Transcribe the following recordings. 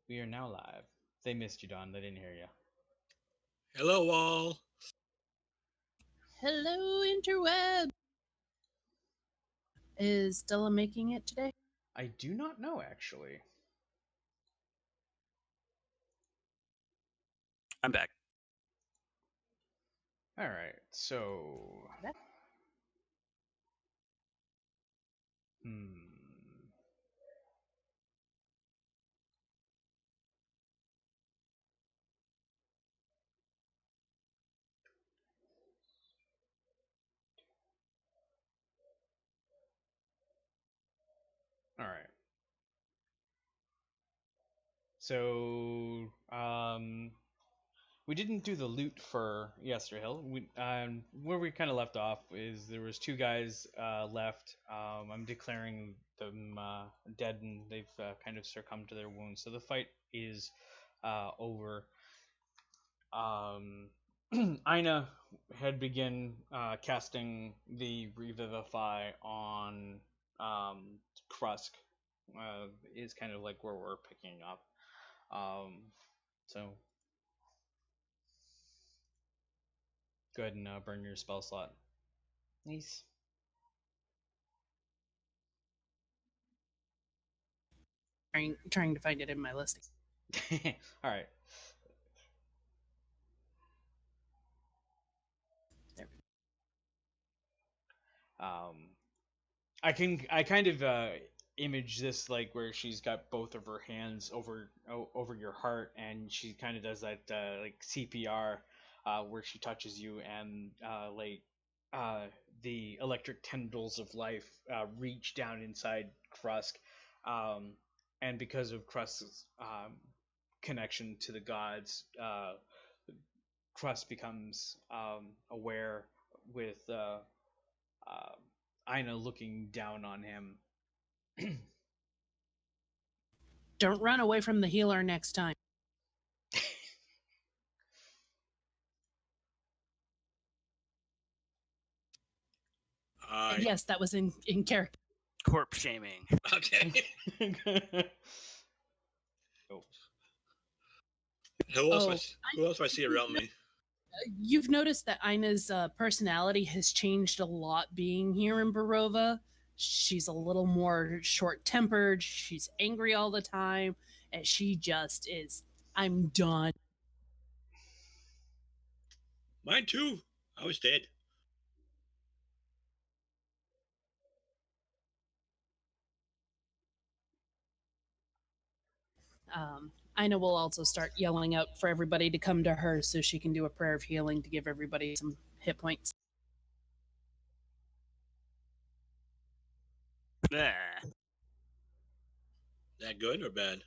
We are now live. They missed you, Don. They didn't hear you. Hello, all. Hello, interweb. Is Stella making it today? I do not know, actually. I'm back. All right, so. Hmm. All right. So, we didn't do the loot for Yesterhill. Where we kind of left off is there was two guys left. I'm declaring them dead, and they've kind of succumbed to their wounds. So the fight is over. Aina had begun casting the Revivify on Krusk. Is kind of like where we're picking up. So go ahead and burn your spell slot. Nice. Trying to find it in my listing. All right. There. I kind of image this like where she's got both of her hands over your heart, and she kind of does that like CPR where she touches you, and uh, the electric tendrils of life reach down inside Krusk, and because of Krusk's connection to the gods, Krusk becomes aware with Aina looking down on him. Don't run away from the healer next time. And yes, that was in character. Corpse shaming. Okay. Oh. Who else do I see around me? You've noticed that Ina's personality has changed a lot being here in Barova. She's a little more short-tempered. She's angry all the time. And she just is, I'm done. Mine too. I was dead. Ina will also start yelling out for everybody to come to her so she can do a prayer of healing to give everybody some hit points. Yeah. That good or bad?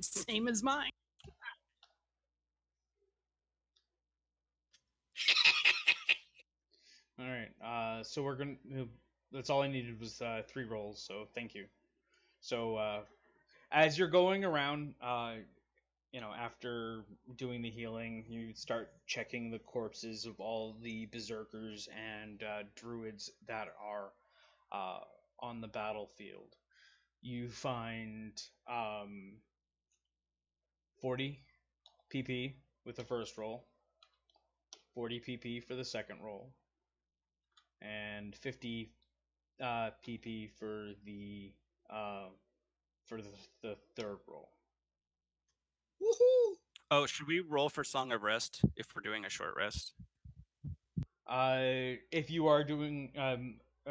Same as mine. All right. So we're gonna. That's all I needed was 3 rolls. So thank you. So as you're going around, after doing the healing, you start checking the corpses of all the berserkers and druids that are on the battlefield. You find 40 PP with the first roll, 40 PP for the second roll, and 50 PP for the third roll. Woohoo! Oh, should we roll for Song of Rest if we're doing a short rest? If you are doing a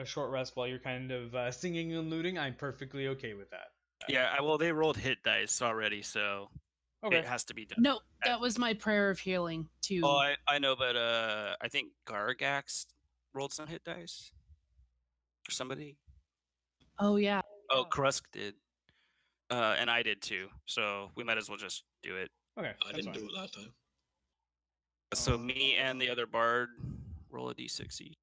short rest while you're kind of singing and looting, I'm perfectly okay with that. Yeah, well, they rolled hit dice already, so Okay. it has to be done. No, that was my prayer of healing too. Oh, I know, but I think Gargax rolled some hit dice. Or somebody. Oh yeah. Oh, Krusk did. And I did too. So we might as well just do it. Okay. I didn't do it last time. So me and the other bard roll a d6 each.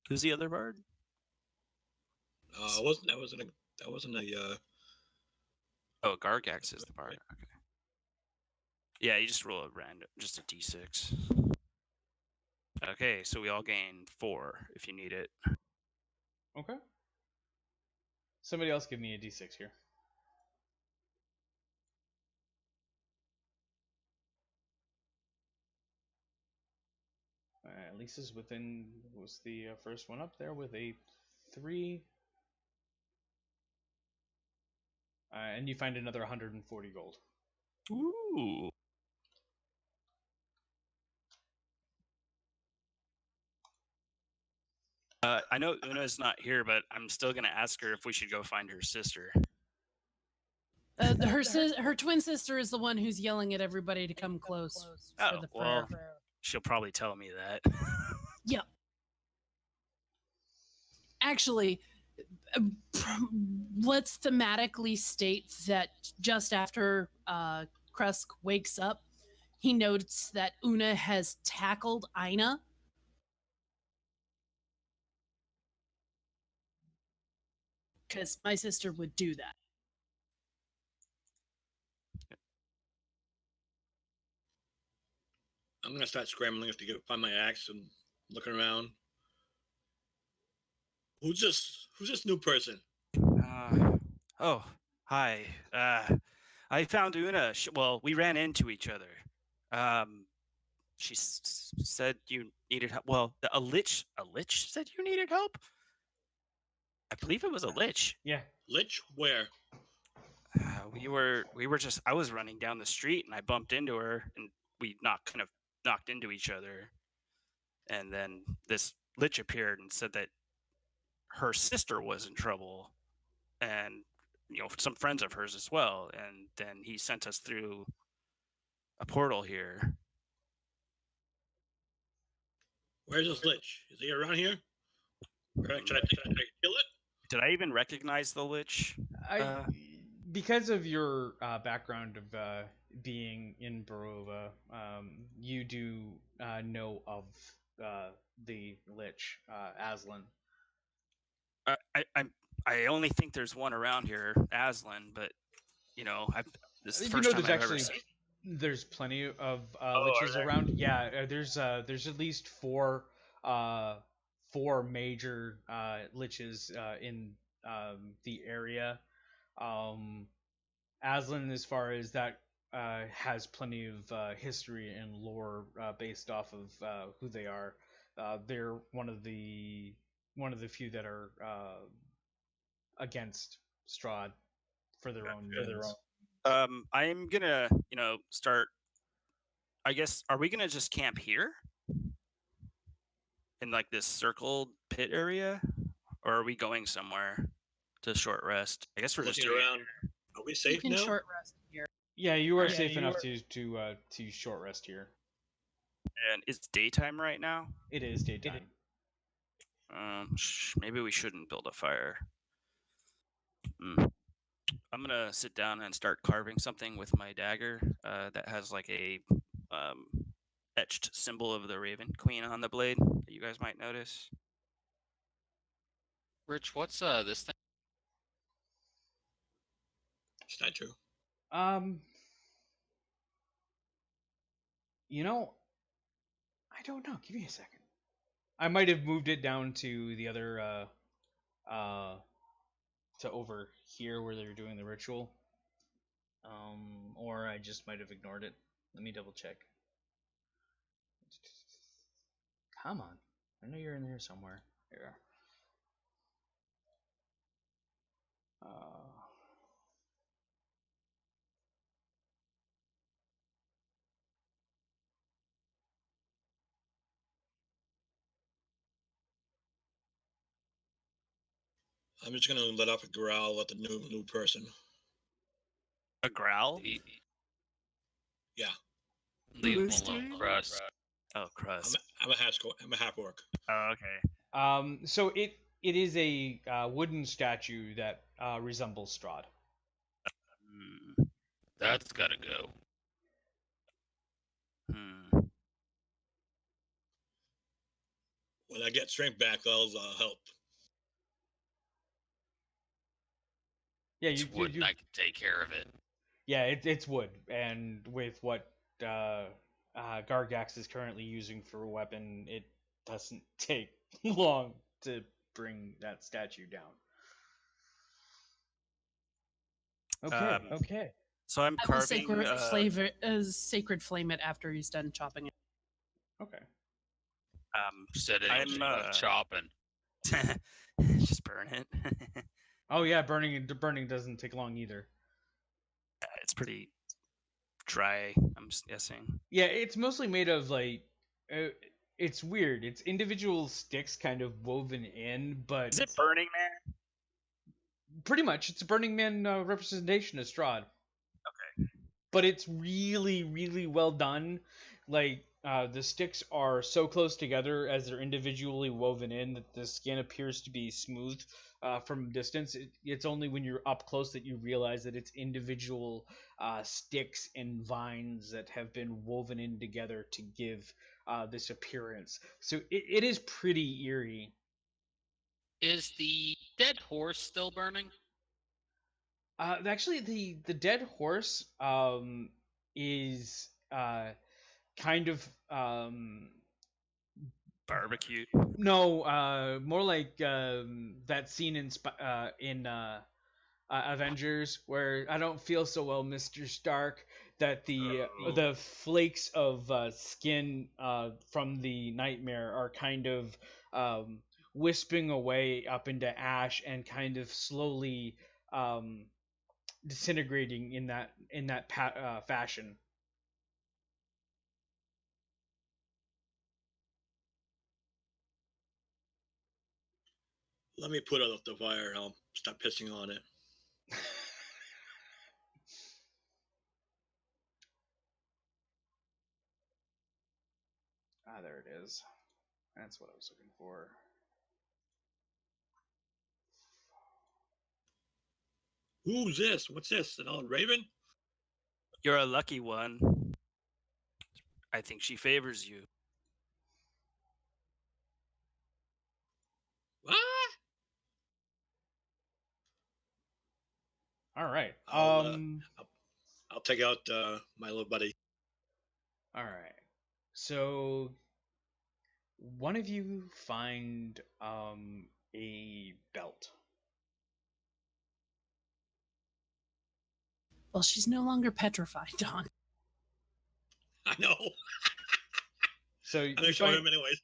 Who's the other bard? That wasn't a. Oh, Gargax is the bard. Okay. Yeah, you just roll a random, just a d6. Okay, so we all gain 4 if you need it. Okay. Somebody else give me a d6 here. Lisa's was the first one up there with a 3. And you find another 140 gold. Ooh. I know Una's not here, but I'm still gonna ask her if we should go find her sister. Her twin sister is the one who's yelling at everybody to come close for the prayer. Well, she'll probably tell me that. Yep. Actually, let's thematically state that just after Krusk wakes up, he notes that Una has tackled Ina. Because my sister would do that. I'm gonna start scrambling to find my axe and looking around. Who's this new person? Oh, hi. I found Una. Well, we ran into each other. She said you needed help. Well, a lich said you needed help. I believe it was a lich. Yeah. Lich? Where? We were just. I was running down the street and I bumped into her and we kind of knocked into each other. And then this lich appeared and said that her sister was in trouble, and some friends of hers as well. And then he sent us through a portal here. Where's this lich? Is he around here? Should I kill it? Did I even recognize the lich? Because of your background of being in Barova, you do know of the lich, Aslan. I only think there's one around here, Aslan, but this is the first time I've ever seen. There's plenty of liches around. Yeah, there's at least four major liches in the area. Aslan, as far as that, has plenty of history and lore based off of who they are. They're one of the few that are against Strahd for their own means. I'm gonna, start. I guess, are we gonna just camp here in like this circled pit area, or are we going somewhere to short rest? I guess we're just around. Are we safe now? Short rest here. Yeah, you are safe enough to short rest here. And it's daytime right now. It is daytime. Maybe we shouldn't build a fire. I'm gonna sit down and start carving something with my dagger that has like a etched symbol of the Raven Queen on the blade that you guys might notice. Rich, what's this thing? Statue. I don't know. Give me a second. I might have moved it down to the other to over here where they're doing the ritual. Or I just might have ignored it. Let me double check. Come on. I know you're in here somewhere. Here. I'm just gonna let off a growl at the new person. A growl? Yeah. Leave him alone, Crust. Oh, Crust. I'm a half orc. Oh, okay. So it is a wooden statue that resembles Strahd. That's gotta go. When I get strength back, I'll help. Yeah, it's wood, and I can take care of it. Yeah, it's wood, and with what Gargax is currently using for a weapon, it doesn't take long to bring that statue down. Okay, okay. So I'm I will carving. sacred flame it after he's done chopping it. Okay. Said anything I'm about chopping. just burn it. Oh yeah, burning doesn't take long either. It's pretty dry, I'm guessing. Yeah, it's mostly made of like it's weird. It's individual sticks kind of woven in, but Is it Burning Man? pretty much it's a Burning Man representation of Strahd. Okay. But it's really, really well done. Like the sticks are so close together as they're individually woven in that the skin appears to be smooth from a distance. It's only when you're up close that you realize that it's individual sticks and vines that have been woven in together to give this appearance. So it is pretty eerie. Is the dead horse still burning? Actually, the dead horse is kind of Barbecue. no, more like that scene in Avengers where I don't feel so well, Mr. Stark. That the flakes of skin from the nightmare are kind of wisping away up into ash and kind of slowly disintegrating in that fashion. Let me put it out the fire and I'll stop pissing on it. There it is. That's what I was looking for. Who's this? What's this? An old raven? You're a lucky one. I think she favors you. What? All right. I'll take out my little buddy. All right. So one of you find a belt. Well, she's no longer petrified, Don. I know. So I'm gonna show him anyways.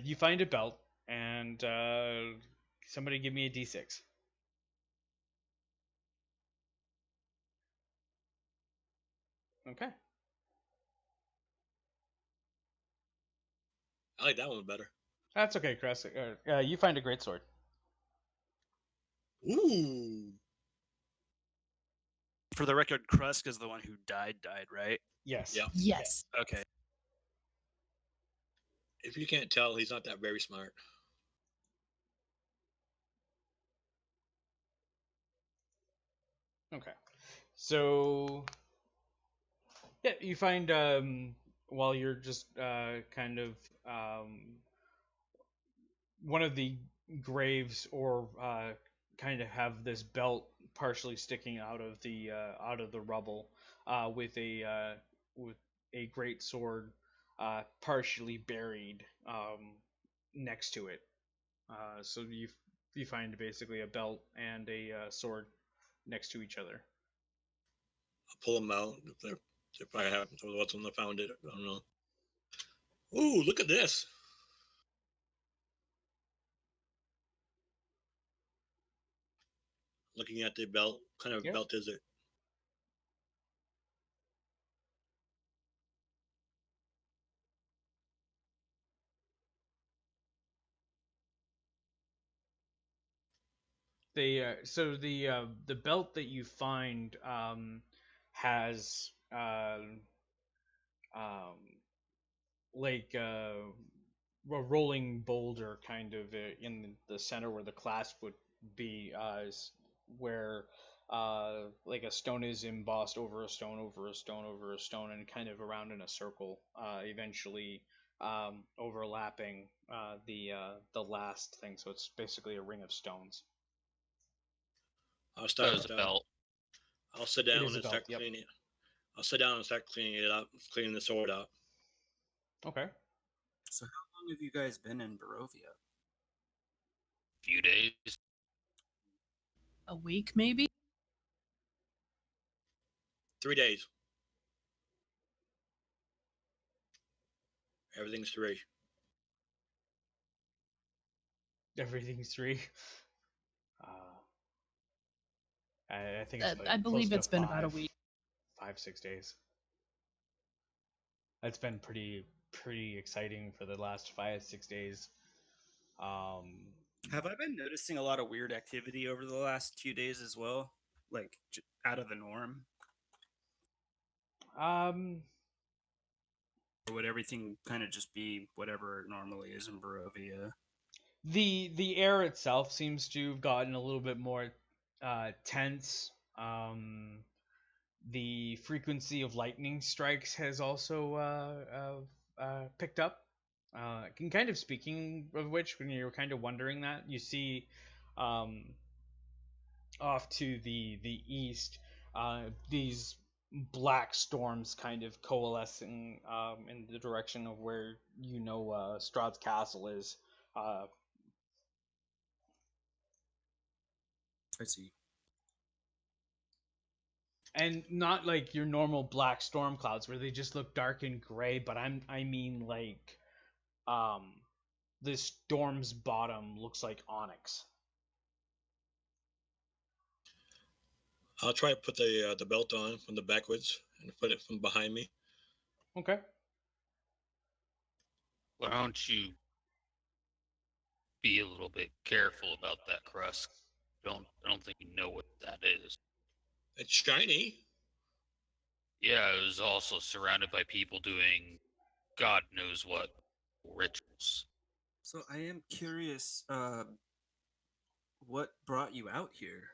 you find a belt, and somebody give me a d6. Okay. I like that one better. That's okay, Chris. You find a great sword. Ooh. For the record, Krusk is the one who died, right? Yes. Yeah. Yes. Okay. If you can't tell, he's not that very smart. Okay. So yeah, you find while you're just kind of one of the graves or kind of have this belt partially sticking out of the rubble with a great sword partially buried next to it. So you find basically a belt and a sword next to each other. I'll pull them out if I have. What's when I found it? I don't know. Ooh, look at this. Looking at the belt. What kind of belt is it? The belt that you find has like a rolling boulder kind of in the center where the clasp would be, where like a stone is embossed over a stone over a stone over a stone and kind of around in a circle, eventually overlapping the last thing. So it's basically a ring of stones. I'll start That was a belt. I'll sit down and belt, start yep. cleaning it. I'll sit down and start cleaning it up, cleaning the sword up. Okay. So how long have you guys been in Barovia? Few days. A week, maybe? 3 days. Everything's 3. Everything's 3. I think it's I like close believe to it's been about a week. 5-6 days. It's been pretty exciting for the last 5-6 days. Have I been noticing a lot of weird activity over the last few days as well? Like out of the norm? um, Or would everything kind of just be whatever it normally is in Barovia? the air itself seems to have gotten a little bit more tense. The frequency of lightning strikes has also picked up. Kind of speaking of which, when you're kind of wondering that, you see um, off to the east these black storms kind of coalescing in the direction of where Strahd's castle is. Uh, I see. and not like your normal black storm clouds where they just look dark and gray, but I mean like um the storm's bottom looks like onyx. I'll try to put the belt on from the backwards and put it from behind me. Okay. Why don't you be a little bit careful about that crust? I don't think you know what that is. It's shiny. Yeah, it was also surrounded by people doing God knows what rituals. So I am curious, what brought you out here?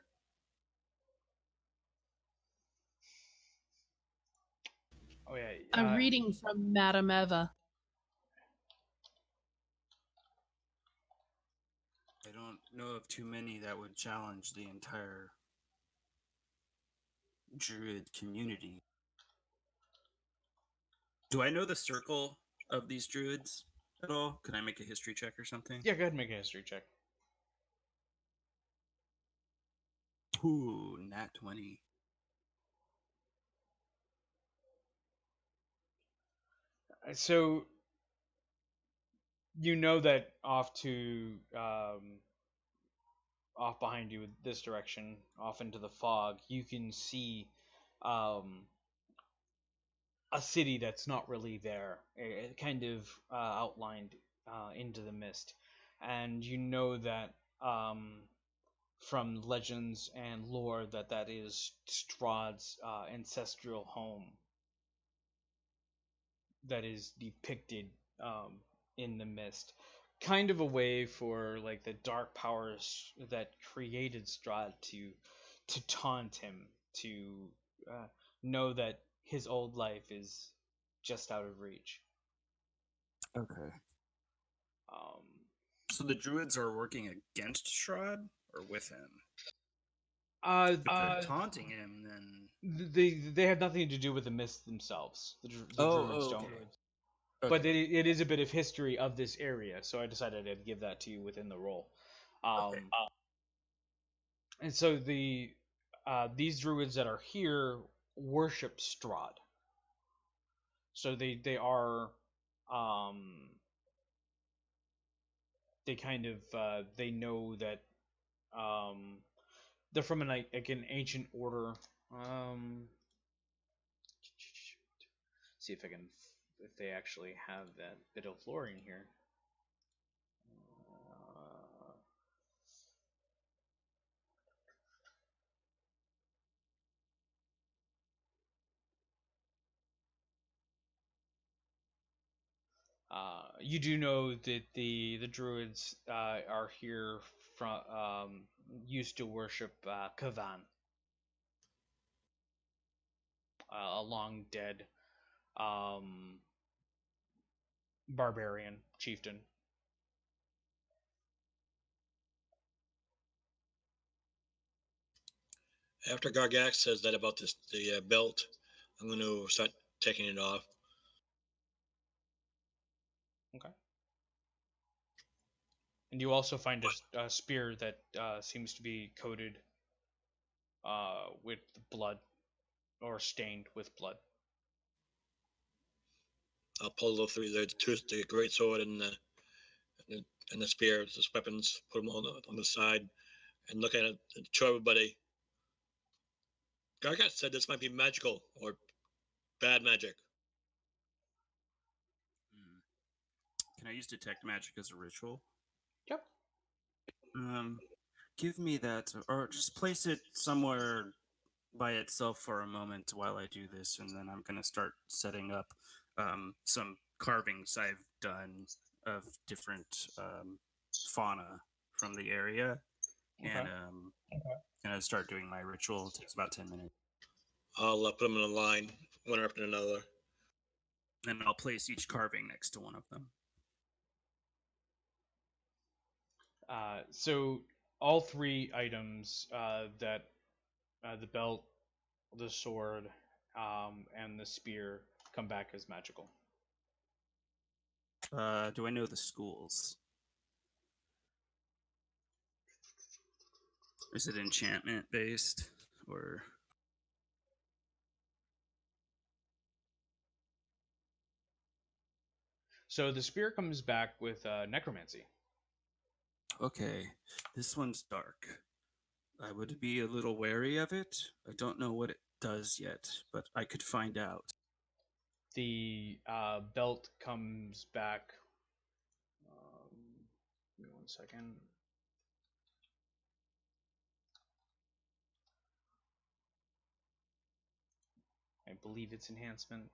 Oh yeah. A reading from Madame Eva. I don't know of too many that would challenge the entire druid community. Do I know the circle of these druids at all? Can I make a history check or something? Yeah, go ahead and make a history check. Ooh, nat 20. So you know that off behind you, this direction, off into the fog, you can see um, a city that's not really there. Kind of outlined into the mist, and you know that from legends and lore that is Strahd's ancestral home that is depicted in the mist, kind of a way for like the dark powers that created Strahd to taunt him, to know that his old life is just out of reach. Okay. Um, So the druids are working against Strahd or with him? uh, If they're taunting him, then they have nothing to do with the mist themselves. The druids don't. okay. But it is a bit of history of this area, so I decided I'd give that to you within the role. Okay. And so these druids that are here worship Strahd. So they are they kind of they know that they're from an ancient order. See if I can if they actually have that bit of lore in here. You do know that the druids are here from used to worship Kavan, a long dead um, barbarian chieftain. After Gargax says that about the belt, I'm going to start taking it off. Okay. And you also find a spear that seems to be coated with blood or stained with blood. I'll pull the great sword and the spear, the weapons, put them on the side, and look at it and show everybody. Gargat said this might be magical or bad magic. Can I use detect magic as a ritual? Yep. Give me that, or just place it somewhere by itself for a moment while I do this, and then I'm going to start setting up some carvings I've done of different fauna from the area, Okay. and gonna start doing my ritual. It takes about 10 minutes. I'll put them in a line, one after another. And I'll place each carving next to one of them. So all three items that the belt, the sword, and the spear come back as magical. Do I know the schools? Is it enchantment based or? So the spear comes back with necromancy. Okay, this one's dark. I would be a little wary of it. I don't know what it does yet, but I could find out. The belt comes back. Give me 1 second. I believe it's enhancement.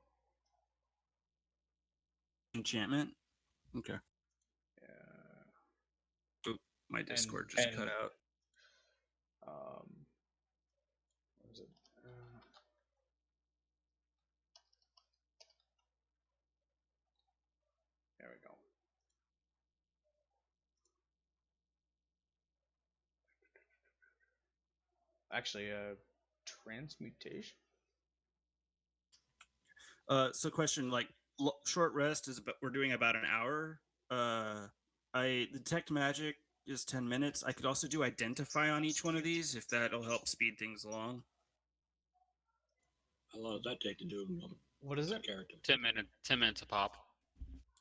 Enchantment? Okay. Oop, my Discord just cut out. What was it? There we go. Actually, transmutation. So question, like short rest is about, we're doing about an hour. I detect magic is 10 minutes. I could also do identify on each one of these if that'll help speed things along. How long does that take to do? What is it? Character. 10 minutes a pop.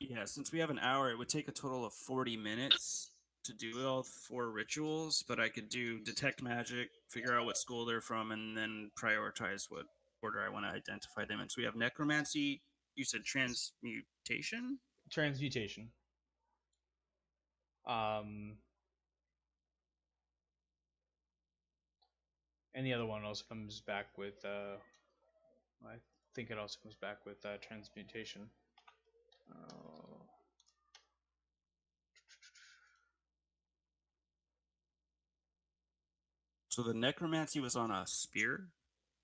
Yeah, since we have an hour, it would take a total of 40 minutes to do all 4 rituals, but I could do detect magic, figure out what school they're from, and then prioritize what order I want to identify them in. So we have necromancy, you said transmutation? Transmutation. And the other one also comes back with I think it also comes back with transmutation. So the necromancy was on a spear?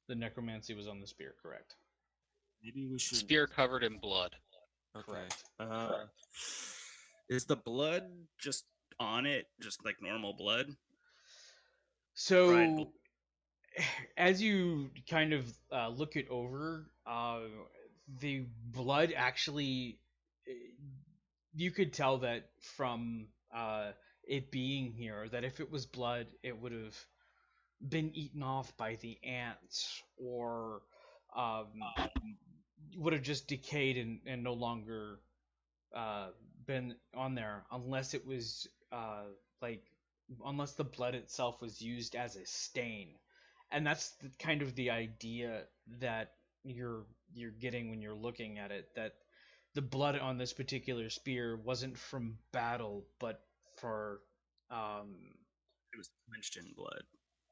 The necromancy was on the spear, correct? Maybe we should. Spear covered in blood. Okay. Correct. Is the blood just on it, just like normal blood? So, as you kind of look it over, the blood actually, you could tell that from it being here, that if it was blood, it would have been eaten off by the ants, or would have just decayed and no longer been on there, unless it was like unless the blood itself was used as a stain. And that's kind of the idea that you're getting when you're looking at it, that the blood on this particular spear wasn't from battle, but for It was quenched in blood.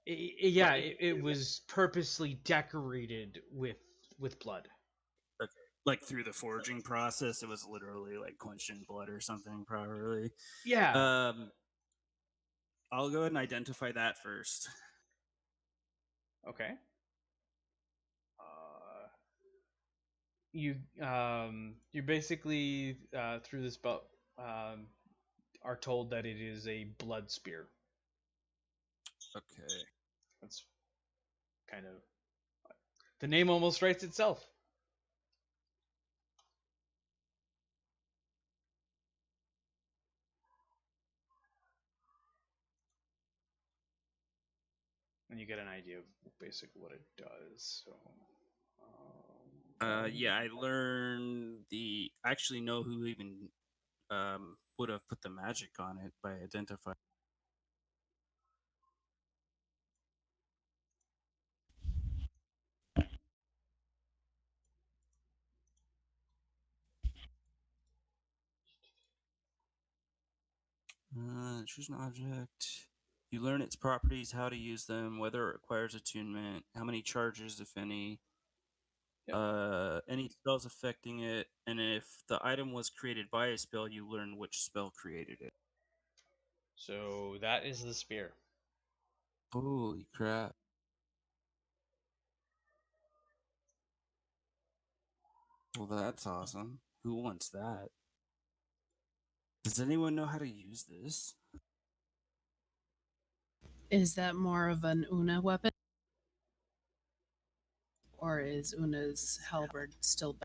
it was purposely decorated with blood. Okay. Like through the forging process, it was literally like quenched in blood or something, probably. Yeah. I'll go ahead and identify that first. Okay. You basically through this belt are told that it is a blood spear. Okay. That's kind of The name almost writes itself. And you get an idea of basically what it does. So, Yeah, I learned the. I actually know who even would have put the magic on it by identifying. Choose an object. You learn its properties, how to use them, whether it requires attunement, how many charges, if any, Yep. any spells affecting it, and if the item was created by a spell, you learn which spell created it. So that is the spear. Holy crap. Well, that's awesome. Who wants that? Does anyone know how to use this? Is that more of an Una weapon? Or is Una's halberd still better?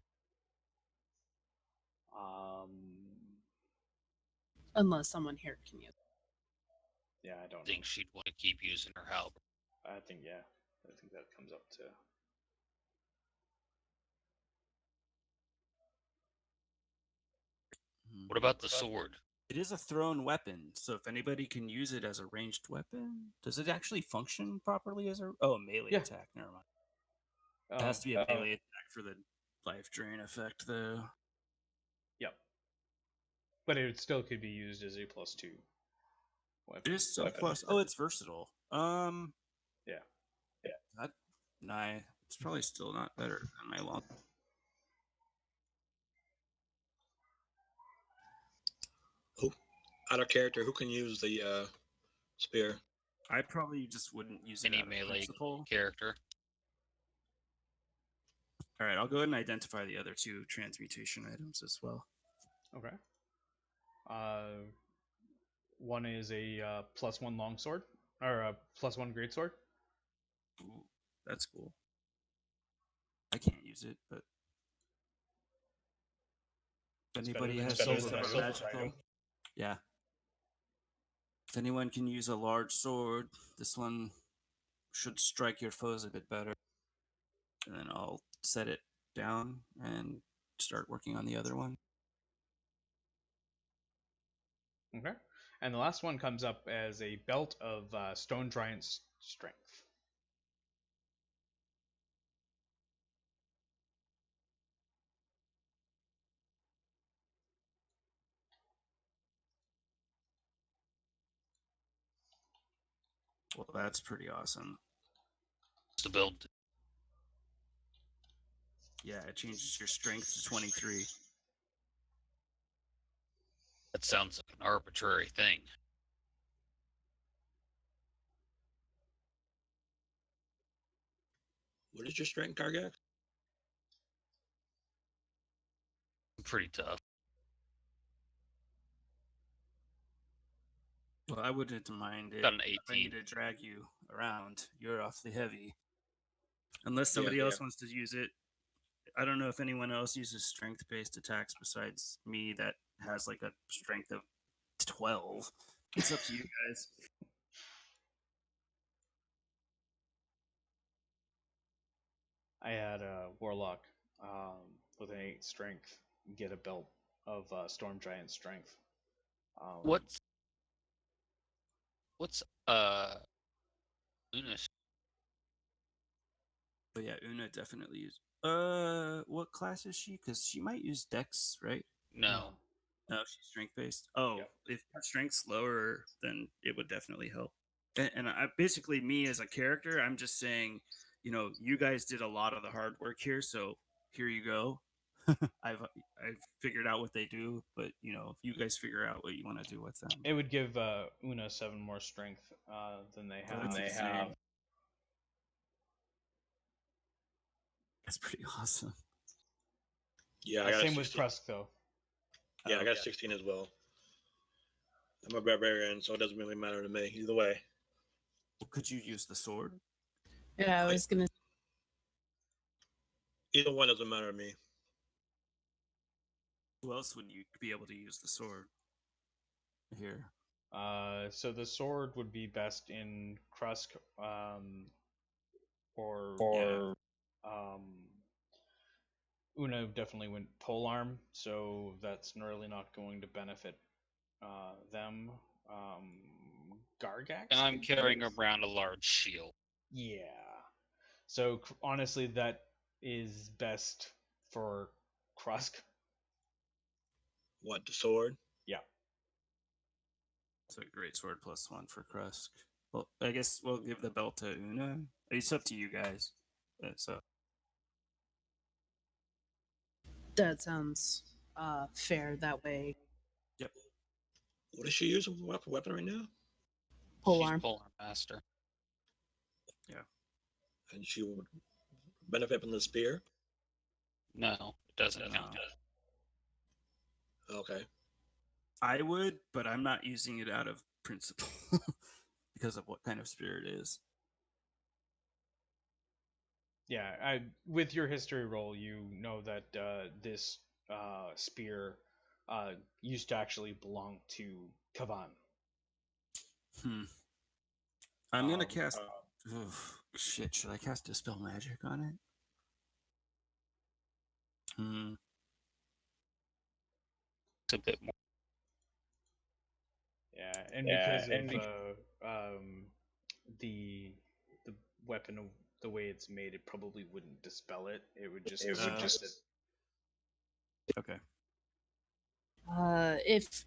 Unless someone here can use it. Yeah, I don't I think know. she'd want to keep using her halberd. I think that comes up to. What about the sword? It is a thrown weapon, so if anybody can use it as a ranged weapon, does it actually function properly as a melee Yeah. attack? Never mind. It has to be a melee attack for the life drain effect, though. Yep. But it still could be used as a +2 weapon. It is still plus. Oh, it's versatile. Yeah. That it's probably still not better than my long. Out of character, who can use the spear? I probably just wouldn't use it Any out of melee principle. character. All right, I'll go ahead and identify the other two transmutation items as well. Okay. One is a +1 longsword or a +1 greatsword. Ooh, that's cool. I can't use it, but if anybody has use of a magical, yeah. If anyone can use a large sword, this one should strike your foes a bit better. And then I'll set it down and start working on the other one. Okay. And the last one comes up as a belt of stone giant's strength. Well, that's pretty awesome. What's the build? Yeah, it changes your strength to 23. That sounds like an arbitrary thing. What is your strength, Gargax? Pretty tough. Well, I wouldn't mind it. Got an If I need 18. to drag you around, you're awfully heavy. Unless somebody else wants to use it. I don't know if anyone else uses strength-based attacks besides me that has like a strength of 12. It's up to you guys. I had a warlock with an 8 strength get a belt of storm giant strength. What's Una's? But yeah, Una definitely use. What class is she? Because she might use Dex, right? No. No, she's strength based. Oh, Yep. if her strength's lower, then it would definitely help. And I basically me as a character, I'm just saying, you guys did a lot of the hard work here, so here you go. I've figured out what they do, but if you guys figure out what you want to do with them, It would give Una 7 more strength than they have. That's pretty awesome. Yeah, I got same with Krusk though. Yeah, I got 16 as well. I'm a barbarian, so it doesn't really matter to me either way. Well, could you use the sword? Yeah, I was gonna. Either one doesn't matter to me. Who else would you be able to use the sword? Here. So the sword would be best in Krusk, or Yeah. Una definitely went polearm, so that's really not going to benefit them. Gargax. And I'm could carrying use- around a large shield. Yeah. So honestly, that is best for Krusk. What, the sword? Yeah. So great sword +1 for Krusk. Well, I guess we'll give the belt to Una. It's up to you guys. So That sounds fair that way. yep. What does she use a weapon right now? Pole She's arm. polar master. And she would benefit from the spear? No, it doesn't count. Okay. I would, but I'm not using it out of principle because of what kind of spear it is. Yeah, with your history roll, you know that this spear used to actually belong to Kavan. I'm gonna cast. Shit, should I cast Dispel Magic on it? It's a bit more. Yeah, and because of the weapon, the way it's made, it probably wouldn't dispel it. It would just disrupt it. Okay.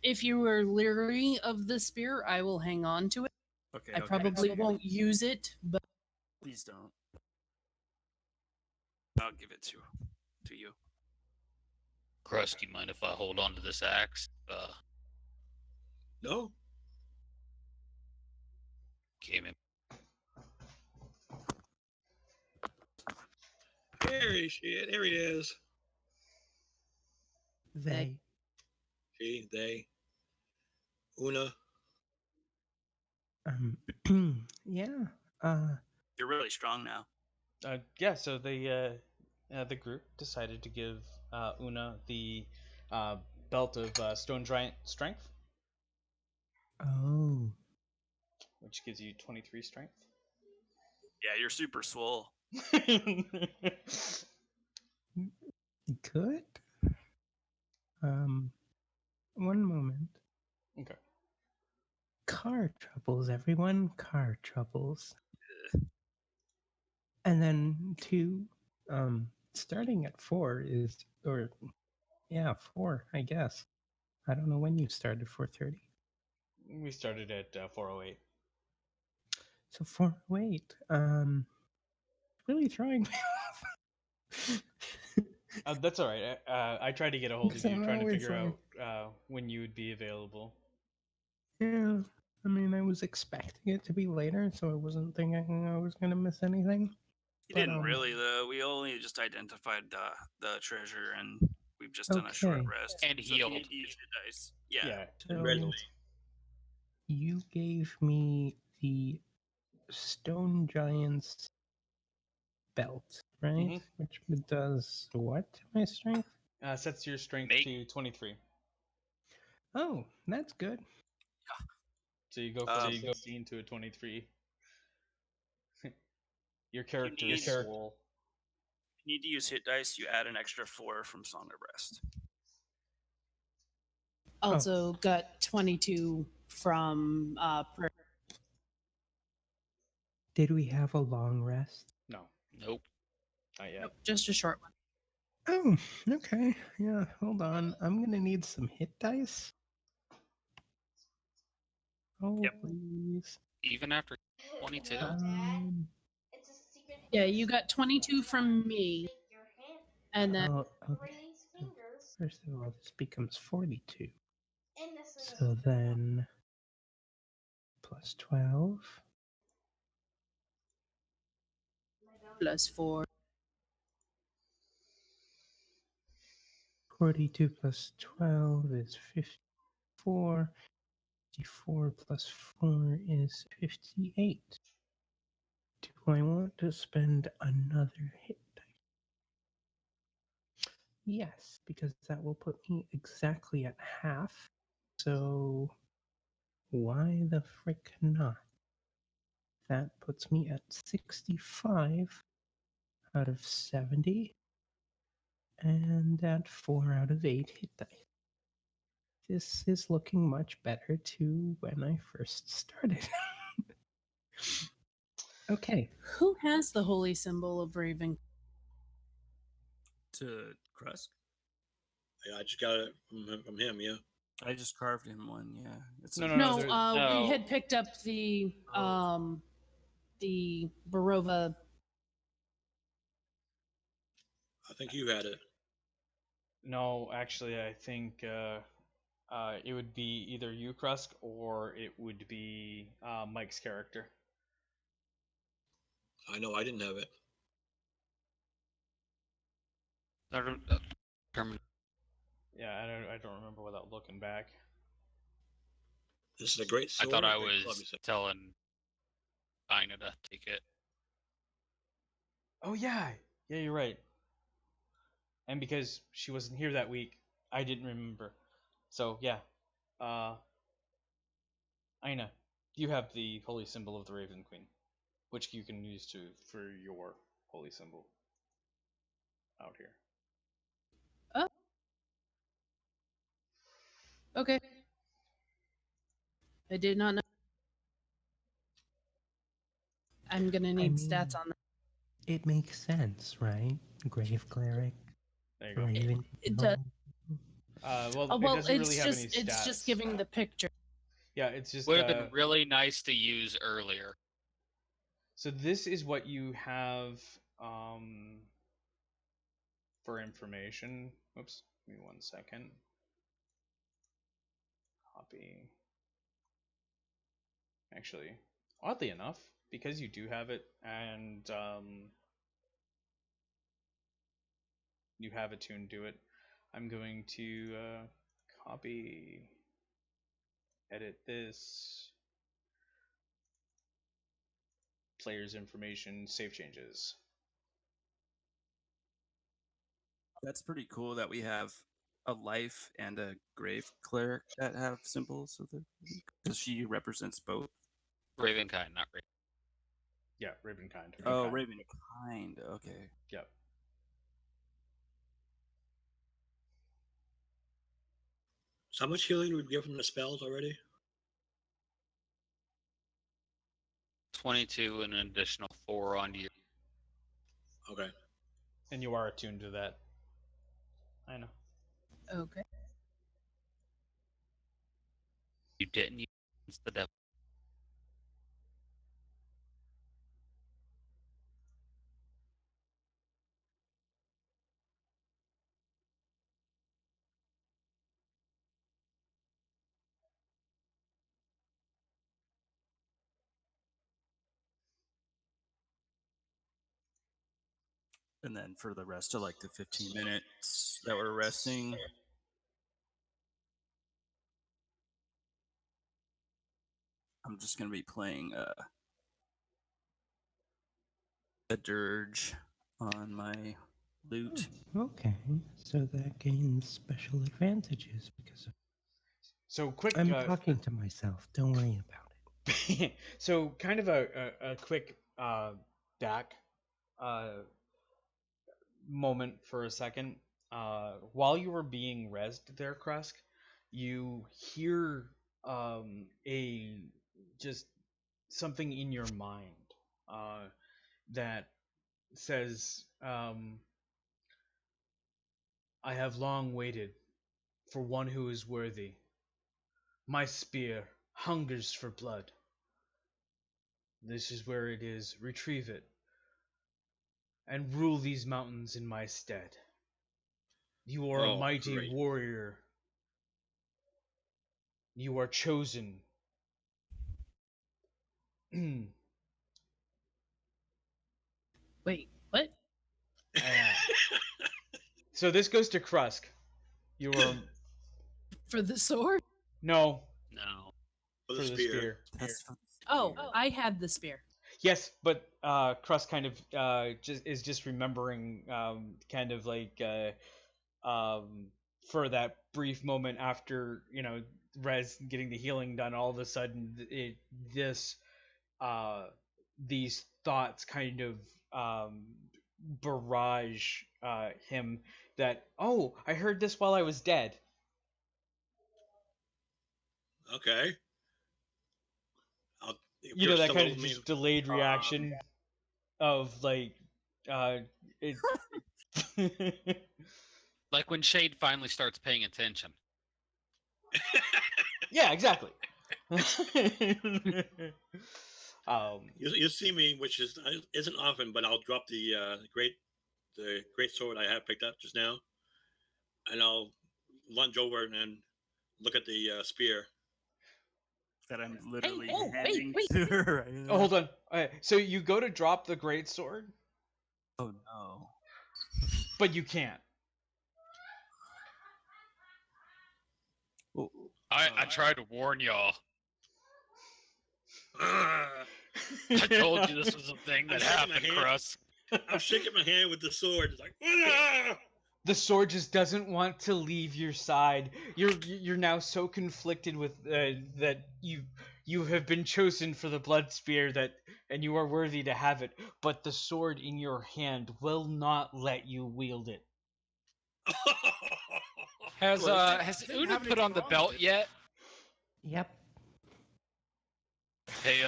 If you were leery of the spear, I will hang on to it. Okay. I probably won't use it, but Please don't. I'll give it to you. Crust, do you mind if I hold on to this axe? No. Came in. Here he is. They. She, they. Una. Yeah. You're really strong now. Yeah, so the group decided to give Una the belt of Stone Giant Strength, Oh. which gives you 23 strength. Yeah, you're super swole. Good. One moment. Okay. Car troubles, everyone. Car troubles. And then two, starting at 4 is, or yeah, 4, I guess. I don't know when you started 4:30. We started at 4:08. So 4:08. Really throwing me off. That's all right. I tried to get a hold of Because you, I'm trying to always figure like- out when you would be available. Yeah, I mean, I was expecting it to be later, so I wasn't thinking I was gonna miss anything. You But, didn't really, though. We only just identified the treasure, and we've just done a short Okay. rest. And so if you healed. need to use your dice. Yeah. So Really? you gave me the Stone Giant's belt, right? Which does what to my strength? Sets your strength Mate. to 23. Oh, that's good. So you go from You go- 16 to a 23. Your character need- is swole. If you need to use hit dice, you add an extra 4 from Song of Rest. also got 22 from prayer. Did we have a long rest? No, Nope. not yet. Nope, just a short one. Oh, okay. Yeah, hold on. I'm gonna need some hit dice. Oh, Yep. please. Even after 22? Yeah, you got 22 from me, and then Oh, okay. So first of all, this becomes 42. So then plus 12. plus 4. 42 plus 12 is 54. 54 plus 4 is 58. Do I want to spend another hit dice? Yes, because that will put me exactly at half. So why the frick not? That puts me at 65 out of 70 and at 4 out of 8 hit dice. This is looking much better to when I first started. Okay. Who has the holy symbol of Raven? To Krusk? I just got it from him, yeah. I just carved him one. Yeah, it's No, a- no, No, there's- we No. had picked up the Barova. I think you had it. No, actually, I think it would be either you, Krusk, or it would be Mike's character. I know I didn't have it. Yeah, I don't remember without looking back. This is a great I sword. thought or I a great club, was you said? telling Ina to take it. Oh yeah, yeah, you're right. And because she wasn't here that week, I didn't remember. So yeah, Aina, you have the holy symbol of the Raven Queen, which you can use for your holy symbol out here. Oh, okay. I did not know. I'm gonna need stats on that. It makes sense, right? Grave cleric, There you go. raven. It does. Well, Oh, it well, doesn't really have any stats. it's just giving the picture. Yeah, it's just. Would have been really nice to use earlier. So this is what you have for information. Oops, give me 1 second. Copy. Actually, oddly enough, because you do have it and you have attuned to it, I'm going to copy, edit this, player's information, save changes. That's pretty cool that we have a life and a grave cleric that have symbols of the because she represents both. Ravenkind, not Raven. Yeah, Ravenkind. Oh, Ravenkind. Okay. Yep. So how much healing do we get from the spells already? 22 and an additional 4 on you. Okay. And you are attuned to that. I know. Okay. You didn't use the devil. And then for the rest of like the 15 minutes that we're resting, I'm just gonna be playing a dirge on my lute. Okay, so that gains special advantages because of... So quick. I'm talking to myself. Don't worry about it. So kind of a quick back moment for a second. While you were being rezzed there, Krusk, you hear a just something in your mind that says, "I have long waited for one who is worthy. My spear hungers for blood. This is where it is. Retrieve it, and rule these mountains in my stead. You are a mighty great. warrior. You are chosen." Wait, what? So this goes to Krusk. You were For the sword? no No. For for the the spear. spear. That's for the Oh, spear. I had the spear. Yes, but Krusk kind of just remembering kind of like for that brief moment after Rez getting the healing done. All of a sudden, this these thoughts kind of barrage him that, oh, I heard this while I was dead. Okay. That kind of just delayed reaction of like it. Like when Shade finally starts paying attention. Yeah, exactly. You see me, which isn't often, but I'll drop the great sword I have picked up just now, and I'll lunge over and look at the spear that I'm literally Hey, handing wait. to her. Right now. Oh, hold on. Okay, so you go to drop the great sword, Oh no! but you can't. Oh, I tried to warn y'all. Ah! I told you this was a thing that happened, Crust. I'm shaking my hand with the sword. It's like, ah! The sword just doesn't want to leave your side. You're now so conflicted with that you have been chosen for the blood spear and you are worthy to have it, but the sword in your hand will not let you wield it. Has Una put on the belt yet? Yep. Hey,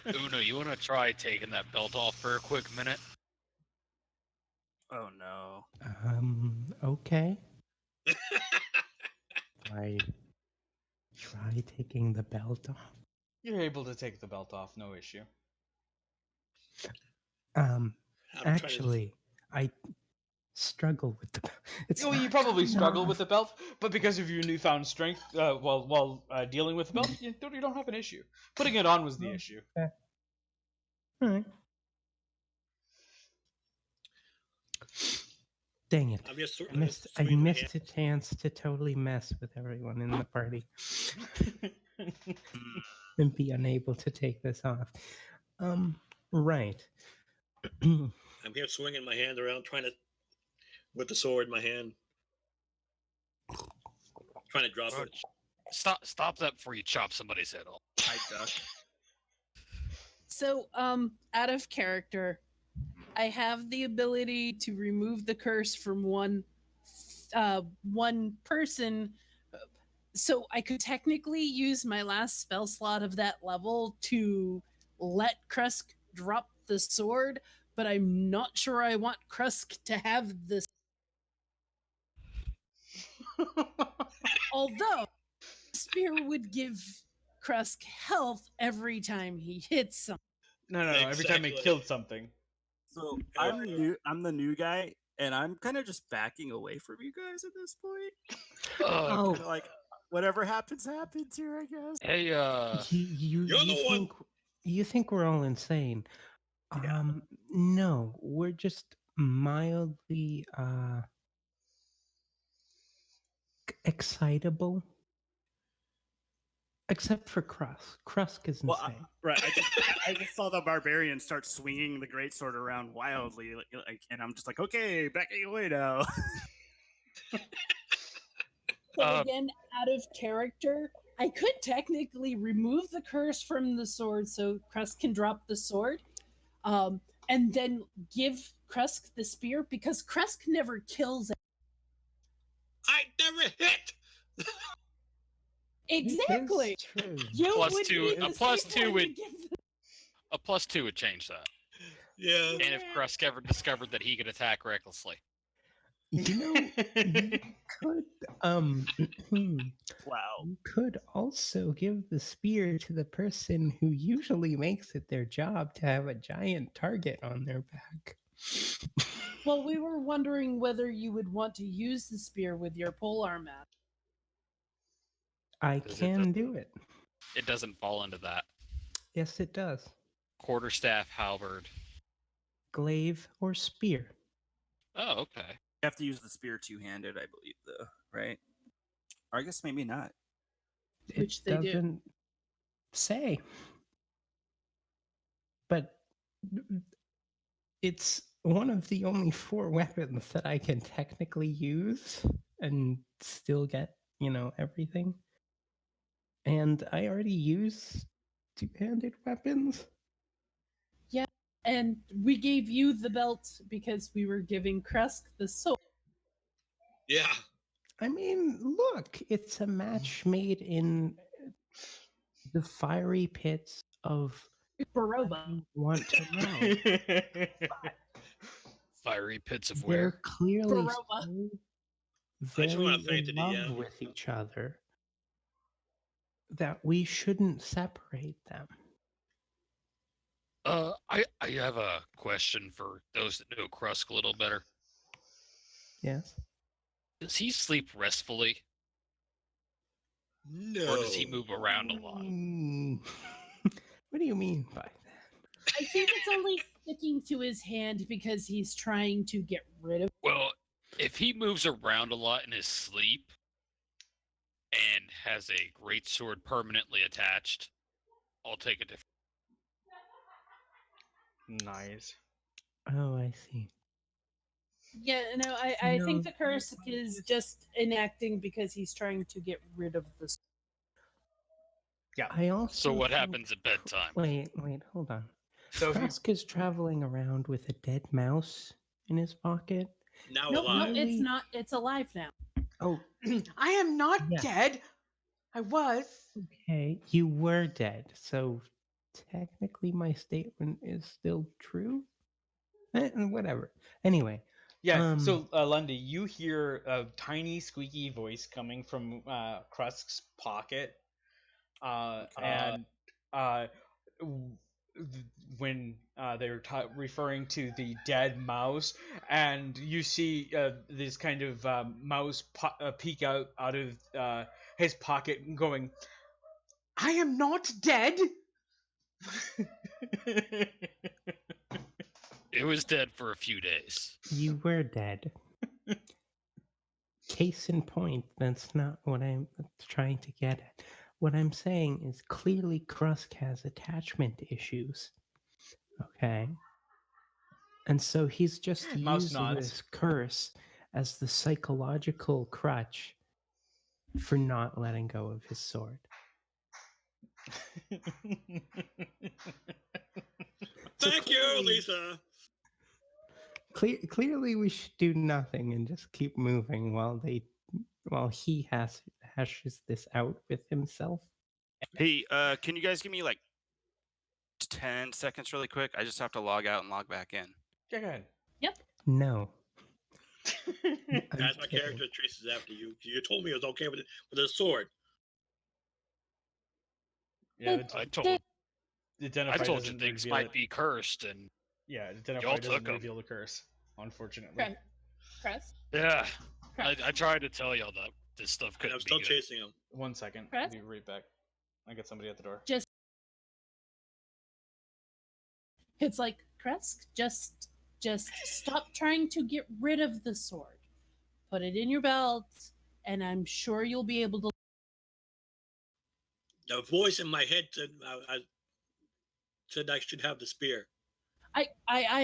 Una, you want to try taking that belt off for a quick minute? oh no! Okay. I try taking the belt off. You're able to take the belt off, no issue. Actually, I struggle with the belt. Well, you probably struggle with the belt, but because of your newfound strength, while dealing with the belt, you don't have an issue. Putting it on was the issue. Okay. All right. Dang it! I missed a chance to totally mess with everyone in the party and be unable to take this off. Right. I'm here swinging my hand around, with the sword in my hand, trying to drop it. Stop that before you chop somebody's head off. I duck. So, out of character, I have the ability to remove the curse from one person. So I could technically use my last spell slot of that level to let Krusk drop the sword, but I'm not sure I want Krusk to have this. Although the spear would give Krusk health every time he hits something. No. Every time he killed something. So I'm new. I'm the new guy, and I'm kind of just backing away from you guys at this point. Oh, Like whatever happens, happens here, I guess. Hey, you think we're all insane? Yeah. No, we're just mildly excitable. Except for Krusk. Krusk is insane. Right. I just saw the barbarian start swinging the greatsword around wildly, and I'm just like, okay, backing away now. So again, out of character, I could technically remove the curse from the sword so Krusk can drop the sword, and then give Krusk the spear because Krusk never kills it. I never hit. Exactly. True. A plus two would change that. Yeah. And if Krusk ever discovered that he could attack recklessly. You know, you could Wow. you could also give the spear to the person who usually makes it their job to have a giant target on their back. Well, we were wondering whether you would want to use the spear with your polearm map. I can do it. It doesn't fall into that. Yes, it does. Quarterstaff, halberd. Glaive or spear. Oh, okay. You have to use the spear two-handed, I believe, though, right? Or I guess maybe not. Which they do. Doesn't say. But it's one of the only 4 weapons that I can technically use and still get, everything. And I already use 2-handed weapons. Yeah, and we gave you the belt because we were giving Krusk the sword. Yeah. I mean, look, it's a match made in the fiery pits of Barova. you want to know. Fiery pits of They're where? clearly Barova. so I just want very to thank in the love DM. with each other that we shouldn't separate them. I have a question for those that know Krusk a little better. Yes. Does he sleep restfully, No. or does he move around a lot? What do you mean by that? I think it's only sticking to his hand because he's trying to get rid of. Well, if he moves around a lot in his sleep and has a great sword permanently attached, I'll take a different. Nice. Oh, I see. Yeah, no, I No, think the curse is just enacting because he's trying to get rid of the. Yeah. I also. So what think- happens at bedtime? Wait, hold on. So if you Krusk is traveling around with a dead mouse in his pocket. Now No, alive. it's not. It's alive now. Oh, I am not Yes. dead. I was. okay. You were dead, so technically my statement is still true. Whatever. Anyway. Yeah. So Lundy, you hear a tiny squeaky voice coming from Krusk's pocket, and when they're referring to the dead mouse, and you see this kind of mouse peek out of his pocket, going, "I am not dead." It was dead for a few days. You were dead. Case in point, that's not what I'm trying to get at. What I'm saying is clearly Krusk has attachment issues. Okay? And so he's just Mouse using nods. this curse as the psychological crutch for not letting go of his sword. Thank you, Lisa. Clearly, we should do nothing and just keep moving while he hashes this out with himself. Hey, can you guys give me like 10 seconds really quick? I just have to log out and log back in. Yeah, go ahead. No. That's my character traces after you. You told me it was okay with a sword. Yeah, I told Identify you doesn't things reveal might it. be cursed, and Yeah, Y'all Identify doesn't took 'em. reveal the curse, unfortunately. Crest. yeah, I tried to tell y'all that this stuff And couldn't I'm still be good. chasing him. 1 second. I'll Press? be right back. I got somebody at the door. It's like Kresk, just stop trying to get rid of the sword. Put it in your belt, and I'm sure you'll be able to. The voice in my head said I should have the spear. I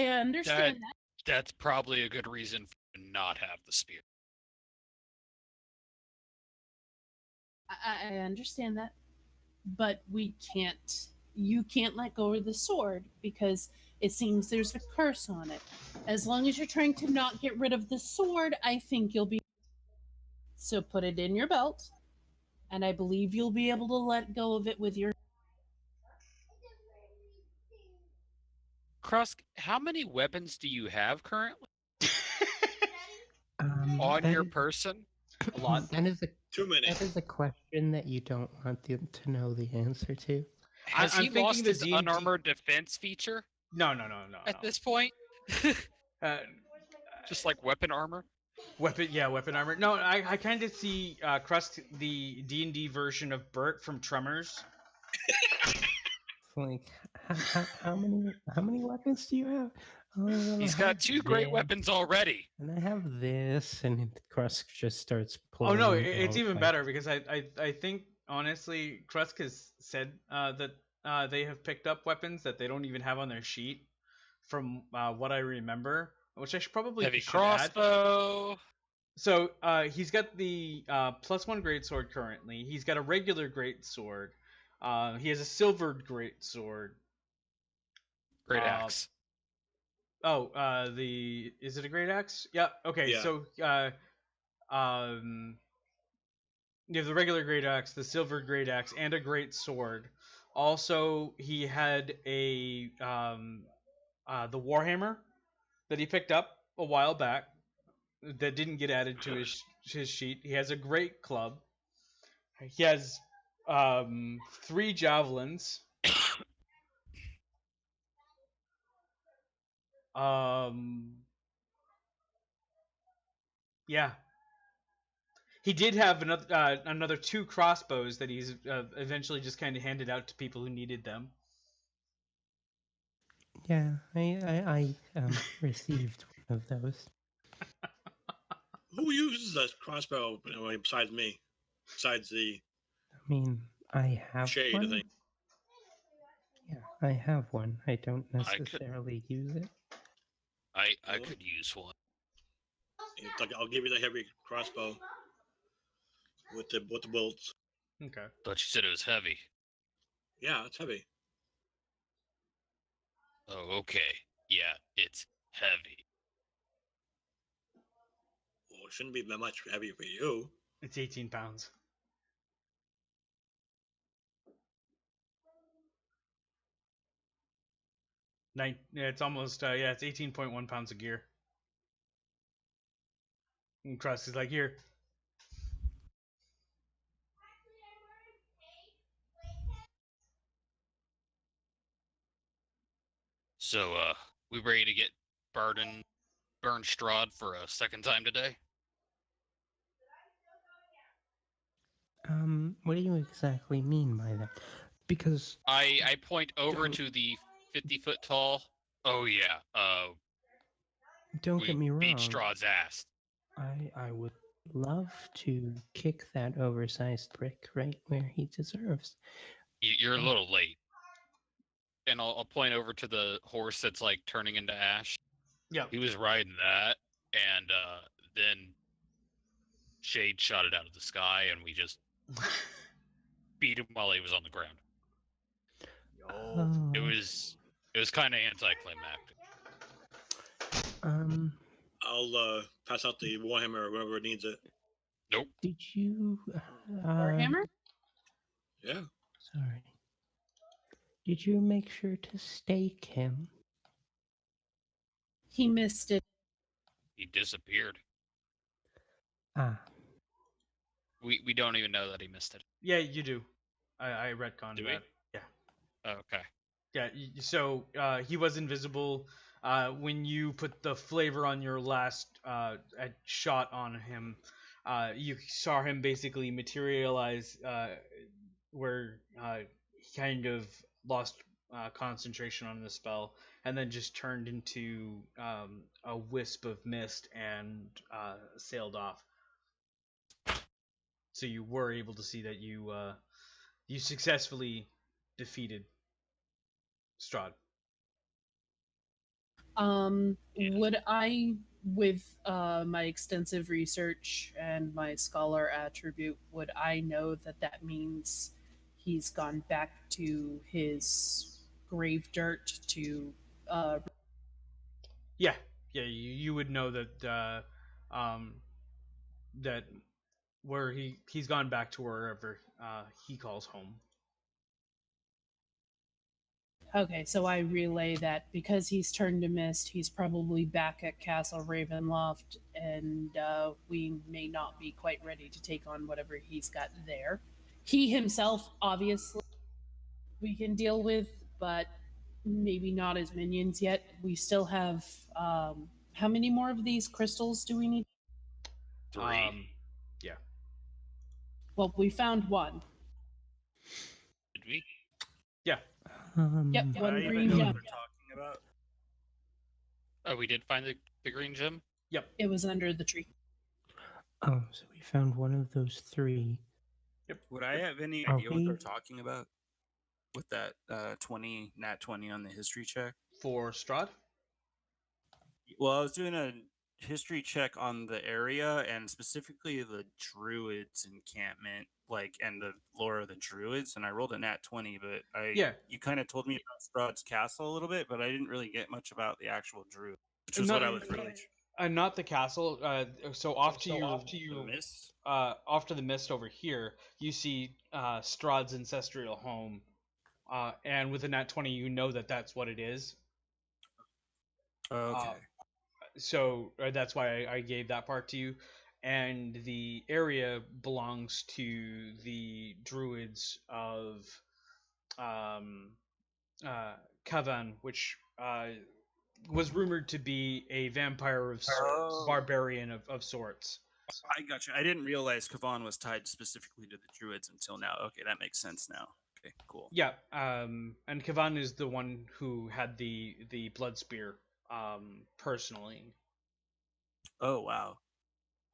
understand that. That's probably a good reason to not have the spear. I understand that, but we can't. You can't let go of the sword because it seems there's a curse on it. As long as you're trying to not get rid of the sword, I think you'll be. So put it in your belt, and I believe you'll be able to let go of it with your. Krusk, how many weapons do you have currently Um, on that your is- person? A lot. That is a Too many. That is a question that you don't want them to know the answer to. Has I'm he thinking lost the his D&D unarmored defense feature No. at this point? Just like weapon armor? Weapon armor. No, I kind of see Krust, the D&D version of Bert from Tremors. It's like, how many weapons do you have? Oh, He's I got have 2 great this, weapons already. and I have this, and Krusk just starts Oh pulling. no, it's out, even like, better because I think honestly Krusk has said that they have picked up weapons that they don't even have on their sheet from what I remember, which I should probably Heavy should add. crossbow. So he's got the +1 greatsword currently. He's got a regular greatsword. He has a silvered greatsword. Great axe. Is it a great axe? Yeah. Okay. Yeah. So you have the regular great axe, the silver great axe, and a great sword. Also, he had the warhammer that he picked up a while back that didn't get added to his sheet. He has a great club. He has 3 javelins. Yeah. He did have another 2 crossbows that he's eventually just kind of handed out to people who needed them. Yeah, I received one of those. Who uses a crossbow besides me? Besides the I mean, I have shade, one. I think. Yeah, I have one. I don't could- necessarily use it. I could use one. It's like, I'll give you the heavy crossbow with the bolts. Okay. Thought you said it was heavy. Yeah, it's heavy. Oh, okay. Yeah, it's heavy. Well, it shouldn't be that much heavy for you. It's 18 pounds. It's almost it's 18.1 pounds of gear. And Crust is like, here. So, we ready to get Burned Strahd for a second time today? What do you exactly mean by that? Because I point over Don't- to the 50-foot tall. Oh yeah. don't We get me beat wrong, Strahd's ass. I would love to kick that oversized prick right where he deserves. You're a little late. And I'll point over to the horse that's like turning into ash. Yeah. He was riding that, and then Shade shot it out of the sky, and we just beat him while he was on the ground. Oh, It was kind of anticlimactic. I'll pass out the warhammer or whoever needs it. Nope. Did you Warhammer? Yeah. Sorry. Did you make sure to stake him? He missed it. He disappeared. Ah, We don't even know that he missed it. Yeah, you do. I retconned Do we? that. Yeah. Oh, okay. Yeah. So he was invisible. When you put the flavor on your last shot on him, you saw him basically materialize where he kind of lost concentration on the spell and then just turned into a wisp of mist and sailed off. So you were able to see that you successfully defeated Strahd. Yeah. Would I, with my extensive research and my scholar attribute, would I know that that means he's gone back to his grave dirt to Yeah, you would know that that where he's gone back to wherever he calls home. Okay, so I relay that because he's turned to mist, he's probably back at Castle Ravenloft, and we may not be quite ready to take on whatever he's got there. He himself, obviously, we can deal with, but maybe not as minions yet. We still have how many more of these crystals do we need? 3. Yeah. Well, we found one. Did we? Yeah. Yep, Um, Do one I even green know gem. what they're talking about? Oh, we did find the green gem? Yep. It was under the tree. Oh, so we found one of those 3. Would I have any Are idea what they're we- talking about with that 20 nat 20 on the history check? For Strahd? Well, I was doing a history check on the area and specifically the Druids encampment, and the lore of the Druids, and I rolled a nat 20. But you kind of told me about Strahd's castle a little bit, but I didn't really get much about the actual Druid, which is what I was really. Not the castle. So off to your The mist. off to the mist over here, you see Strahd's ancestral home, and with a nat 20, you know that that's what it is. Okay. So that's why I gave that part to you. And the area belongs to the druids of Kavan, which was rumored to be a vampire of barbarian of sorts. I got you. I didn't realize Kavan was tied specifically to the Druids until now. Okay, that makes sense now. Okay, cool. Yeah, and Kavan is the one who had the blood spear personally. Oh, wow.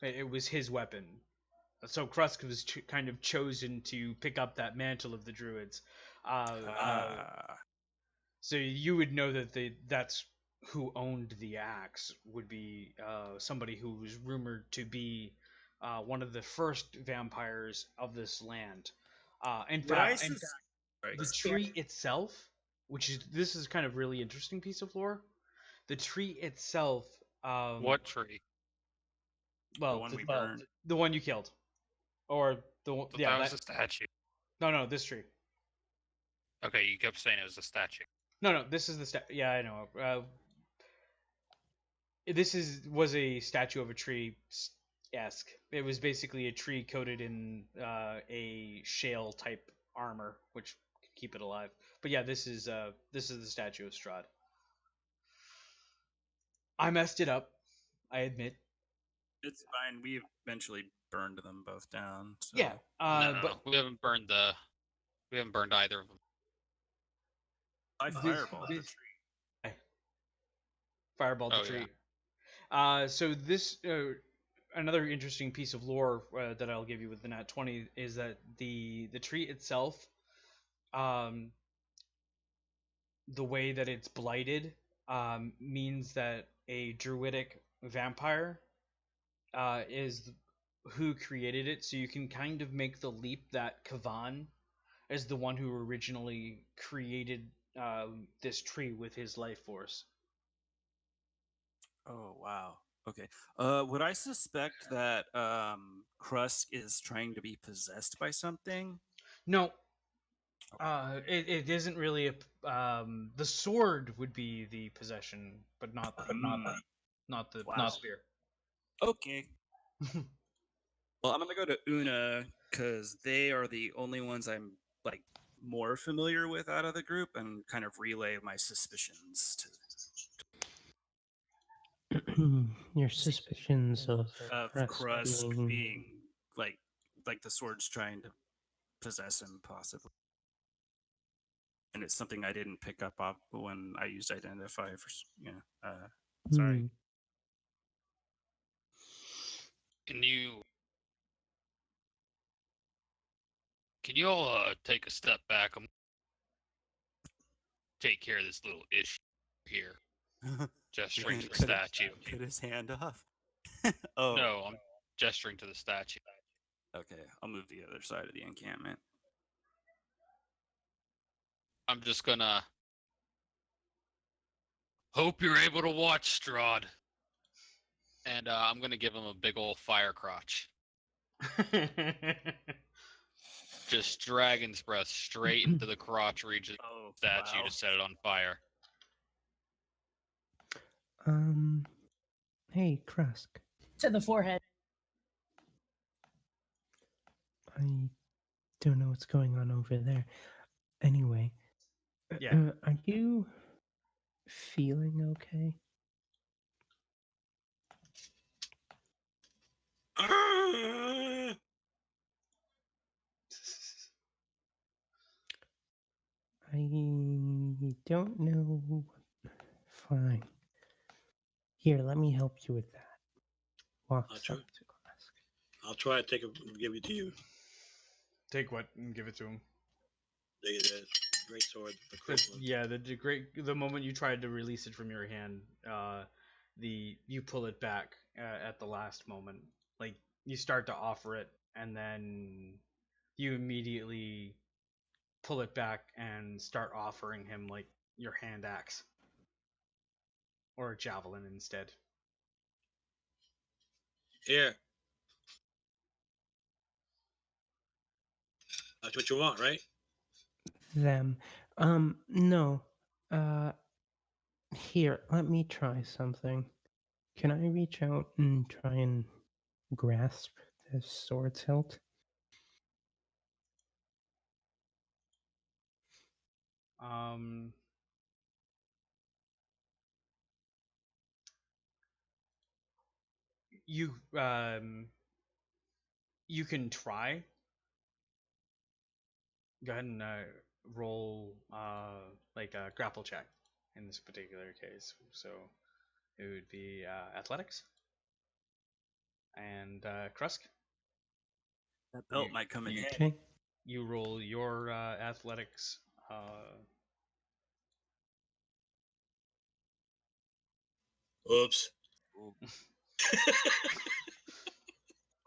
It was his weapon. So Krusk was kind of chosen to pick up that mantle of the druids. So you would know that that's who owned the axe would be somebody who was rumored to be one of the first vampires of this land. In fact, the tree itself, this is kind of really interesting piece of lore. The tree itself. What tree? Well, the one we burned. The one you killed, or the that was a statue. No, this tree. Okay, you kept saying it was a statue. No, this is the statue. Yeah, I know. This was a statue of a tree esque. It was basically a tree coated in a shale type armor, which could keep it alive. But yeah, this is the statue of Strahd. I messed it up, I admit. It's fine. We eventually burned them both down. So. Yeah, but we haven't burned either of them. I fireballed the tree. Fireballed the tree. Yeah. So this another interesting piece of lore that I'll give you with the nat 20 is that the tree itself, the way that it's blighted, means that a druidic vampire is who created it. So you can kind of make the leap that Kavan is the one who originally created this tree with his life force. Oh, wow. Okay. Would I suspect that Krusk is trying to be possessed by something? No. It isn't really the sword would be the possession, but not the spear. Okay. Well, I'm gonna go to Una because they are the only ones I'm more familiar with out of the group, and kind of relay my suspicions to your suspicions of Krusk being like the sword's trying to possess him, possibly. And it's something I didn't pick up on when I used identify for sorry. Can you all take a step back? I'm take care of this little issue here. Gesturing to the statue. Cut his hand off. Oh no, I'm gesturing to the statue. Okay, I'll move the other side of the encampment. I'm just gonna hope you're able to watch Strahd. And I'm gonna give him a big old fire crotch. Just dragon's breath straight into the crotch region of the statue to set it on fire. Hey, Krusk. To the forehead. I don't know what's going on over there. Anyway, yeah. Are you feeling okay? I don't know. Fine. Here, let me help you with that. Walks up to Krusk. I'll try to give it to you. Take what and give it to him? The great sword. The moment you tried to release it from your hand, you pull it back at the last moment. Like you start to offer it, and then you immediately pull it back and start offering him like your hand axe or a javelin instead. Here. That's what you want, right? Them. No. Here, let me try something. Can I reach out and try and grasp this sword's hilt? You you can try. Go ahead and roll like a grapple check in this particular case. So it would be athletics and Krusk. That belt might come in handy. Okay. You roll your athletics. Oops.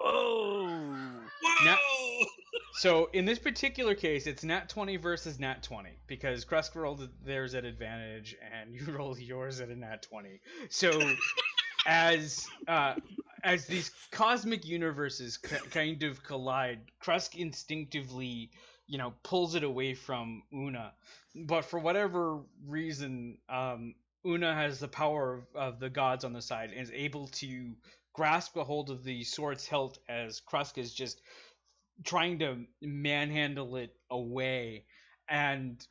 Oh. Now, so in this particular case, it's nat 20 versus nat 20 because Krusk rolled theirs at advantage and you rolled yours at a nat 20. So as these cosmic universes kind of collide, Krusk instinctively, pulls it away from Una, but for whatever reason, Una has the power of the gods on the side and is able to grasp a hold of the sword's hilt as Krusk is just trying to manhandle it away, and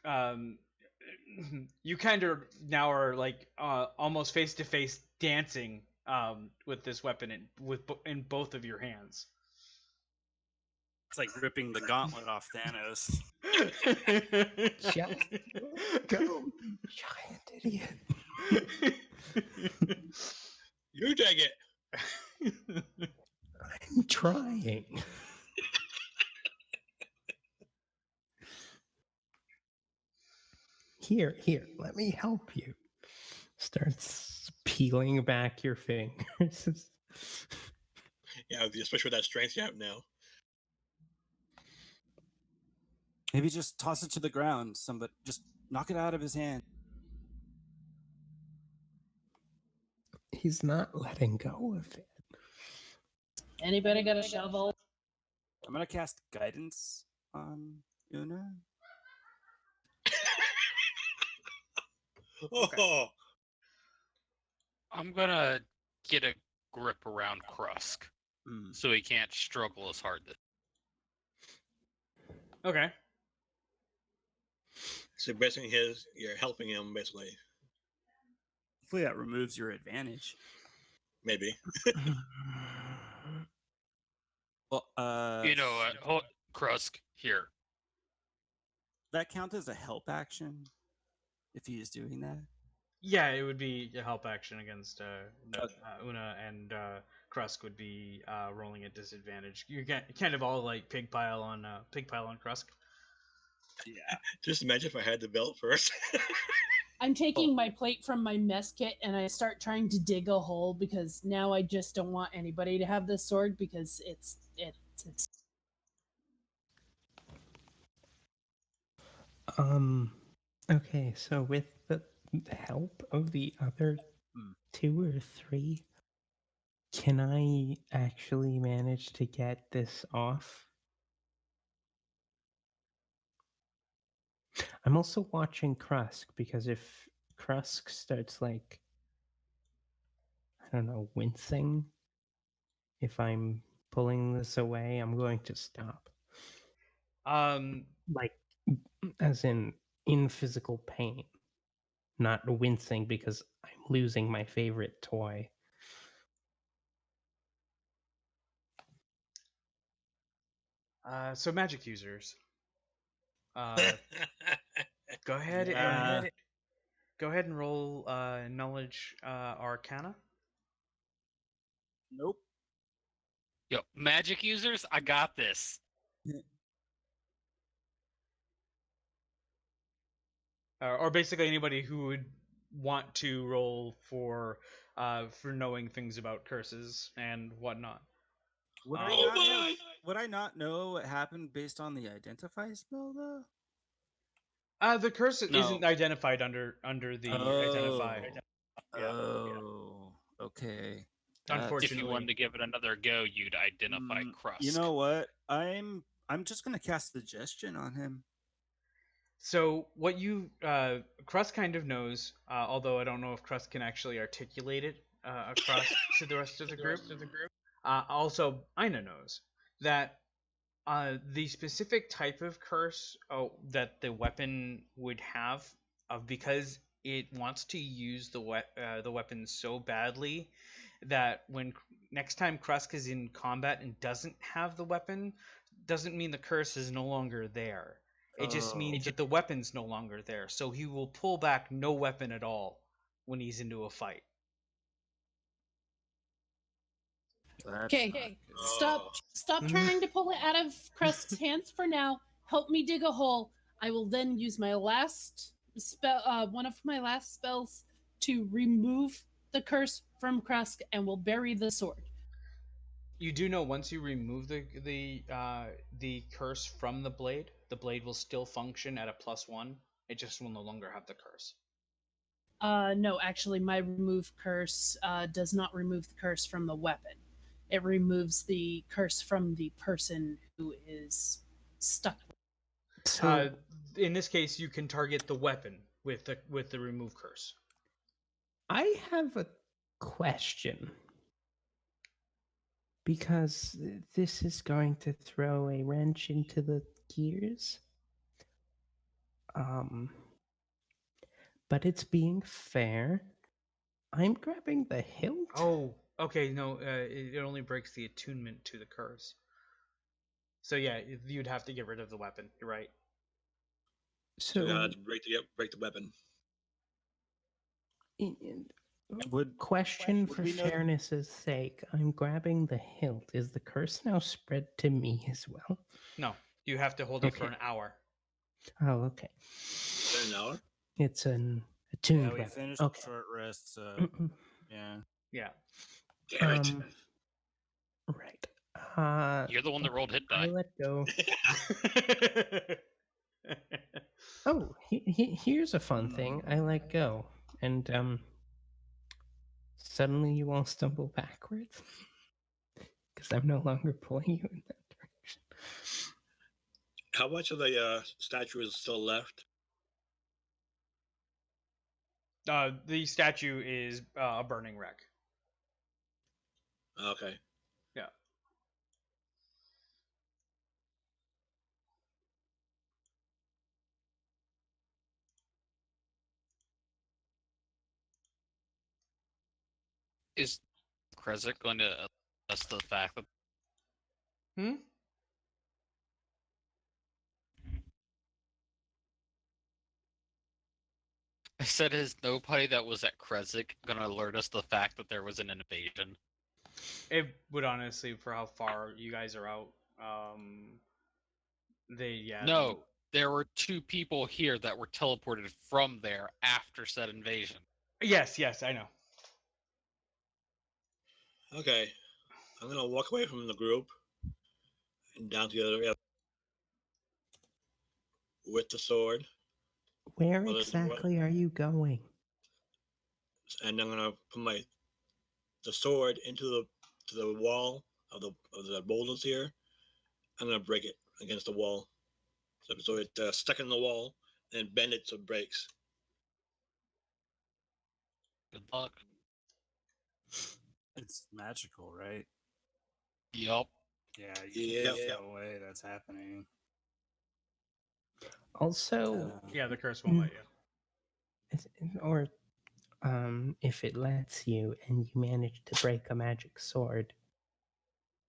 you kind of now are like almost face to face dancing with this weapon in both of your hands. It's like ripping the gauntlet off Thanos. Just go, giant idiot. You take it. I'm trying. Here, let me help you. Starts peeling back your fingers. Yeah, especially with that strength you have now. Maybe just toss it to the ground. Somebody just knock it out of his hand. He's not letting go of it. Anybody got a shovel? I'm gonna cast guidance on Una. Okay. I'm gonna get a grip around Krusk so he can't struggle as hard. Okay. So basically, you're helping him basically. Hopefully that removes your advantage. Maybe. Well, Krusk, here. That count as a help action if he is doing that? Yeah, it would be a help action against Una, and Krusk would be rolling at disadvantage. You kind of all like pig pile on Krusk. Yeah. Just imagine if I had the belt first. I'm taking my plate from my mess kit and I start trying to dig a hole because now I just don't want anybody to have this sword because it's Okay, so with the help of the other 2 or 3, can I actually manage to get this off? I'm also watching Krusk because if Krusk starts like, I don't know, wincing, if I'm pulling this away, I'm going to stop. Like, as in physical pain, not wincing because I'm losing my favorite toy. So magic users. Go ahead and roll knowledge arcana. Nope. Yo, magic users, I got this. Or basically anybody who would want to roll for knowing things about curses and whatnot. Would I not know what happened based on the identify spell though? The curse isn't identified under the identify. Oh, okay. Unfortunately, if you wanted to give it another go, you'd identify Krusk. You know what? I'm just gonna cast suggestion on him. So what you Krusk kind of knows, although I don't know if Krusk can actually articulate it across to the rest of the group. Also, Aina knows that the specific type of curse that the weapon would have, because it wants to use the weapon so badly that when next time Krusk is in combat and doesn't have the weapon, doesn't mean the curse is no longer there. It just means that the weapon's no longer there. So he will pull back no weapon at all when he's into a fight. Okay, stop trying to pull it out of Krusk's hands for now. Help me dig a hole. I will then use my last spell, one of my last spells, to remove the curse from Krusk, and will bury the sword. You do know once you remove the curse from the blade will still function at a +1. It just will no longer have the curse. No, actually, my remove curse does not remove the curse from the weapon. It removes the curse from the person who is stuck. So, in this case, you can target the weapon with the remove curse. I have a question, because this is going to throw a wrench into the gears. But it's being fair. I'm grabbing the hilt. Oh, okay. No, it only breaks the attunement to the curse. So yeah, you'd have to get rid of the weapon. You're right. So you have to break the weapon. Question for fairness' sake, I'm grabbing the hilt. Is the curse now spread to me as well? No, you have to hold it for an hour. Oh, okay. An hour? It's an attuned weapon. We finished a short rest, so yeah. Yeah. Damn it. Right. You're the one that rolled hit die. I let go. Oh, here's a fun thing. I let go, and suddenly you all stumble backwards because I'm no longer pulling you in that direction. How much of the statue is still left? The statue is a burning wreck. Okay. Yeah. Is Kresik going to assess the fact that... I said, is nobody that was at Kresik going to alert us the fact that there was an invasion? It would honestly, for how far you guys are out, No, there were 2 people here that were teleported from there after said invasion. Yes, I know. Okay. I'm going to walk away from the group and down to the other with the sword. Where exactly are you going? And I'm going to put the sword into the wall of the boulders here. I'm going to break it against the wall. So it stuck in the wall and bend it so it breaks. Good luck. It's magical, right? Yup. Yeah, no way that's happening. Also, the curse won't let you. Or if it lets you and you manage to break a magic sword,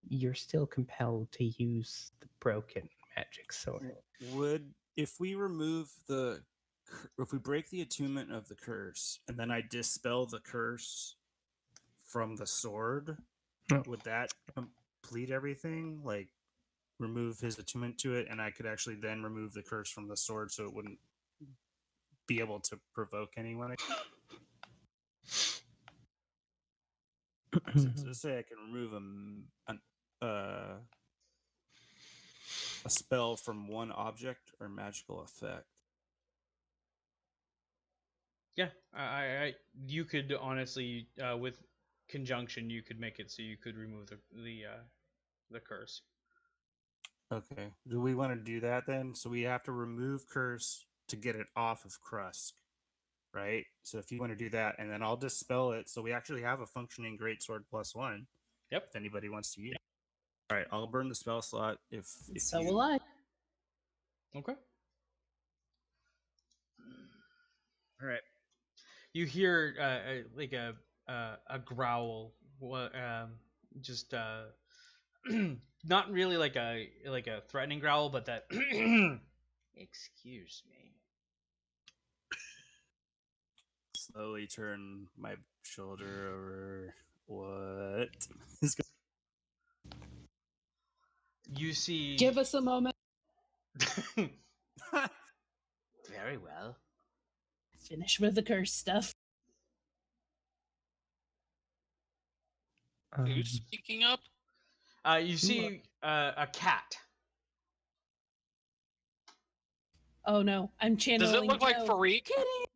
you're still compelled to use the broken magic sword. If we break the attunement of the curse and then I dispel the curse from the sword, would that complete everything? Like, remove his attunement to it, and I could actually then remove the curse from the sword so it wouldn't be able to provoke anyone? to say I can remove a spell from one object or magical effect. Yeah, you could honestly, with conjunction, you could make it so you could remove the curse. Okay. Do we want to do that then? So we have to remove curse to get it off of Krusk, right? So if you want to do that, and then I'll dispel it, so we actually have a functioning greatsword +1. Yep. If anybody wants to use it. All right, I'll burn the spell slot if So you... will I. Okay. All right. You hear like a growl, just not really like a threatening growl, but that excuse me. Slowly turn my shoulder over. What is going? You see. Give us a moment. Very well. Finish with the curse stuff. Who's speaking up? You see a cat. Oh no, I'm channeling. Does it look like Farik? Kitty.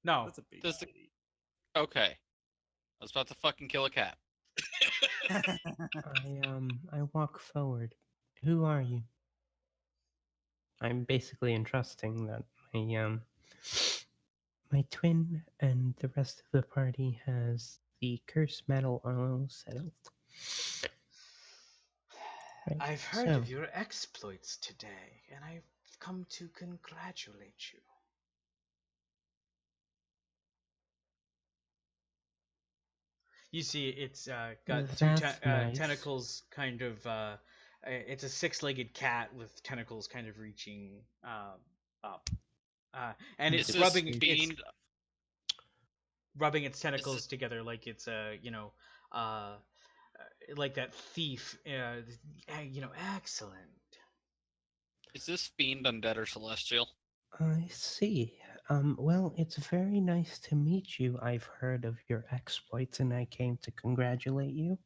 No. That's a big kitty. Okay. I was about to fucking kill a cat. I walk forward. Who are you? I'm basically entrusting that my twin and the rest of the party has the curse metal all settled. Right, I've heard of your exploits today, and I've come to congratulate you. You see, it's got two tentacles, kind of. It's a six-legged cat with tentacles kind of reaching up, and it's rubbing its tentacles together like it's a like that thief. Excellent. Is this fiend undead or celestial? I see. Well, it's very nice to meet you. I've heard of your exploits and I came to congratulate you.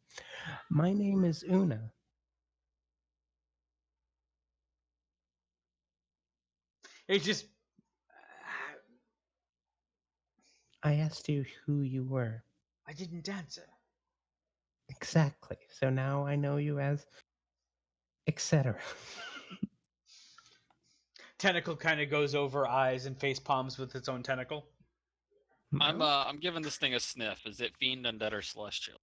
My name is Una. It just... I asked you who you were. I didn't answer. Exactly. So now I know you as... etc. Tentacle kind of goes over eyes and face palms with its own tentacle. I'm giving this thing a sniff. Is it fiend, undead, or celestial?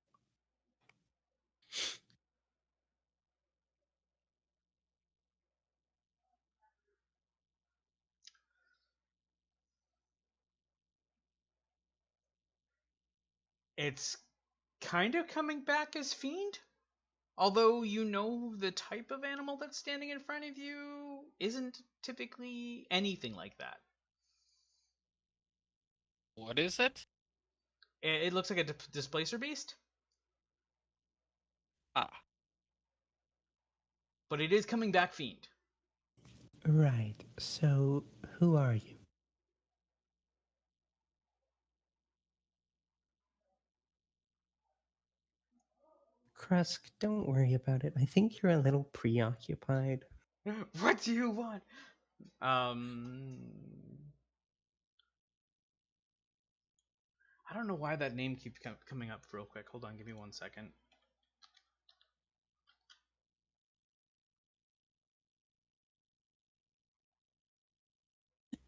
It's kind of coming back as fiend. Although you know the type of animal that's standing in front of you isn't typically anything like that. What is it? It looks like a displacer beast. Ah. But it is coming back fiend. Right. So, who are you? Krusk, don't worry about it. I think you're a little preoccupied. What do you want? I don't know why that name keeps coming up real quick. Hold on, give me 1 second.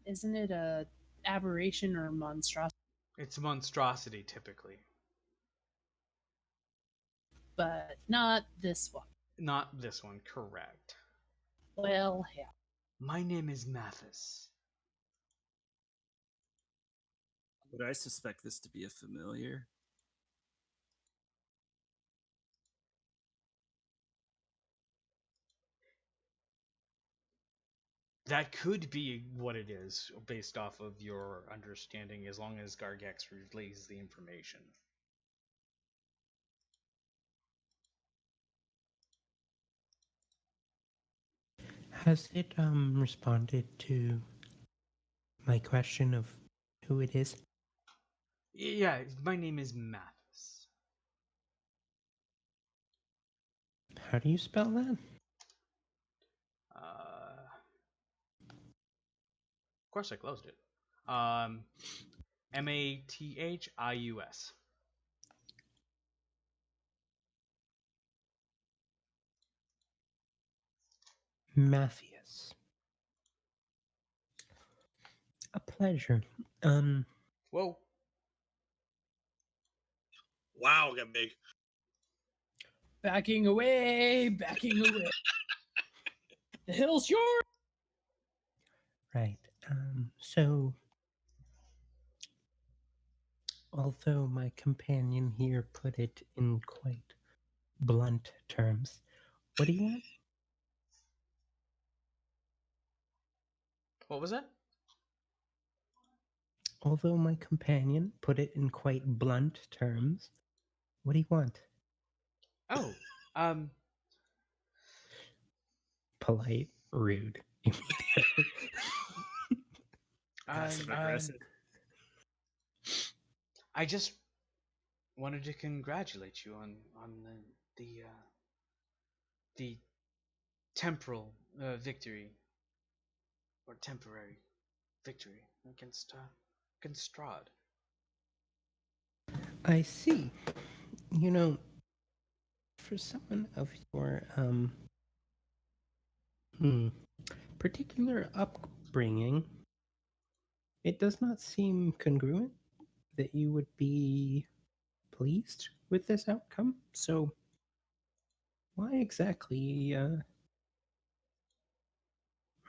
Isn't it a aberration or monstrosity? It's monstrosity typically. But not this one. Not this one, correct. Well, hell. My name is Mathis. Would I suspect this to be a familiar? That could be what it is, based off of your understanding, as long as Gargex relays the information. Has it responded to my question of who it is? Yeah, my name is Mathis. How do you spell that? Of course I closed it. Mathius. Matthias. A pleasure. Whoa. Wow, got big. Backing away, backing away. The hill's yours. Right. So, although my companion here put it in quite blunt terms, what do you want? What was that? Although my companion put it in quite blunt terms, what do you want? Oh, Polite, rude, immediately. Passive aggressive. I just wanted to congratulate you on the temporal victory or temporary victory against Strahd. I see. You know, for someone of your particular upbringing, it does not seem congruent that you would be pleased with this outcome. So, why exactly are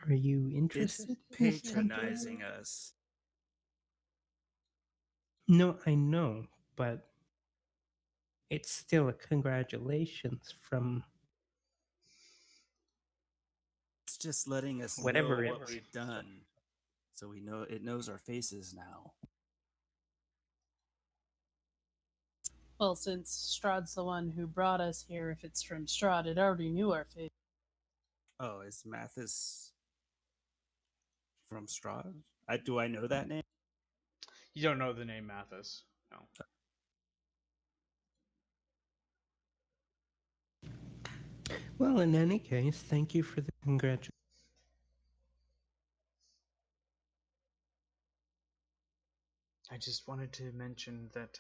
you interested It's in this temporary? patronizing us. No, I know, but it's still a congratulations from It's just letting us whatever know it what was. we've done. So we know it knows our faces now. Well, since Strahd's the one who brought us here, if it's from Strahd, it already knew our face. Oh, is Mathis from Strahd? Do I know that name? You don't know the name Mathis, no. Well, in any case, thank you for the congratulations. I just wanted to mention that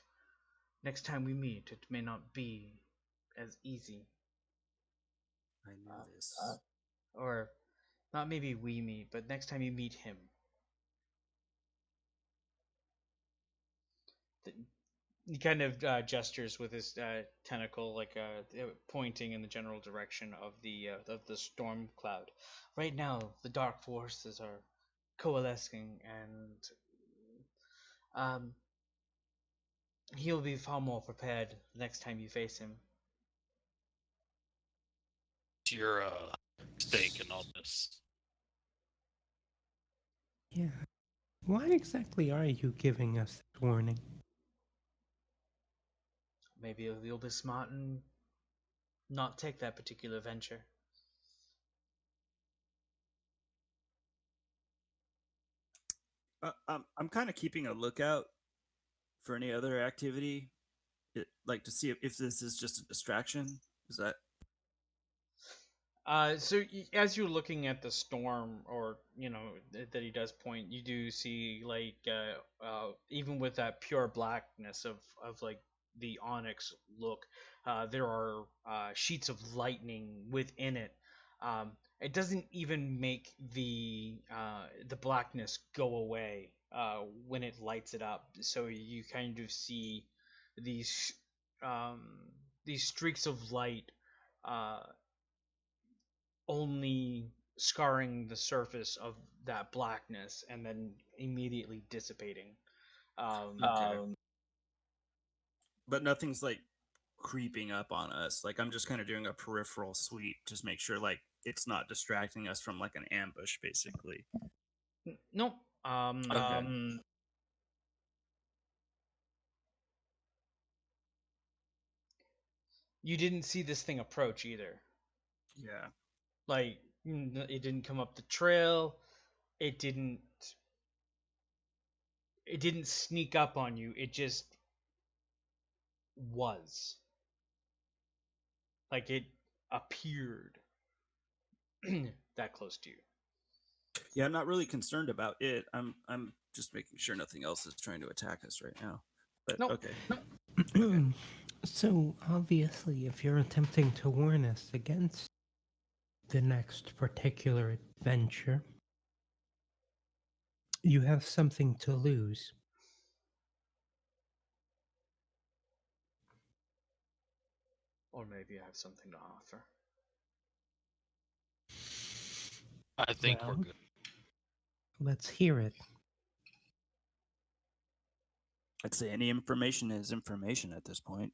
next time we meet, it may not be as easy. I know this. Or not maybe we meet, but next time you meet him. He kind of gestures with his tentacle, like pointing in the general direction of the storm cloud. Right now, the dark forces are coalescing, and he'll be far more prepared next time you face him. Your stake in all this. Yeah. Why exactly are you giving us this warning? Maybe you'll be smart and not take that particular venture. I'm kind of keeping a lookout for any other activity, like to see if this is just a distraction. Is that? So as you're looking at the storm, or that he does point, you do see like even with that pure blackness of like the onyx look, there are sheets of lightning within it. It doesn't even make the blackness go away when it lights it up. So you kind of see these um, these streaks of light. Only scarring the surface of that blackness and then immediately dissipating. Okay. But nothing's like creeping up on us. Like I'm just kind of doing a peripheral sweep, just make sure like it's not distracting us from like an ambush, basically. Nope. Okay. You didn't see this thing approach either. Yeah. Like it didn't come up the trail. It didn't. it didn't sneak up on you. It just was. Like it appeared that close to you. Yeah, I'm not really concerned about it. I'm just making sure nothing else is trying to attack us right now. But Nope. okay. Okay. So, obviously, if you're attempting to warn us against the next particular adventure, you have something to lose. Or maybe I have something to offer. I think we're Well, good. let's hear it. I'd say any information is information at this point.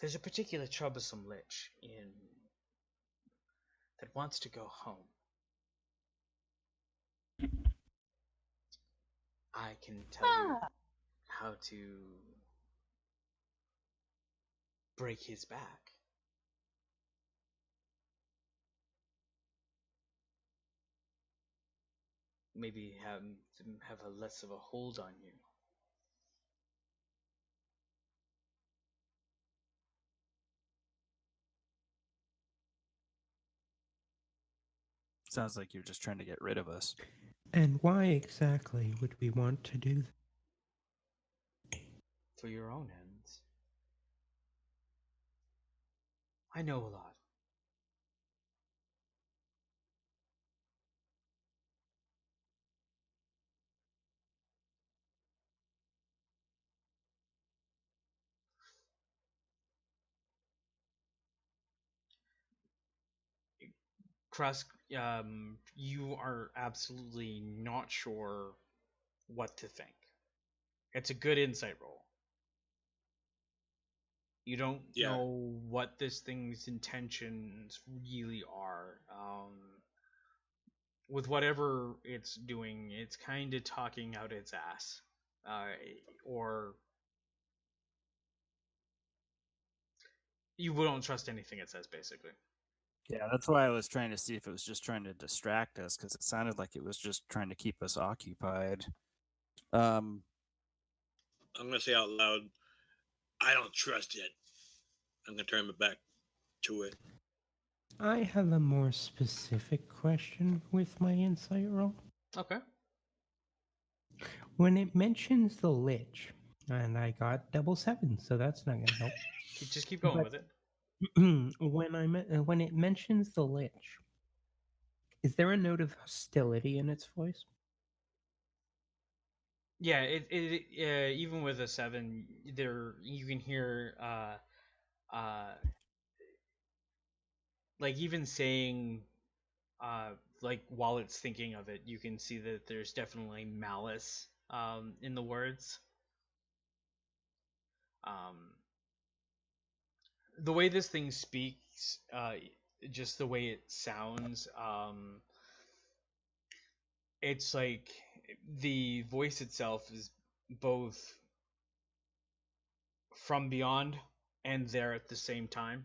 There's a particular troublesome lich in that wants to go home. I can tell you how to break his back. Maybe have a less of a hold on you. Sounds like you're just trying to get rid of us. And why exactly would we want to do that? For your own ends. I know a lot. Krusk, you are absolutely not sure what to think. It's a good insight roll. You don't know what this thing's intentions really are. With whatever it's doing, it's kind of talking out its ass. Or you wouldn't trust anything it says, basically. Yeah, that's why I was trying to see if it was just trying to distract us, because it sounded like it was just trying to keep us occupied. I'm gonna say out loud, I don't trust it. I'm gonna turn my back to it. I have a more specific question with my insight roll. Okay. When it mentions the lich, and I got double seven, so that's not going to help. Just keep going But with it. when it mentions the lich, is there a note of hostility in its voice? Yeah, even with a 7, there you can hear like even saying like while it's thinking of it, you can see that there's definitely malice in the words. The way this thing speaks, just the way it sounds, it's like the voice itself is both from beyond and there at the same time.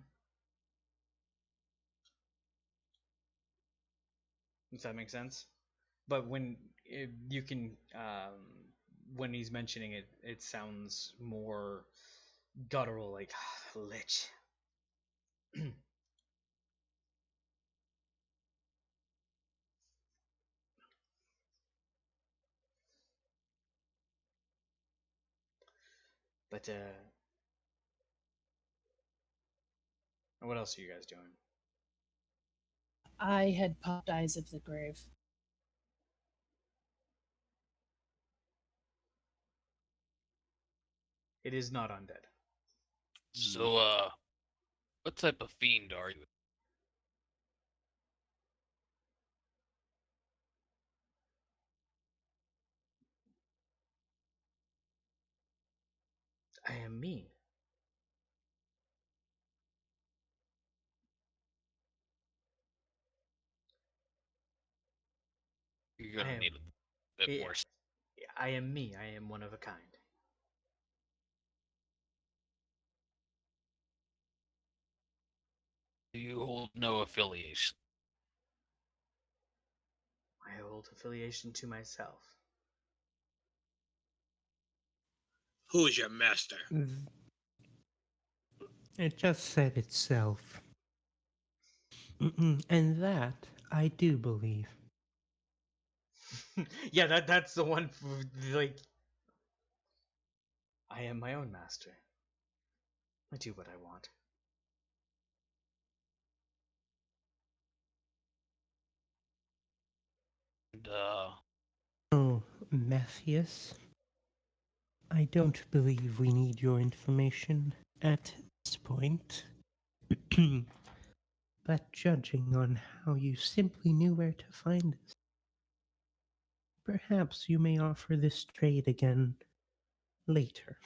Does that make sense? But you can, when he's mentioning it, it sounds more guttural, like lich. But what else are you guys doing? I had popped Eyes of the Grave. It is not undead. So, what type of fiend are you? I am me. You're gonna need a bit more. I am me. I am one of a kind. You hold no affiliation. I hold affiliation to myself. Who is your master? It just said itself. And that I do believe. Yeah, that's the one. Like, I am my own master. I do what I want. Oh, Matthias, I don't believe we need your information at this point. But judging on how you simply knew where to find us, perhaps you may offer this trade again later.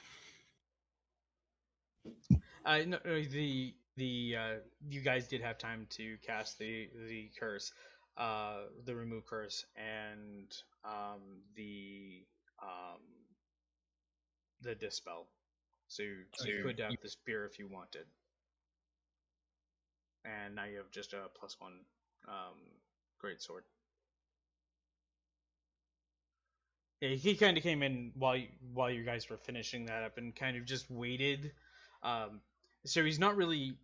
No, you guys did have time to cast the curse, the remove curse, and um the dispel. So you could have the spear if you wanted, and now you have just a +1 great sword. Yeah, he kind of came in while you guys were finishing that up and kind of just waited. So he's not really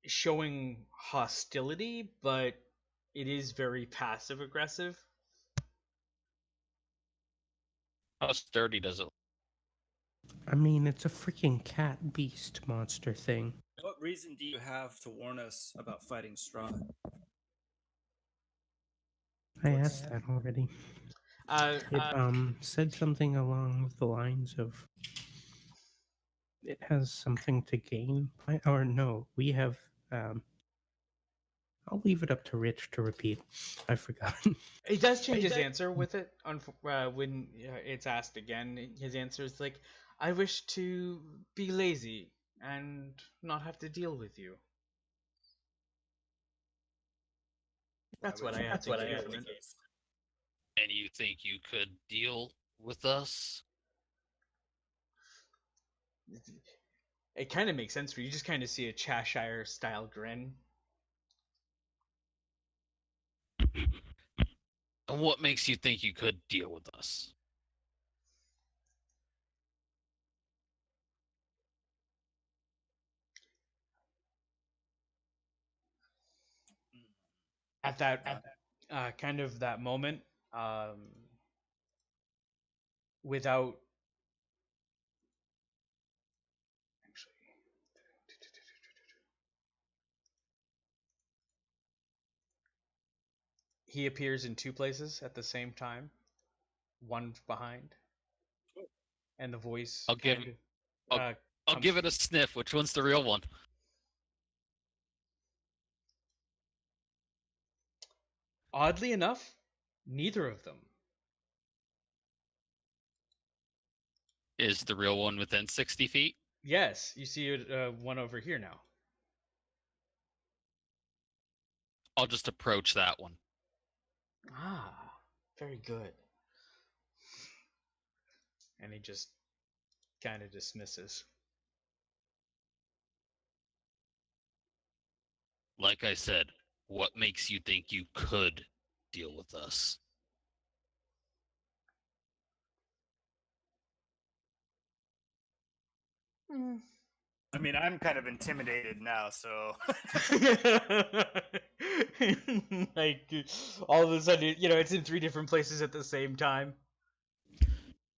showing hostility, but it is very passive aggressive. How sturdy does it? I mean, it's a freaking cat beast monster thing. What reason do you have to warn us about fighting Strahd? I asked that already. It said something along the lines of it has something to gain. Or no, we have. I'll leave it up to Rich to repeat. I forgot. He does change his answer with it when it's asked again. His answer is like, "I wish to be lazy and not have to deal with you." That's what I have to get from it. And you think you could deal with us? It kind of makes sense for you. You just kind of see a Cheshire style grin. And what makes you think you could deal with us? At that kind of that moment, without actually, he appears in two places at the same time, one behind, and the voice I'll give it a sniff. Which one's the real one? Oddly enough, neither of them. Is the real one within 60 feet? Yes, you see one over here now. I'll just approach that one. Ah, very good. And he just kind of dismisses. Like I said, what makes you think you could deal with us? I mean, I'm kind of intimidated now, so. Like, all of a sudden, it's in three different places at the same time.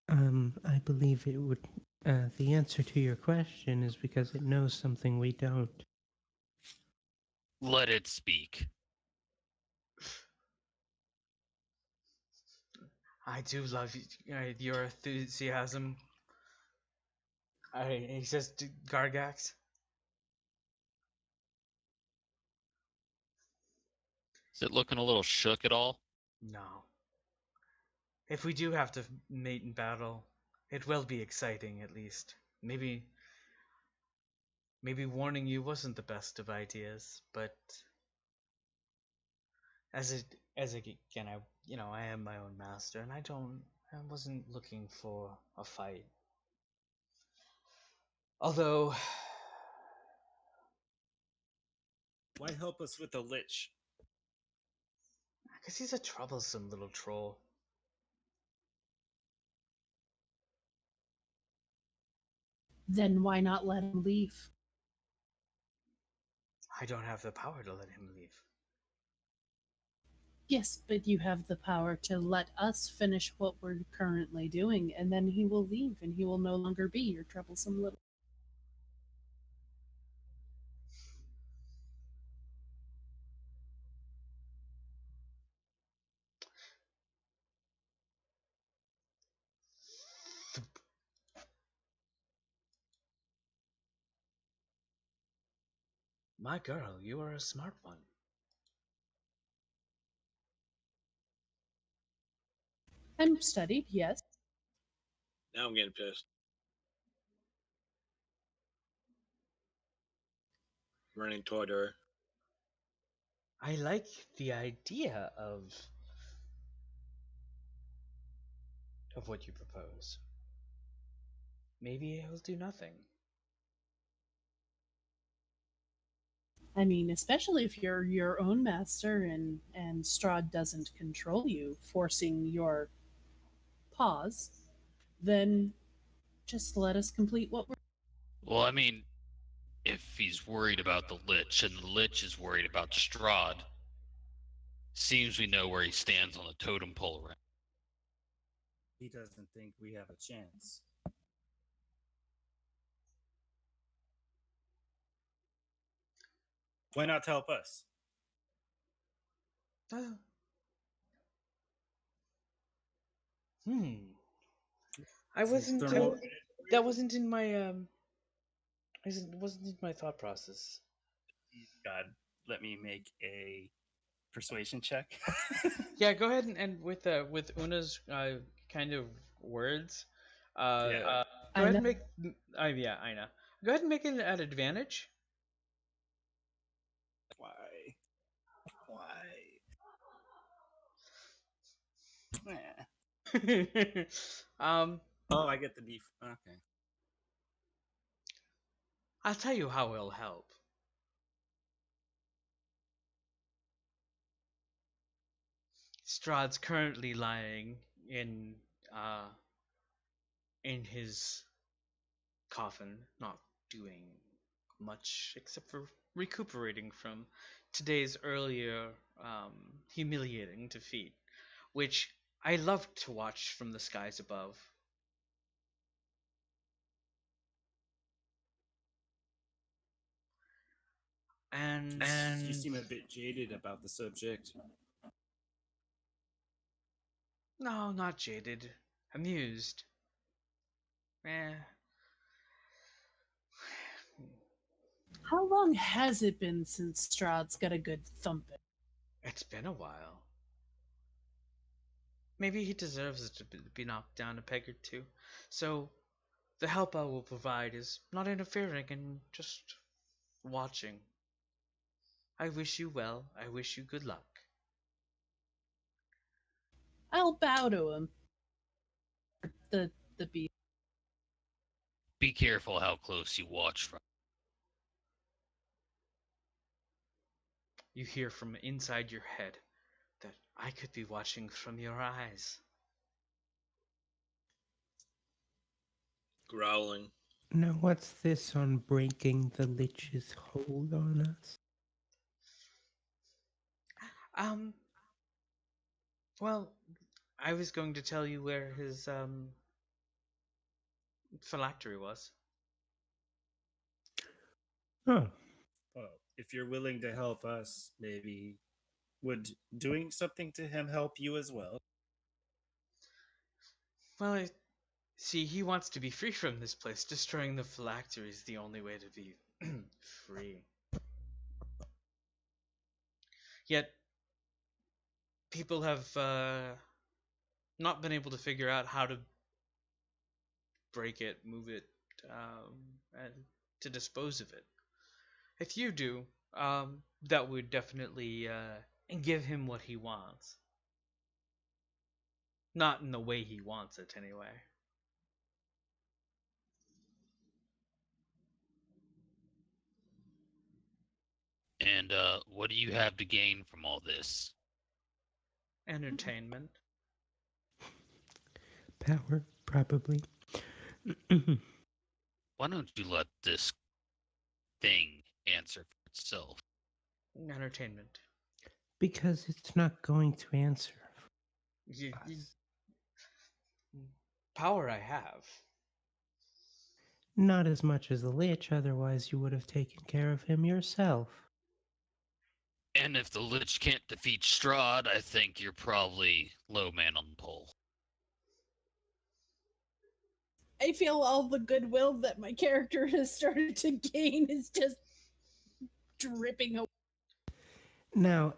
I believe it would. The answer to your question is because it knows something we don't. Let it speak. I do love your enthusiasm. He says to Gargax. Is it looking a little shook at all? No. If we do have to mate in battle, it will be exciting at least. Maybe warning you wasn't the best of ideas, but again, I am my own master, and I wasn't looking for a fight. Although, why help us with the Lich? Because he's a troublesome little troll. Then why not let him leave? I don't have the power to let him leave. Yes, but you have the power to let us finish what we're currently doing, and then he will leave, and he will no longer be your troublesome little. My girl, you are a smart one. I'm studied, yes. Now I'm getting pissed. Running toward her. I like the idea of what you propose. Maybe he'll do nothing. I mean, especially if you're your own master and Strahd doesn't control you, forcing your pause, then just let us complete what we're. Well, I mean, if he's worried about the Lich and the Lich is worried about Strahd, seems we know where he stands on the totem pole around. He doesn't think we have a chance. Why not help us? I wasn't. That wasn't in my wasn't in my thought process. God, let me make a persuasion check. Yeah, go ahead and with Una's kind of words, Yeah. go ahead and make. Yeah, I know. Go ahead and make it at advantage. Why? Oh, I get the beef. Okay. I'll tell you how it'll help. Strahd's currently lying in his coffin, not doing much except for recuperating from today's earlier humiliating defeat, which I loved to watch from the skies above. And you seem a bit jaded about the subject. No, not jaded. Amused. How long has it been since Strahd's got a good thumping? It's been a while. Maybe he deserves to be knocked down a peg or two. So, the help I will provide is not interfering and just watching. I wish you well. I wish you good luck. I'll bow to him. The beast. Be careful how close you watch from. You hear from inside your head that I could be watching from your eyes. Growling. Now, what's this on breaking the Lich's hold on us? Well, I was going to tell you where his phylactery was. Oh. Well, if you're willing to help us, maybe would doing something to him help you as well? Well, see, he wants to be free from this place. Destroying the phylactery is the only way to be free. Yet, people have not been able to figure out how to break it, move it, and to dispose of it. If you do, that would definitely give him what he wants. Not in the way he wants it, anyway. And what do you have to gain from all this? Entertainment. Power, probably. Why don't you let this thing answer for itself? Entertainment. Because it's not going to answer. Power I have. Not as much as the Lich, otherwise you would have taken care of him yourself. And if the Lich can't defeat Strahd, I think you're probably low man on the pole. I feel all the goodwill that my character has started to gain is just dripping away. Now,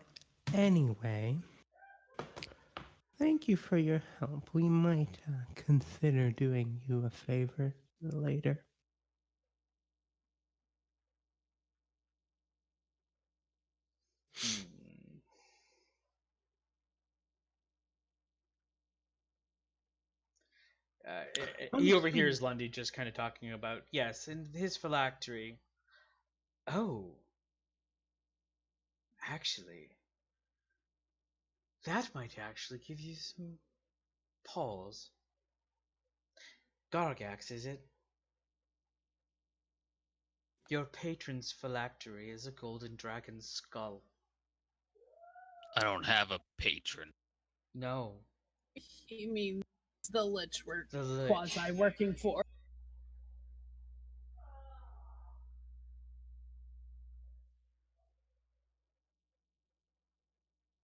anyway, thank you for your help. We might consider doing you a favor later. He overhears Lundy just kind of talking about, yes, in his phylactery. Oh. Actually. That might actually give you some pause. Gargax, is it? Your patron's phylactery is a golden dragon's skull. I don't have a patron. No. He means the Lich we're quasi working for.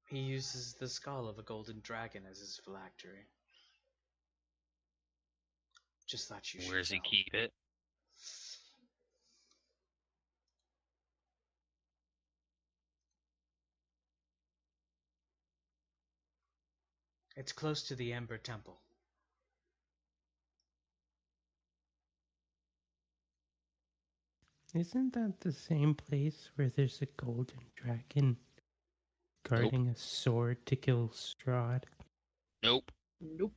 He uses the skull of a golden dragon as his phylactery. Just that you should know. Where does he keep it? It's close to the Ember Temple. Isn't that the same place where there's a golden dragon guarding a sword to kill Strahd? Nope. Nope.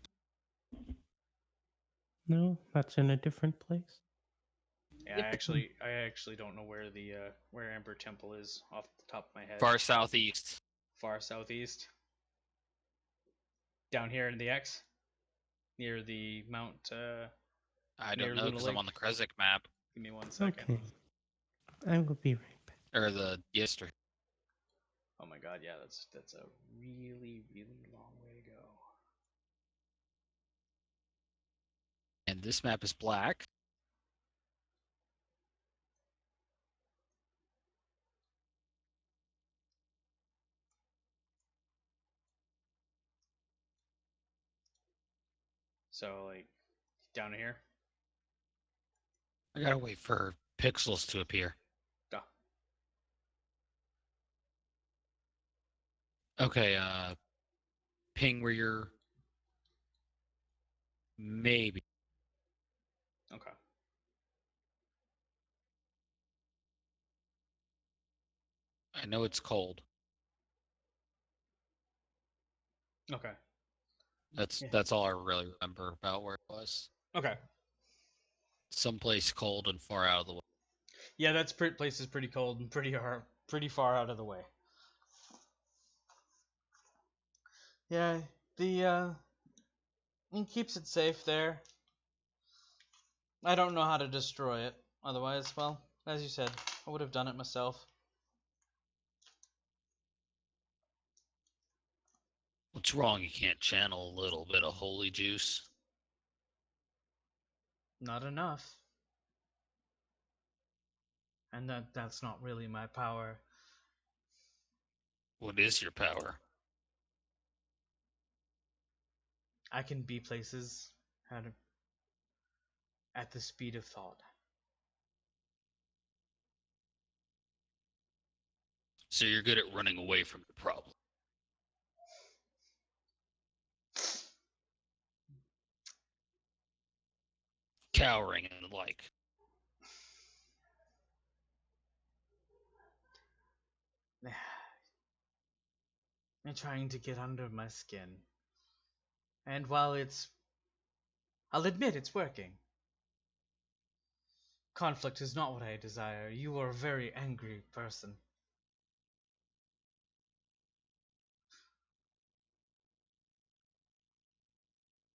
No, that's in a different place. Yeah, I actually don't know where the where Ember Temple is off the top of my head. Far southeast. Far southeast. Down here in the X, near the Mount. I don't know because I'm on the Krezk map. Give me 1 second. Okay. I will be right back. Or the Yesterhill. Oh my god, yeah, that's a really, really long way to go. And this map is black. So, like, down here? I gotta wait for pixels to appear. Duh. Okay, ping where you're... Maybe. Okay. I know it's cold. Okay. That's all I really remember about where it was. Okay. Someplace cold and far out of the way. Yeah, that place is pretty cold and pretty far out of the way. Yeah, it keeps it safe there. I don't know how to destroy it. Otherwise, well, as you said, I would have done it myself. What's wrong? You can't channel a little bit of holy juice? Not enough. And that's not really my power. What is your power? I can be places at the speed of thought. So you're good at running away from the problem. Cowering and the like. They're trying to get under my skin. And while I'll admit it's working. Conflict is not what I desire. You are a very angry person.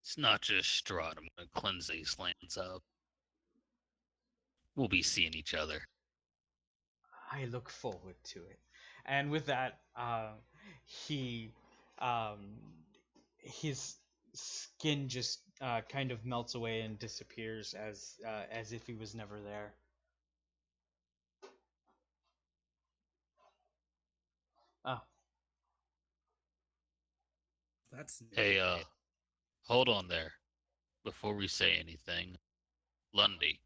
It's not just Strahd. I'm going to cleanse these lands up. We'll be seeing each other. I look forward to it. And with that, he, his skin just kind of melts away and disappears as if he was never there. Oh. That's Hey, hold on there. Before we say anything, Lundy.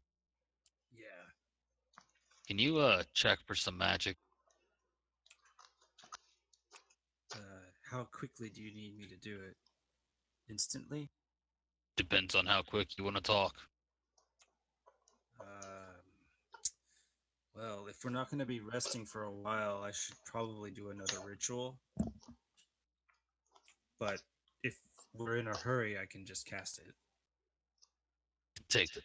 Yeah. Can you check for some magic? How quickly do you need me to do it? Instantly? Depends on how quick you want to talk. Well, if we're not going to be resting for a while, I should probably do another ritual. But if we're in a hurry, I can just cast it. Take it.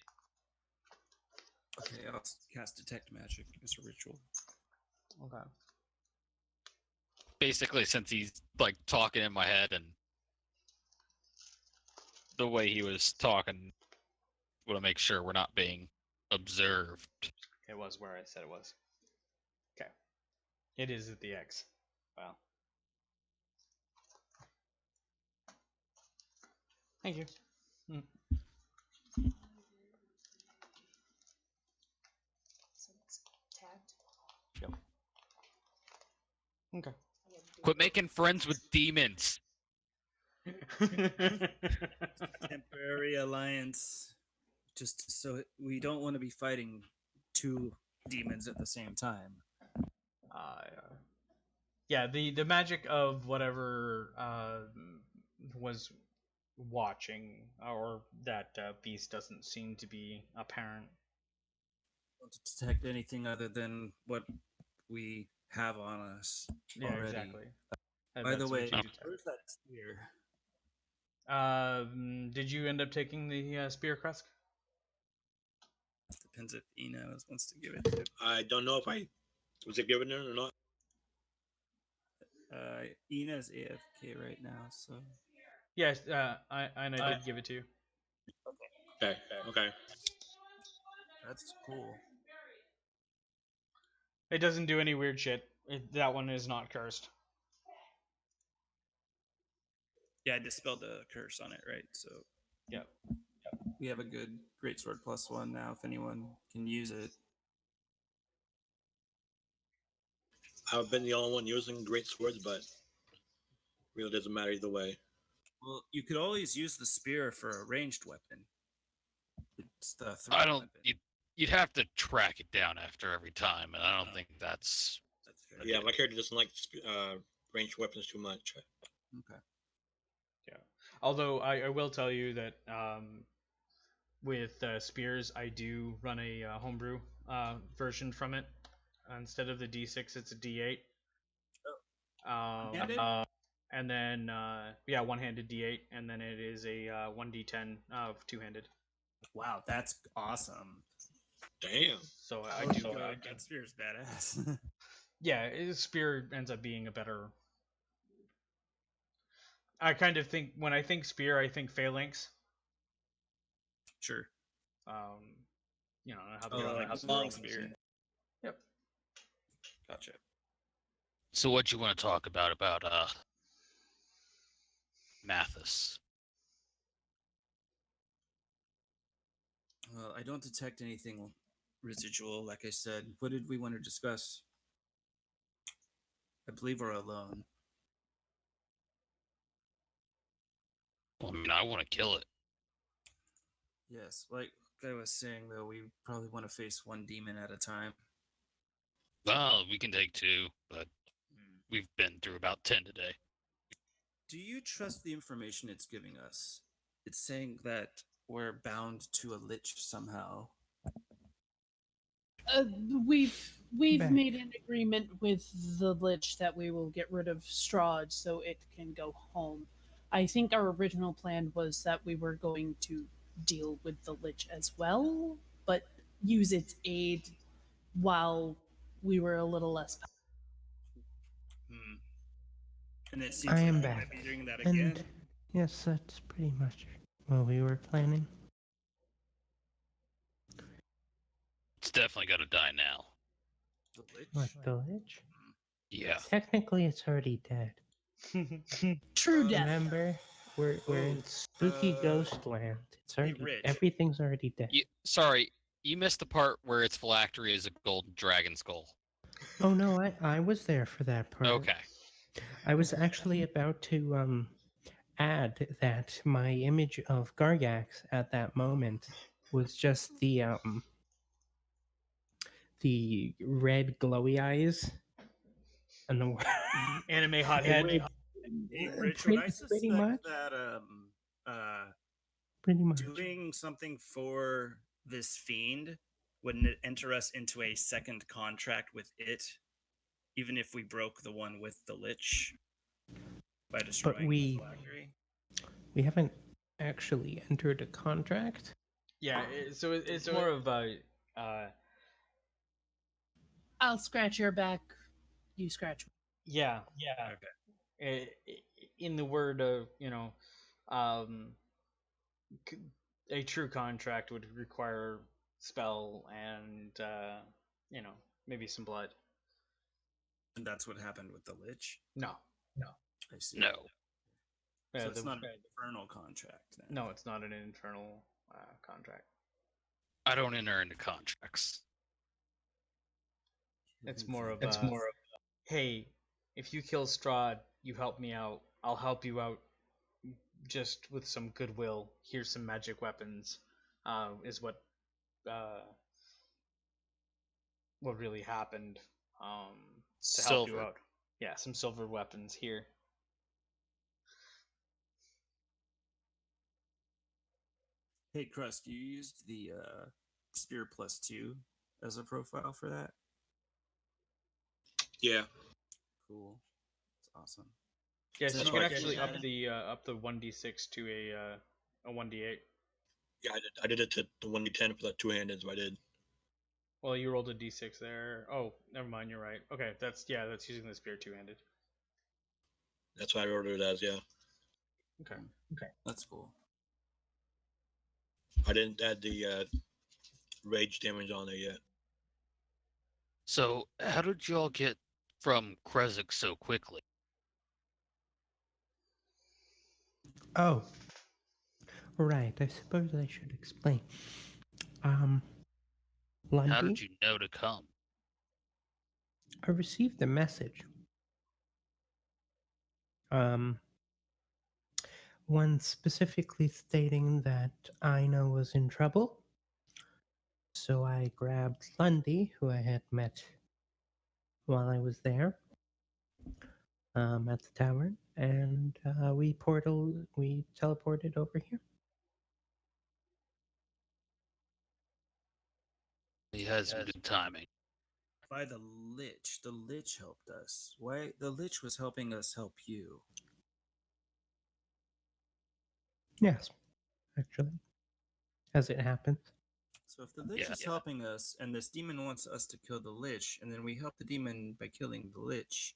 Okay, I'll cast Detect Magic as a ritual. Okay. Basically, since he's like talking in my head and the way he was talking, want to make sure we're not being observed. It was where I said it was. Okay. It is at the X. Wow. Thank you. Mm. So it's tagged. Yep. Okay. Quit making friends with demons. Temporary alliance. Just so we don't want to be fighting two demons at the same time. Yeah, the magic of whatever was watching or that beast doesn't seem to be apparent. Don't detect anything other than what we have on us already. Exactly. By the way, where's that spear? Did you end up taking the spear, Kresk? Depends if Ina wants to give it to. I don't know if I was it given there or not. Ina's AFK right now, so. Yes, I did give it to you. Okay. That's cool. It doesn't do any weird shit. That one is not cursed. Yeah, I dispelled the curse on it, right? So. Yep. We have a good greatsword +1 now. If anyone can use it. I've been the only one using great swords, but really doesn't matter either way. Well, you could always use the spear for a ranged weapon. It's the I don't. You'd have to track it down after every time, and I don't think that's fair. Yeah, my character doesn't like ranged weapons too much. Okay. Yeah. Although I will tell you that with spears, I do run a homebrew version from it. Instead of the D6, it's a D8. And then one-handed D8, and then it is a 1D10 of two-handed. Wow, that's awesome. Damn. So I do. That spear's badass. Yeah, spear ends up being a better. I kind of think when I think spear, I think phalanx. Sure. You know how the long spear. Yep. Gotcha. So what you want to talk about Mathis? Well, I don't detect anything residual, like I said. What did we want to discuss? I believe we're alone. Well, I mean, I want to kill it. Yes, like I was saying, though, we probably want to face one demon at a time. Well, we can take two, but we've been through about 10 today. Do you trust the information it's giving us? It's saying that we're bound to a lich somehow. We've made an agreement with the lich that we will get rid of Strahd so it can go home. I think our original plan was that we were going to deal with the lich as well, but use its aid while we were a little less. And it seems I like am we back. might be doing that And again. yes, that's pretty much what we were planning? It's definitely got to die now. The Lich? What, the Lich? Yeah. Technically, it's already dead. True death. Remember, we're in spooky ghost land. It's already Rich. everything's already dead. Sorry, you missed the part where its phylactery is a golden dragon skull. Oh no, I was there for that part. Okay. I was actually about to add that my image of Gargax at that moment was just the red glowy eyes and the Anime hothead. Hey, Rich, pretty, would I suspect much. that Pretty much. doing something for this fiend would enter us into a second contract with it, even if we broke the one with the Lich by destroying the phylactery? We haven't actually entered a contract. Yeah, so it's more of a. I'll scratch your back. You scratch. Yeah. Okay. In the word of a true contract would require spell and maybe some blood. And that's what happened with the Lich? No. I see. No. So it's not an infernal contract then. No, it's not an infernal contract. I don't enter into contracts. It's more of hey, if you kill Strahd, you help me out. I'll help you out just with some goodwill. Here's some magic weapons. Is what really happened. To help you out. Yeah, some silver weapons here. Hey, Crust, you used the Spear +2 as a profile for that? Yeah. Cool. That's awesome. Yeah, so you can actually up the 1d6 to a 1d8. Yeah, I did it to the 1d10 for that two-handed, so I did. Well, you rolled a d6 there. Oh, never mind, you're right. Okay, that's using the spear two-handed. That's what I ordered it as, yeah. Okay. That's cool. I didn't add the rage damage on there yet. So, how did you all get from Kresik so quickly? Oh, right. I suppose I should explain. Lundy, How did you know to come? I received a message. One specifically stating that Ina was in trouble. So I grabbed Lundy, who I had met while I was there at the tavern, and we teleported over here. He has some good timing. By the Lich. The Lich helped us. Why? The Lich was helping us help you. Yes, actually, as it happens. So if the Lich is helping us, and this demon wants us to kill the Lich, and then we help the demon by killing the Lich,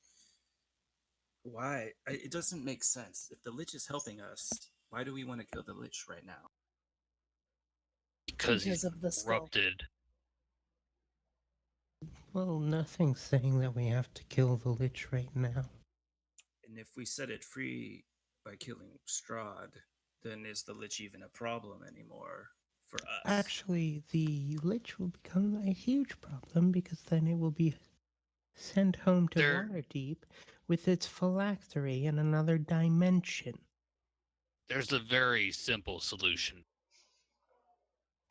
why? It doesn't make sense. If the Lich is helping us, why do we want to kill the Lich right now? Because he's of the corrupted. Well, nothing's saying that we have to kill the Lich right now. And if we set it free by killing Strahd, then is the Lich even a problem anymore for us? Actually, the Lich will become a huge problem because then it will be sent home to Waterdeep with its phylactery in another dimension. There's a very simple solution.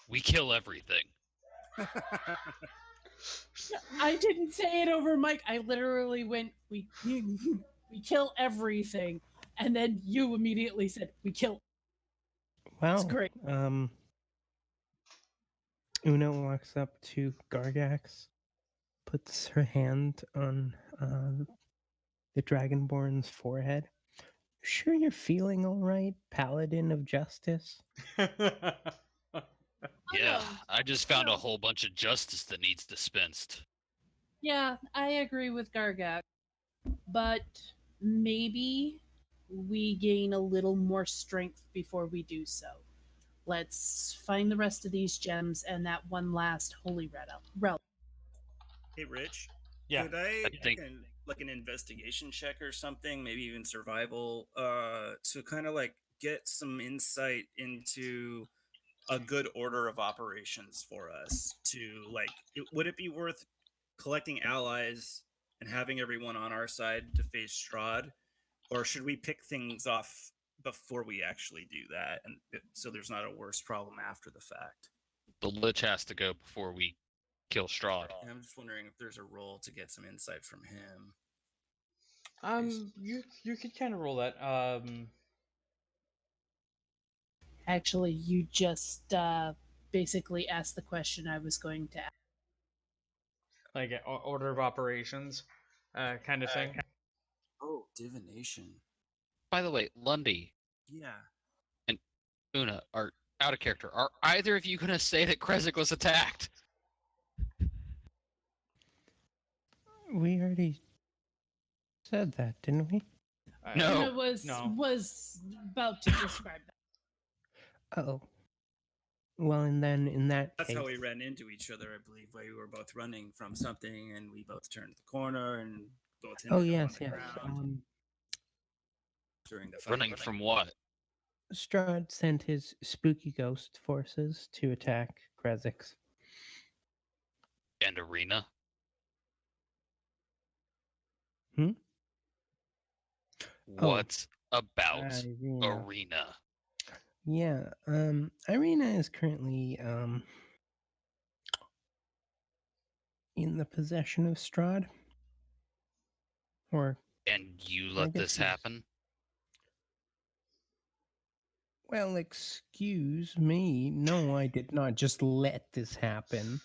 We kill everything. I didn't say it over mic. I literally went, we kill everything. And then you immediately said, we kill. Well, it's great. Una walks up to Gargax, puts her hand on the Dragonborn's forehead. Sure you're feeling all right, Paladin of Justice? Yeah, I just found a whole bunch of justice that needs dispensed. Yeah, I agree with Gargax. But maybe we gain a little more strength before we do so. Let's find the rest of these gems and that one last holy relic. Hey, Rich. Yeah. Could I think- like an investigation check or something, maybe even survival, to kind of like get some insight into a good order of operations for us to like would it be worth collecting allies and having everyone on our side to face Strahd, or should we pick things off before we actually do that, and so there's not a worse problem after the fact? The Lich has to go before we kill Strahd. And I'm just wondering if there's a role to get some insight from him. You could kind of roll that. Actually, you just basically asked the question I was going to ask. Like order of operations, kind of thing. Oh, divination. By the way, Lundy Yeah. and Una are out of character. Are either of you going to say that Krezzik was attacked? We already said that, didn't we? No. Una was about to describe that. Oh. Well, and then in that That's case, how we ran into each other, I believe. We were both running from something, and we both turned the corner, and both ended oh up yes, on the yes. ground during the fight. Running from what? Strahd sent his spooky ghost forces to attack Krezix. And Arena? Hmm? What about Irina. Arena? Yeah, Irina is currently in the possession of Strahd. Or And you I let guess this he's- happen? Well, excuse me. No, I did not just let this happen.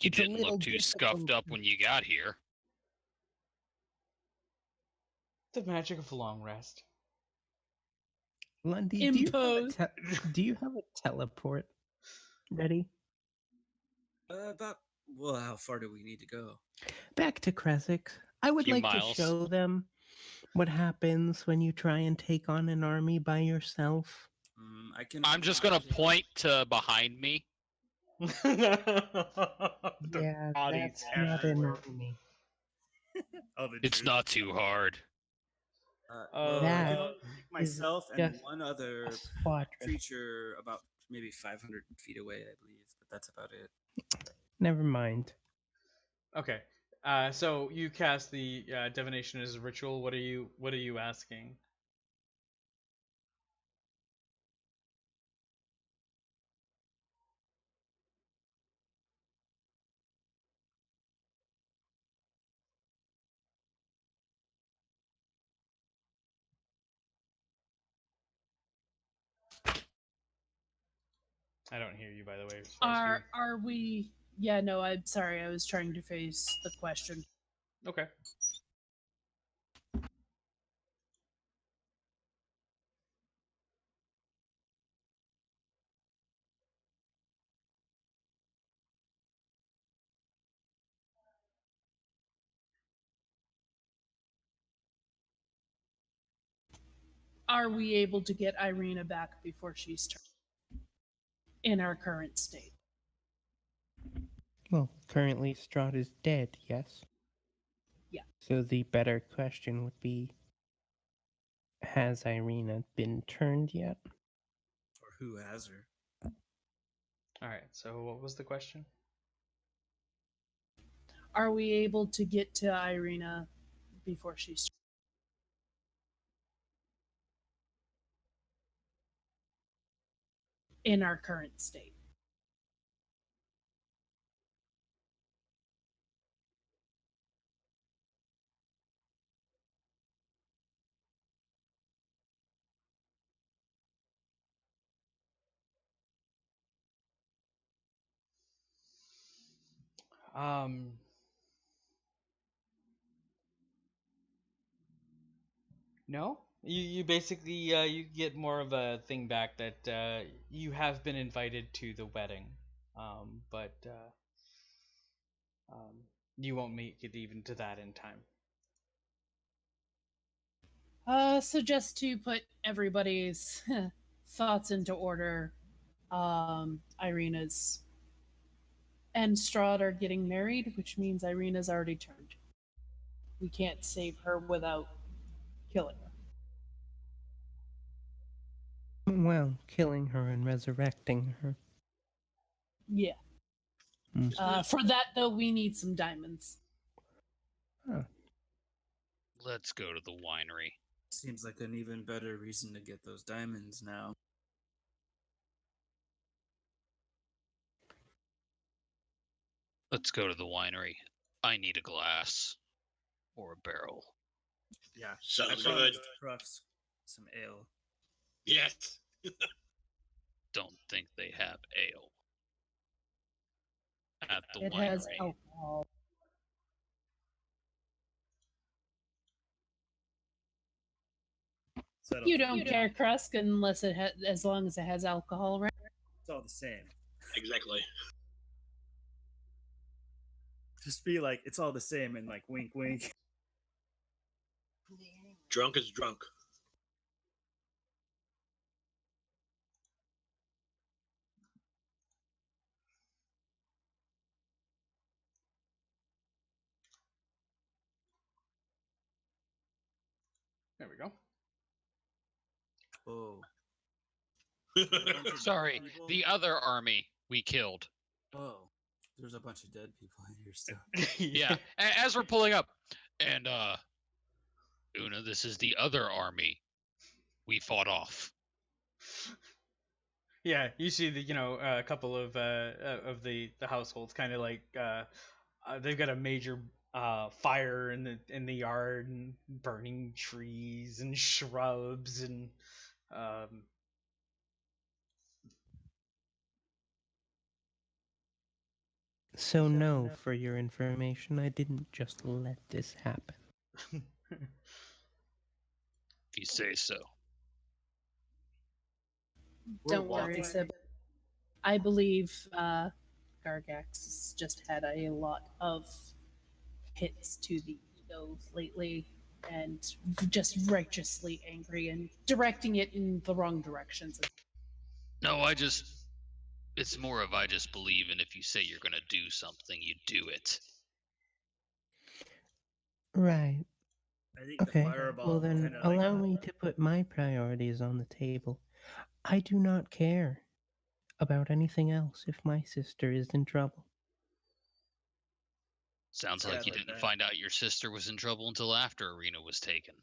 You It's a didn't little look too difficult scuffed up when you got here. The magic of a long rest. Lundy, Impose. do you have a teleport ready? Well, how far do we need to go? Back to Krezix. I would Few like miles. to show them what happens when you try and take on an army by yourself. I'm just going to point to behind me. Yeah, bodies that's not an everywhere. army. Oh, the It's not too hard. Well, I can That only pick myself and just one other a squadron. creature about maybe 500 feet away, I believe, but that's about it. Never mind. Okay. So you cast the divination as a ritual. What are you asking? I don't hear you, by the way. As far as Are we? Yeah, no. I'm sorry. I was trying to face the question. okay. Are we able to get Irina back before she's turned in our current state? Well, currently Strahd is dead, yes? Yeah. So the better question would be, has Irina been turned yet? Or who has her? All right. So what was the question? Are we able to get to Irina before she's in our current state? No. You basically you get more of a thing back that you have been invited to the wedding, but you won't make it even to that in time. So just to put everybody's thoughts into order. Irina's and Strahd are getting married, which means Irina's already turned. We can't save her without killing her. Well, killing her and resurrecting her. Yeah. For that, though, we need some diamonds. Huh. Let's go to the winery. Seems like an even better reason to get those diamonds now. Let's go to the winery. I need a glass or a barrel. Yeah. Sounds good. Crux, some ale. Yes. Don't think they have ale at the It winery. has alcohol. You don't care, Krusk, unless it as long as it has alcohol, right? It's all the same. Exactly. Just be like, it's all the same, and like, wink, wink. Drunk is drunk. There we go. Oh. Sorry, the other army we killed. Oh. There's a bunch of dead people in here still. Yeah, as we're pulling up. And, Una, this is the other army we fought off. Yeah, you see a couple of the households kind of like they've got a major fire in the yard and burning trees and shrubs and So no, for your information, I didn't just let this happen. If you say so. Don't worry, Sib. I believe Gargax has just had a lot of hits to the ego lately and just righteously angry and directing it in the wrong directions. No, it's more of I just believe in if you say you're going to do something, you do it. Right. I think Okay, the fireball well then kinda allow me to put my priorities on the table. I do not care about anything else if my sister is in trouble. Sounds like you didn't find out your sister was in trouble until after Arena was taken.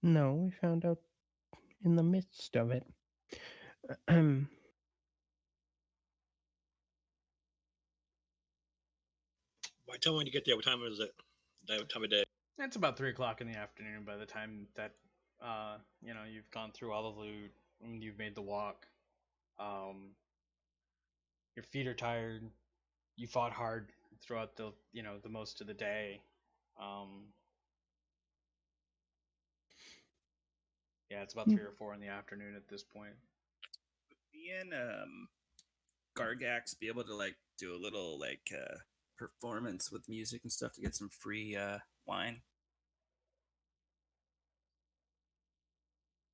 No, we found out in the midst of it. Why tell me when you get there? What time is it? What time of day? It's about 3:00 in the afternoon by the time that you've gone through all the loot and you've made the walk. Your feet are tired. You fought hard throughout the most of the day. Yeah, it's about 3 or 4 in the afternoon at this point. Me and Gargax be able to like do a little like performance with music and stuff to get some free wine.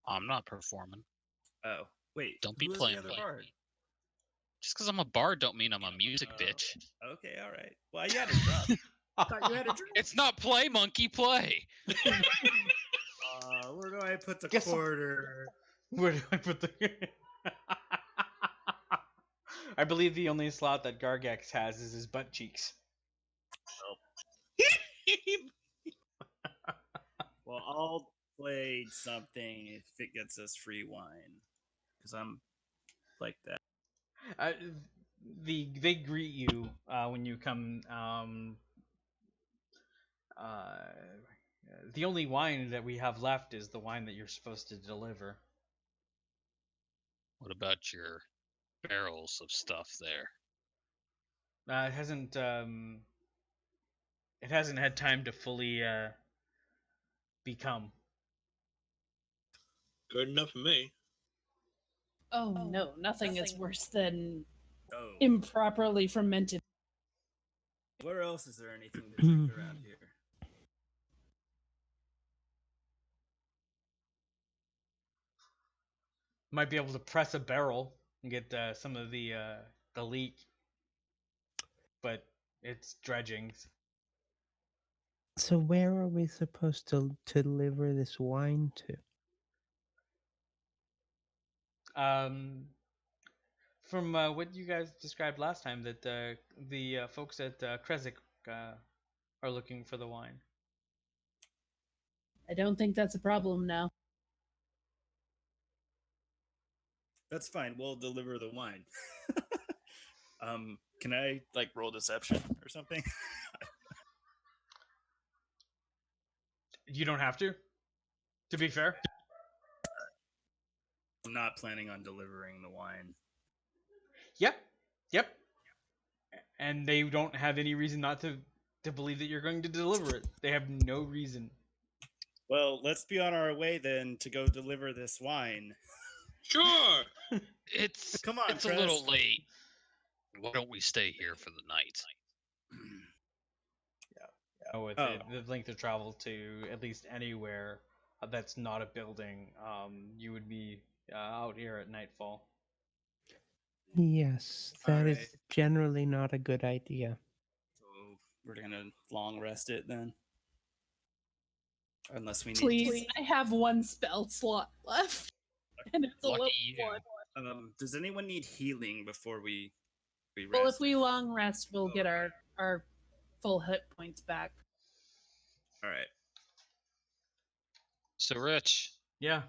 I'm not performing. Oh, wait. Don't be who playing the other bard? Just because I'm a bard don't mean I'm a music bitch. Okay, all right. Well, you had a drum. I thought you had a drum. It's not play, monkey, play. Where do I put the quarter? Where do I put the... I believe the only slot that Gargax has is his butt cheeks. Well, I'll play something if it gets us free wine. Because I'm like that. They greet you when you come. The only wine that we have left is the wine that you're supposed to deliver. What about your barrels of stuff there? It hasn't. It hasn't had time to fully become. Good enough for me. Oh no, nothing is worse than improperly fermented. Where else is there anything to drink around here? Might be able to press a barrel and get some of the leak, but it's dredgings. So where are we supposed to deliver this wine to? From what you guys described last time, that the folks at Kresik are looking for the wine. I don't think that's a problem now. That's fine. We'll deliver the wine. Can I like roll deception or something? You don't have to. To be fair, I'm not planning on delivering the wine. Yep. And they don't have any reason not to believe that you're going to deliver it. They have no reason. Well, let's be on our way then to go deliver this wine. Sure. It's Come on, it's a Prez. little late. Why don't we stay here for the night? With the length of travel to at least anywhere that's not a building, you would be out here at nightfall. Yes, that is generally not a good idea. So we're gonna long rest it then, unless we need. Please, I have one spell slot left, and it's Lucky a level you. 1. Does anyone need healing before we rest? Well, if we long rest, we'll get our full hit points back. All right. So, Rich. Yeah.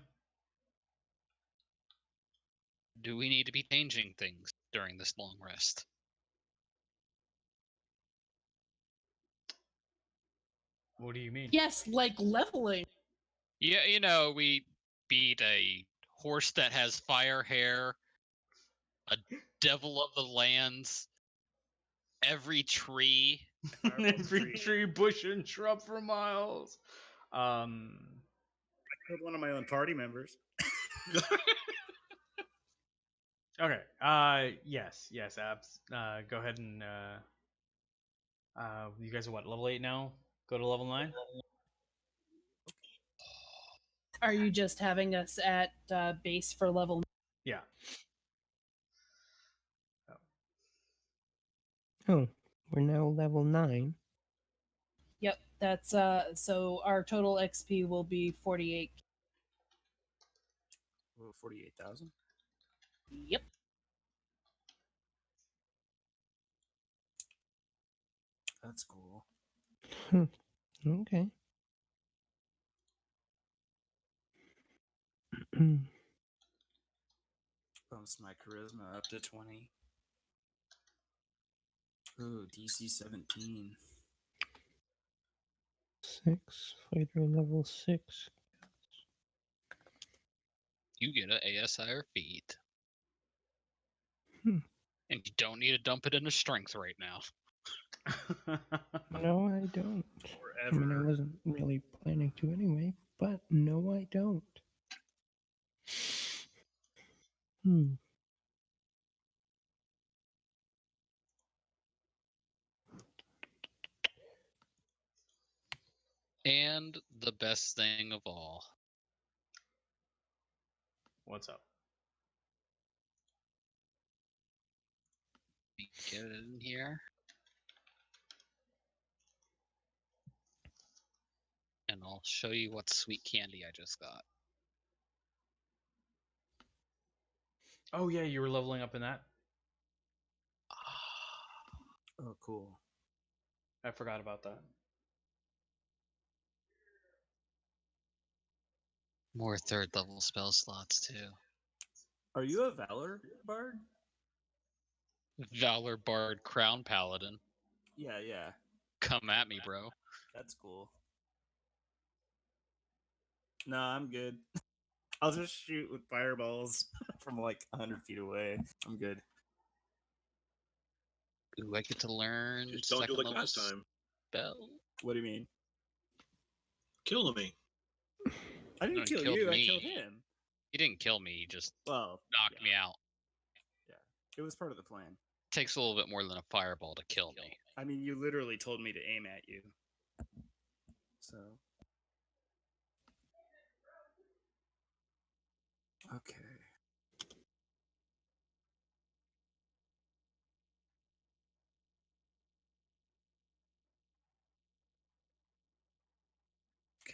Do we need to be changing things during this long rest? What do you mean? Yes, like leveling. Yeah, we beat a horse that has fire hair, a devil of the lands, every tree. Every tree, bush, and shrub for miles. I killed one of my own party members. Okay. Yes, Abs. Go ahead and you guys are what, level 8 now? Go to level 9? Are you just having us at base for level? Yeah. Oh, we're now level 9. Yep, that's so our total XP will be 48. 48,000. Yep. That's cool. Okay. Bumps my charisma up to 20. Ooh, DC 17. 6, fighter level 6. You get an ASI or feat. Hmm. And you don't need to dump it into strength right now. No, I don't. Forever. I mean, I wasn't really planning to anyway, but no, I don't. And the best thing of all. What's up? Get it in here. And I'll show you what sweet candy I just got. Oh yeah, you were leveling up in that? Oh, cool. I forgot about that. More 3rd level spell slots too. Are you a Valor Bard? Valor Bard Crown Paladin. Yeah. Come at me, bro. That's cool. No, I'm good. I'll just shoot with fireballs from like 100 feet away. I'm good. Ooh, I get to learn. Just don't do like last time. Spell. What do you mean? Kill me. I didn't kill you. I killed him. He didn't kill me. He just knocked me out. Yeah, it was part of the plan. Takes a little bit more than a fireball to kill me. I mean, you literally told me to aim at you. So. Okay.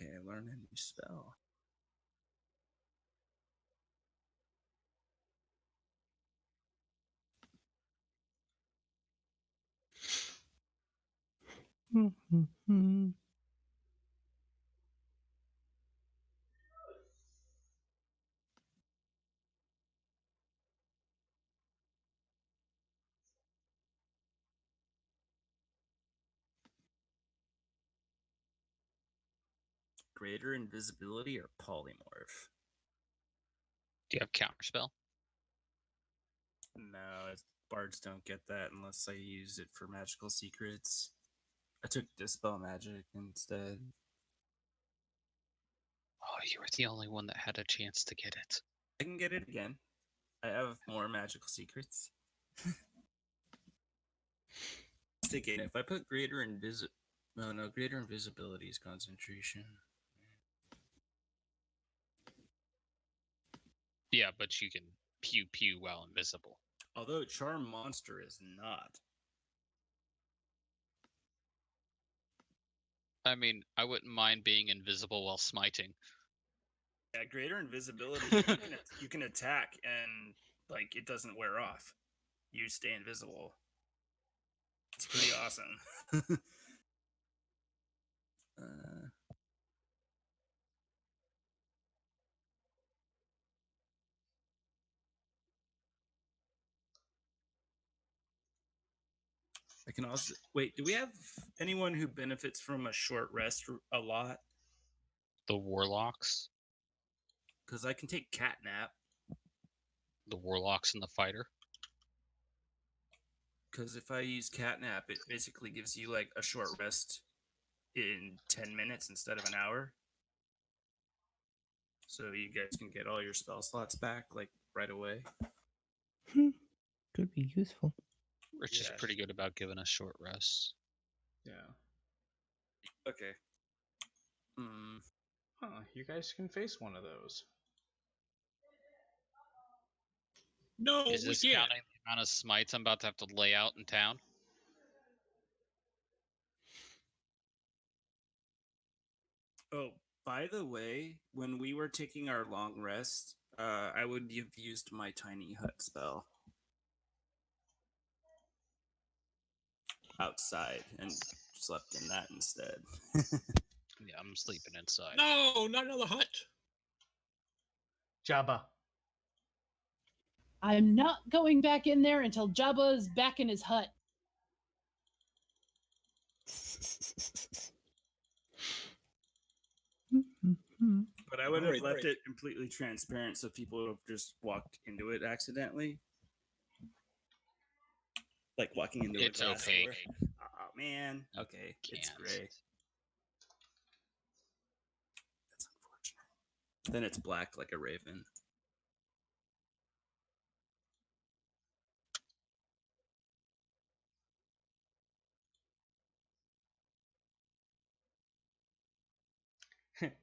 Okay, learn a new spell. Greater invisibility or polymorph? Do you have counterspell? No, bards don't get that unless I use it for magical secrets. I took Dispel Magic instead. Oh, you were the only one that had a chance to get it. I can get it again. I have more magical secrets. Thinking if I put greater invisibility is concentration. Yeah, but you can pew pew while invisible. Although Charm Monster is not. I mean, I wouldn't mind being invisible while smiting. Yeah, greater invisibility, you can attack and like it doesn't wear off. You stay invisible. It's pretty awesome. I can also wait. Do we have anyone who benefits from a short rest a lot? The warlocks. Because I can take catnap. The warlocks and the fighter. Because if I use catnap, it basically gives you like a short rest in 10 minutes instead of an hour. So you guys can get all your spell slots back like right away. Could be useful. Rich is pretty good about giving us short rests. Yeah. Okay. You guys can face one of those. No, is this counting the amount of smites I'm about to have to lay out in town? Oh, by the way, when we were taking our long rest, I would have used my tiny hut spell outside and slept in that instead. Yeah, I'm sleeping inside. No, not another hut. Jabba. I'm not going back in there until Jabba is back in his hut. But I would have left it completely transparent so people would have just walked into it accidentally. Like walking into it's a glass opaque. door. Oh man. Okay, it's gray. That's unfortunate. Then it's black like a raven.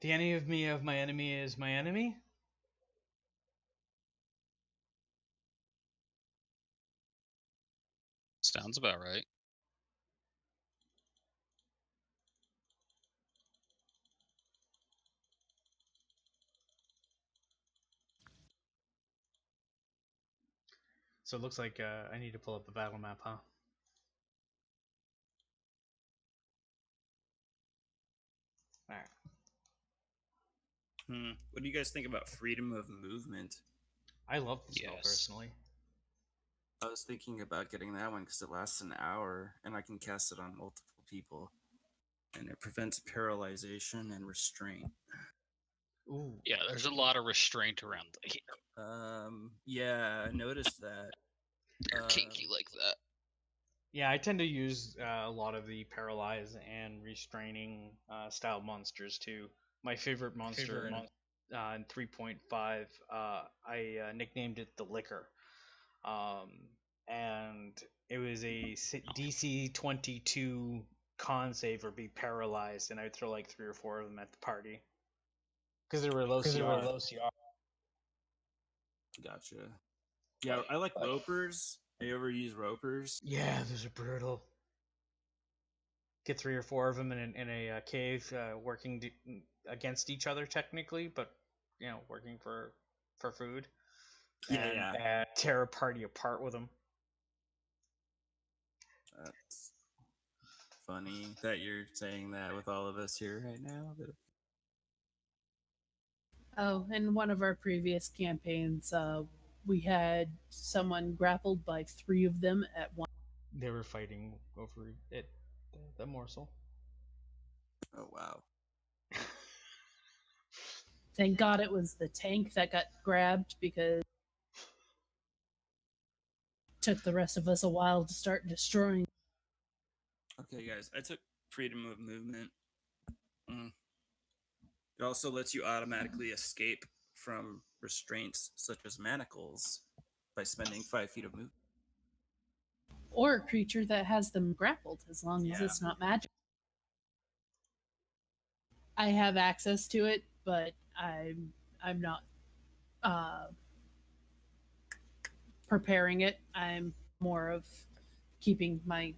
The enemy of my enemy is my enemy? Sounds about right. So it looks like I need to pull up the battle map, huh? Alright. What do you guys think about freedom of movement? I love the spell personally. I was thinking about getting that one because it lasts an hour and I can cast it on multiple people. And it prevents paralyzation and restraint. Ooh. Yeah, there's a lot of restraint around here. Yeah, I noticed that. Kinky like that. Yeah, I tend to use a lot of the paralyze and restraining style monsters too. My favorite monster in 3.5, I nicknamed it the Liquor. And it was a DC 22 con save or be paralyzed, and I'd throw like 3 or 4 of them at the party. Because they were low CR. Gotcha. Yeah, I like ropers. You ever use ropers? Yeah, those are brutal. Get 3 or 4 of them in a cave, working against each other technically, but working for food. Yeah, and tear a party apart with them. That's funny that you're saying that with all of us here right now. But... Oh, in one of our previous campaigns, we had someone grappled by 3 of them at once. They were fighting over it, the morsel. Oh, wow. Thank God it was the tank that got grabbed, because it took the rest of us a while to start destroying. Okay, guys, I took freedom of movement. It also lets you automatically escape from restraints such as manacles by spending 5 feet of movement. Or a creature that has them grappled, as long as it's not magic. I have access to it, but I'm not preparing it. I'm more of keeping my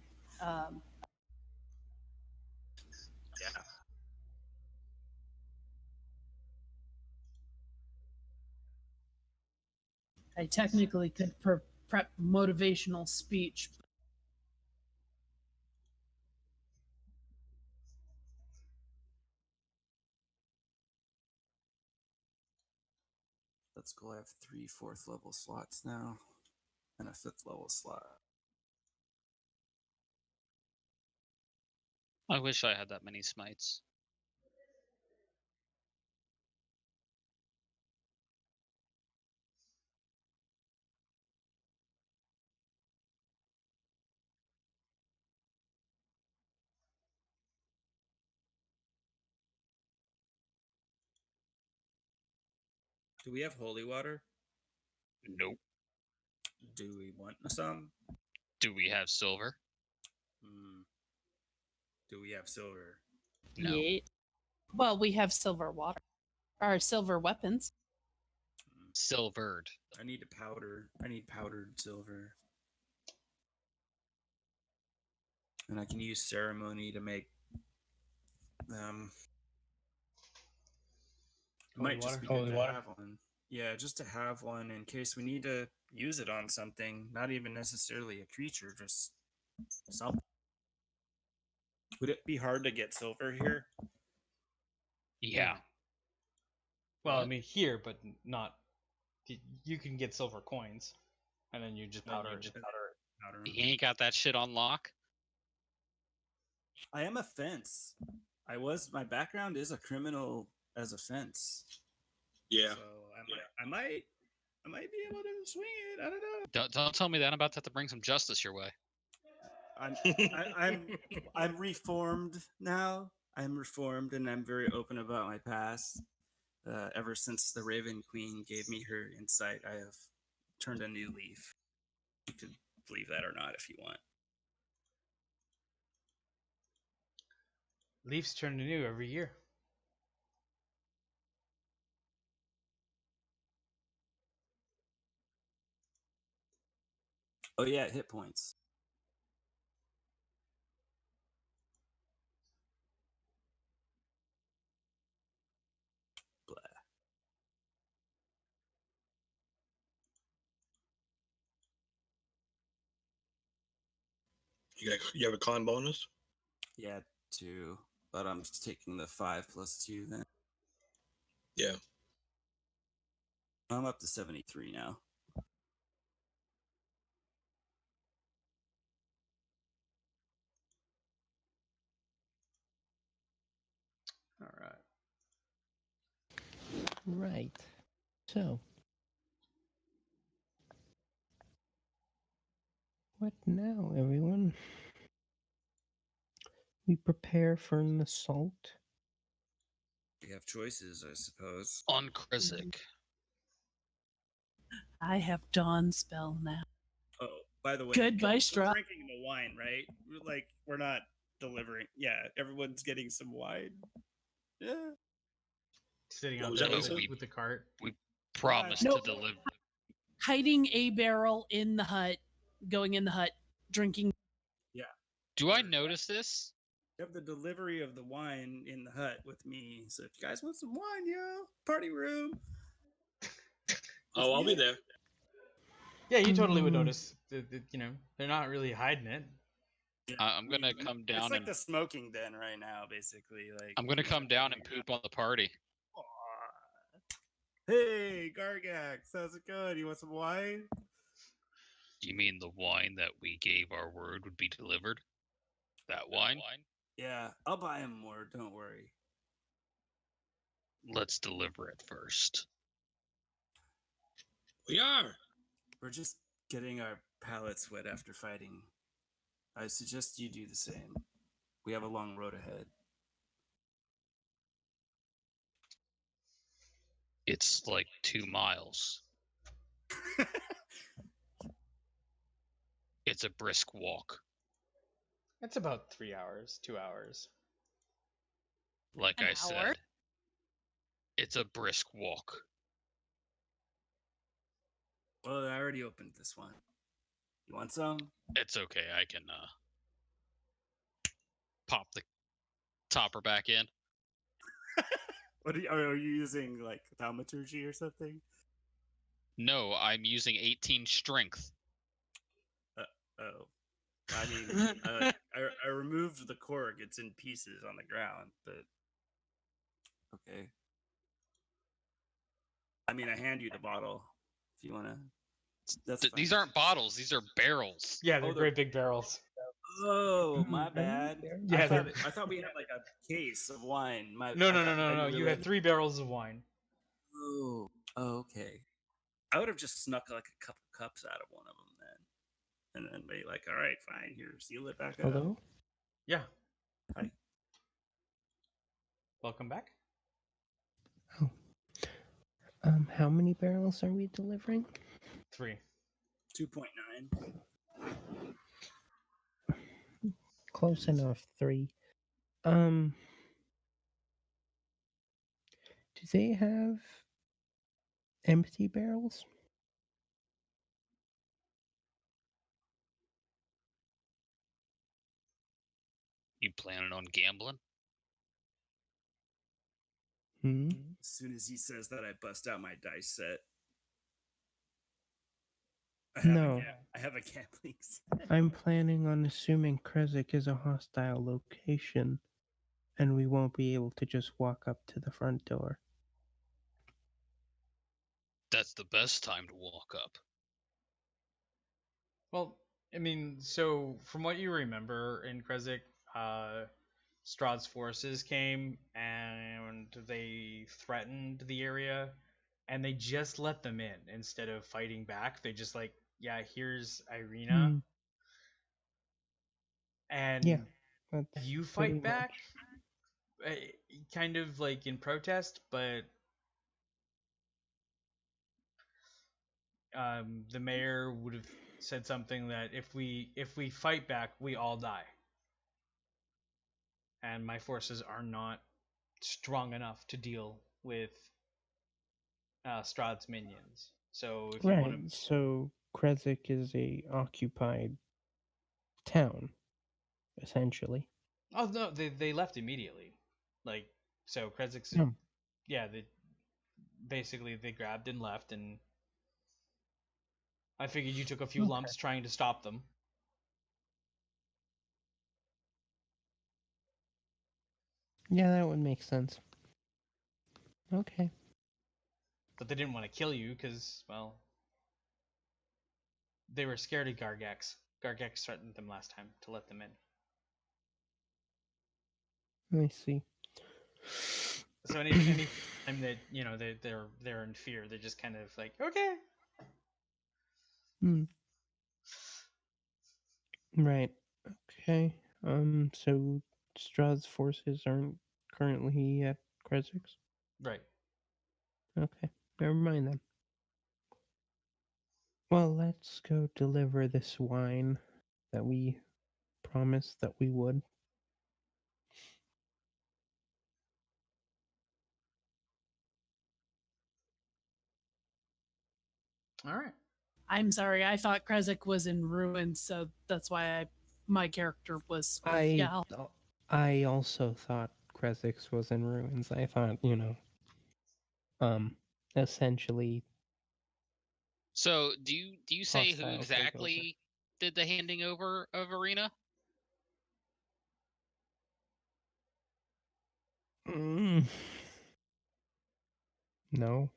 Yeah. I technically could prep motivational speech. Let's go. I have 3 4th level slots now and a 5th level slot. I wish I had that many smites. Do we have holy water? Nope. Do we want some? Do we have silver? Do we have silver? No. Yeah. Well, we have silver water. Or silver weapons. Silvered. I need powdered silver. And I can use ceremony to make them. It might just be good to have one. Yeah, just to have one in case we need to use it on something. Not even necessarily a creature, just something. Would it be hard to get silver here? Yeah. Well, I mean here, but not. You can get silver coins, and then you just powder it. You ain't got that shit on lock. I am a fence. My background is a criminal as a fence. Yeah. So I might be able to swing it. I don't know. Don't tell me that. I'm about to have to bring some justice your way. I'm reformed now. I'm reformed, and I'm very open about my past. Ever since the Raven Queen gave me her insight, I have turned a new leaf. You can believe that or not if you want. Leaves turn new every year. Oh yeah, hit points. Blah. You have a con bonus? Yeah, 2. But I'm just taking the 5 plus 2 then. Yeah. I'm up to 73 now. All right. Right. So, what now, everyone? We prepare for an assault. We have choices, I suppose. On Krizik. I have Dawn spell now. Oh, by the way, Goodbye, we're Straw. drinking the wine, right? We're not delivering. Yeah, everyone's getting some wine. Yeah. Sitting What out was there that, with the cart. We promised Nope. to deliver. Hiding a barrel in the hut, going in the hut, drinking. Yeah. Do I notice this? have the delivery of the wine in the hut with me. So if you guys want some wine, party room. Oh, I'll be there. Yeah, you totally would notice. They're not really hiding it. Yeah, I'm gonna come down. It's like the smoking den right now, basically. Like I'm gonna come down and poop on the party. Hey, Gargax, how's it going? You want some wine? You mean the wine that we gave our word would be delivered? That wine? Yeah, I'll buy him more. Don't worry. Let's deliver it first. We are. We're just getting our palates wet after fighting. I suggest you do the same. We have a long road ahead. It's like 2 miles. It's a brisk walk. It's about 3 hours, 2 hours. Like An I hour? said, it's a brisk walk. Well, I already opened this one. You want some? It's okay. I can pop the topper back in. What are you using, like thaumaturgy or something? No, I'm using 18 strength. Oh, I mean, I removed the cork. It's in pieces on the ground, but okay. I mean, I hand you the bottle if you wanna. That's fine. These aren't bottles. These are barrels. Yeah, they're great big barrels. Oh, my bad. Yeah, I thought we had like a case of wine. No. You had 3 barrels of wine. Oh, okay. I would have just snuck like a couple cups out of one of them then, and then be like, "All right, fine. Here, seal it back up." Hello? Yeah. Hi. Welcome back. Oh. How many barrels are we delivering? 3. 2.9. Close enough. 3. Do they have empty barrels? You planning on gambling? Hmm? As soon as he says that, I bust out my dice set. No. I have a gambling set. I'm planning on assuming Krezik is a hostile location, and we won't be able to just walk up to the front door. That's the best time to walk up. Well, I mean, so from what you remember in Krezik, Strahd's forces came and they threatened the area, and they just let them in instead of fighting back. They just like, yeah, here's Irina, and Yeah, that's you pretty fight back, much. kind of like in protest, but the mayor would have said something that if we fight back, we all die, and my forces are not strong enough to deal with Strahd's minions. So if you Right, want to, so Krezik is a occupied town, essentially. oh no, they left immediately, like so Krezik's, yeah, basically they grabbed and left, and I figured you took a few lumps trying to stop them. Yeah, that would make sense. Okay. But they didn't want to kill you because, well, they were scared of Gargax. Gargax threatened them last time to let them in. I see. So any time that they're in fear, they're just kind of like, okay. Right. Okay. So Strahd's forces aren't currently at Krezik's? Right. Okay. Never mind then. Well, let's go deliver this wine that we promised that we would. All right. I'm sorry, I thought Krezik was in ruins, so that's why my character was. I I also thought Kresix was in ruins. I thought, essentially. So do you say who Hostile takeover. exactly did the handing over of Arena? No.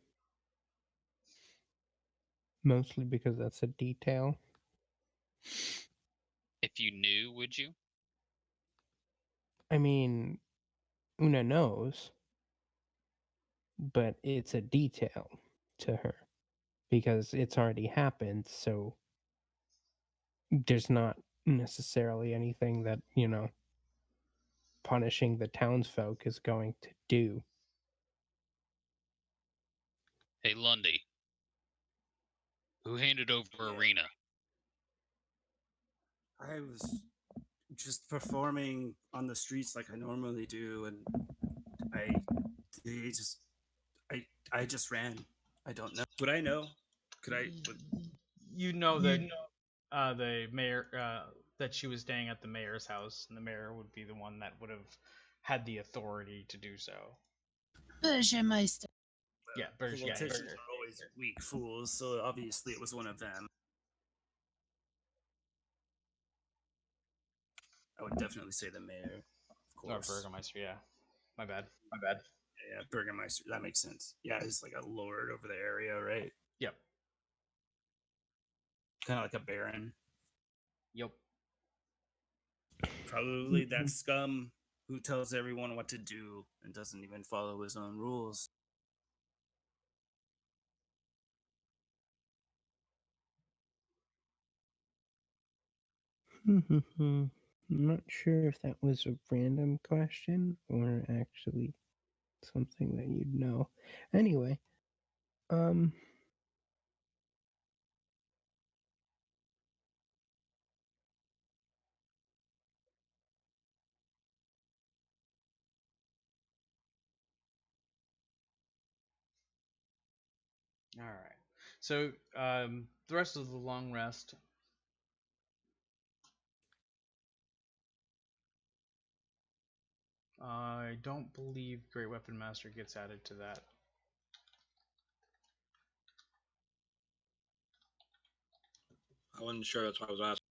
Mostly because that's a detail. If you knew, would you? I mean, Una knows, but it's a detail to her because it's already happened, so there's not necessarily anything that, punishing the townsfolk is going to do. Hey, Lundy. Who handed over Arena? I was just performing on the streets like I normally do, and I just ran. I don't know. Would I know? Could I? You know that the mayor that she was staying at the mayor's house, and the mayor would be the one that would have had the authority to do so. Bürgermeister. Yeah, Politicians are always weak fools, so obviously it was one of them. I would definitely say the mayor, of course. Or Burgermeister, yeah. My bad. Yeah, Burgermeister. That makes sense. Yeah, he's like a lord over the area, right? Yep. Kind of like a baron. Yep. Probably that scum who tells everyone what to do and doesn't even follow his own rules. I'm not sure if that was a random question or actually something that you'd know. Anyway, All right. So the rest of the long rest. I don't believe Great Weapon Master gets added to that. I wasn't sure. That's why I was asking.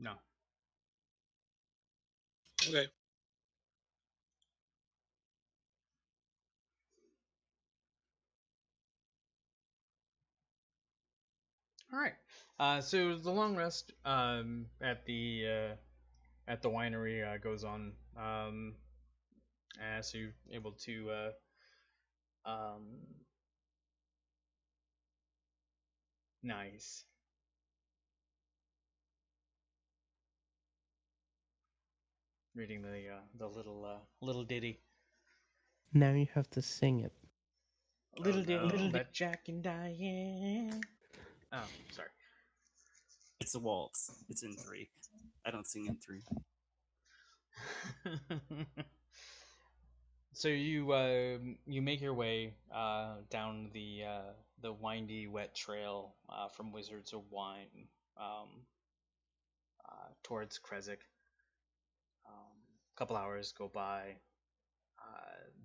No. Okay. All right. So the long rest at the winery goes on. So you're able to nice. Reading the little ditty. now you have to sing it. Little ditty about Jack and Diane. Oh, sorry. It's a waltz. It's in 3. I don't sing in 3. So you make your way down the windy, wet trail from Wizards of Wine towards Kresik. A couple hours go by.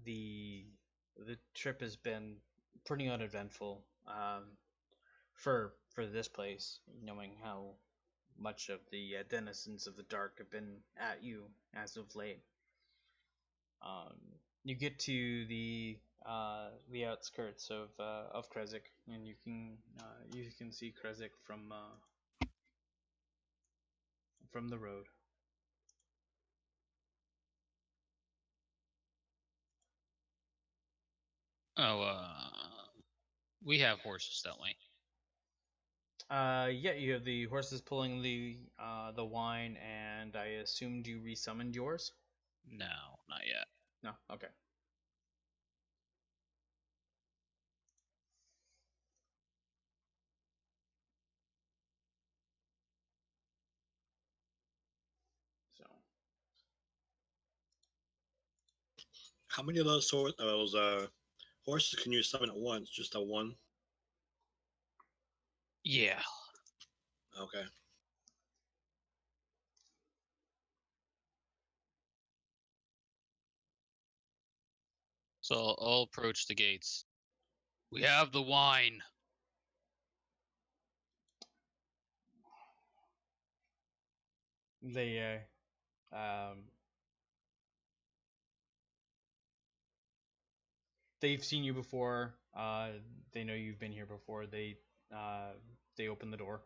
The trip has been pretty uneventful for this place, knowing how much of the denizens of the dark have been at you as of late. You get to the outskirts of Kresik, and you can see Kresik from the road. Oh, we have horses, don't we? Yeah, you have the horses pulling the wine, and I assumed you resummoned yours. No, not yet. No, okay. So How many of those horses can you summon at once? Just a one? Yeah. Okay. So I'll approach the gates. We have the wine. They they've seen you before. They know you've been here before. They open the door.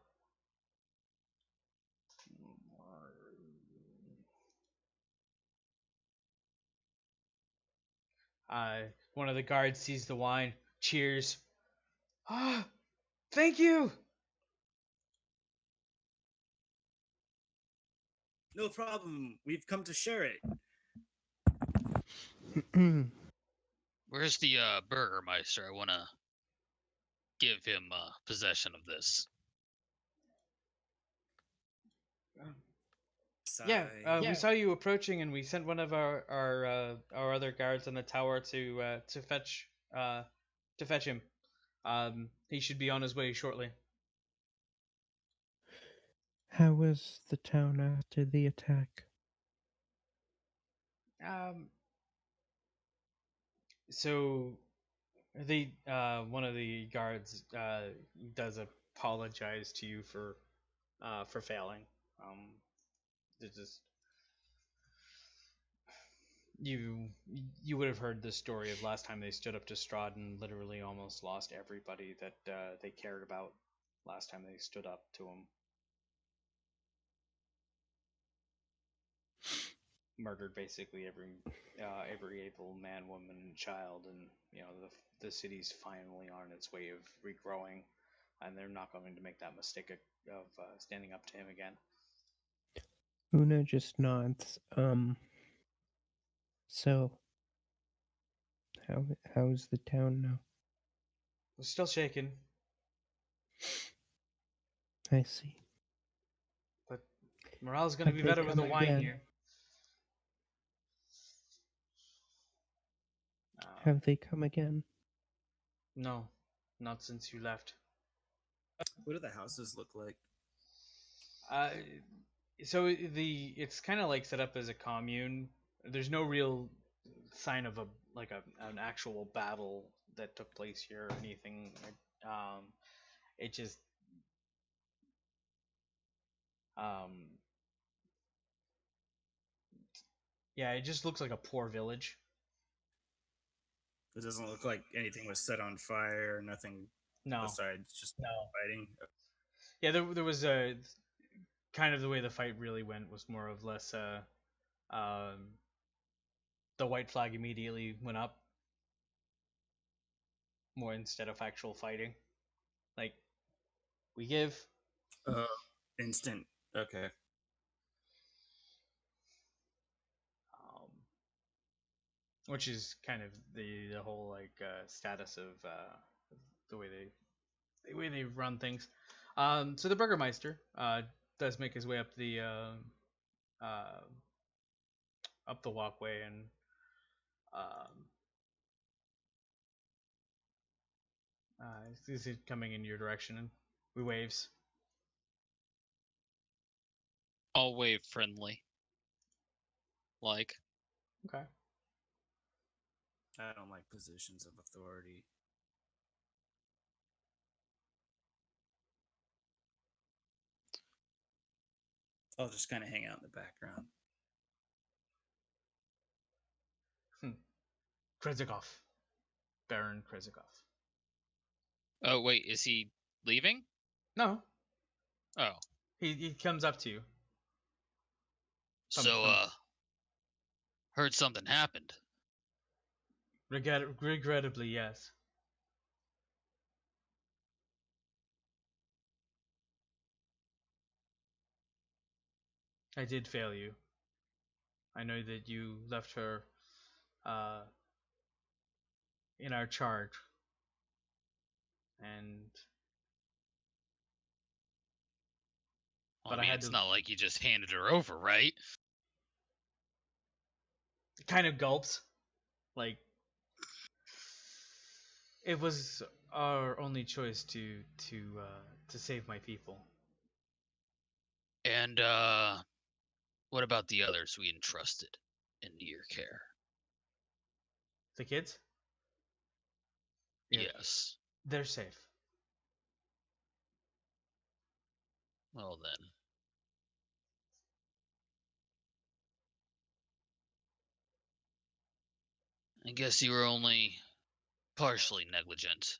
One of the guards sees the wine, cheers. Ah, thank you. No problem. We've come to share it. Where's the Burgermeister? I want to give him possession of this. Yeah, we saw you approaching, and we sent one of our other guards on the tower to fetch him. He should be on his way shortly. How was the town after the attack? So one of the guards does apologize to you for failing. It's just you would have heard the story of last time they stood up to Strahd and literally almost lost everybody that they cared about last time they stood up to him. Murdered basically every able man, woman, and child, and the city's finally on its way of regrowing, and they're not going to make that mistake of standing up to him again. Una just nods. So, how's the town now? We're still shaking. I see. But morale's going to be Have they better with the come wine again? here. Have they come again? No, not since you left. What do the houses look like? So it's kind of like set up as a commune. There's no real sign of an actual battle that took place here or anything. It just yeah, it just looks like a poor village. It doesn't look like anything was set on fire. Nothing. No. Besides just fighting. Yeah, there was a kind of the way the fight really went was more or less the white flag immediately went up more instead of actual fighting. Like we give Instant. Okay. Which is kind of the whole status of the way they run things. So the Burgermeister does make his way up the walkway and sees it coming in your direction and we waves. I'll wave friendly. Like. Okay. I don't like positions of authority. I'll just kind of hang out in the background. Krezikov. Baron Krezikov. Oh, wait, is he leaving? No. Oh. He comes up to you. Heard something happened. Regrettably, yes. I did fail you. I know that you left her in our charge. And Well, I mean, it's not like you just handed her over, right? Kind of gulps. Like, it was our only choice to save my people. And what about the others we entrusted into your care? The kids? Yeah, Yes. they're safe. Well then. I guess you were only partially negligent.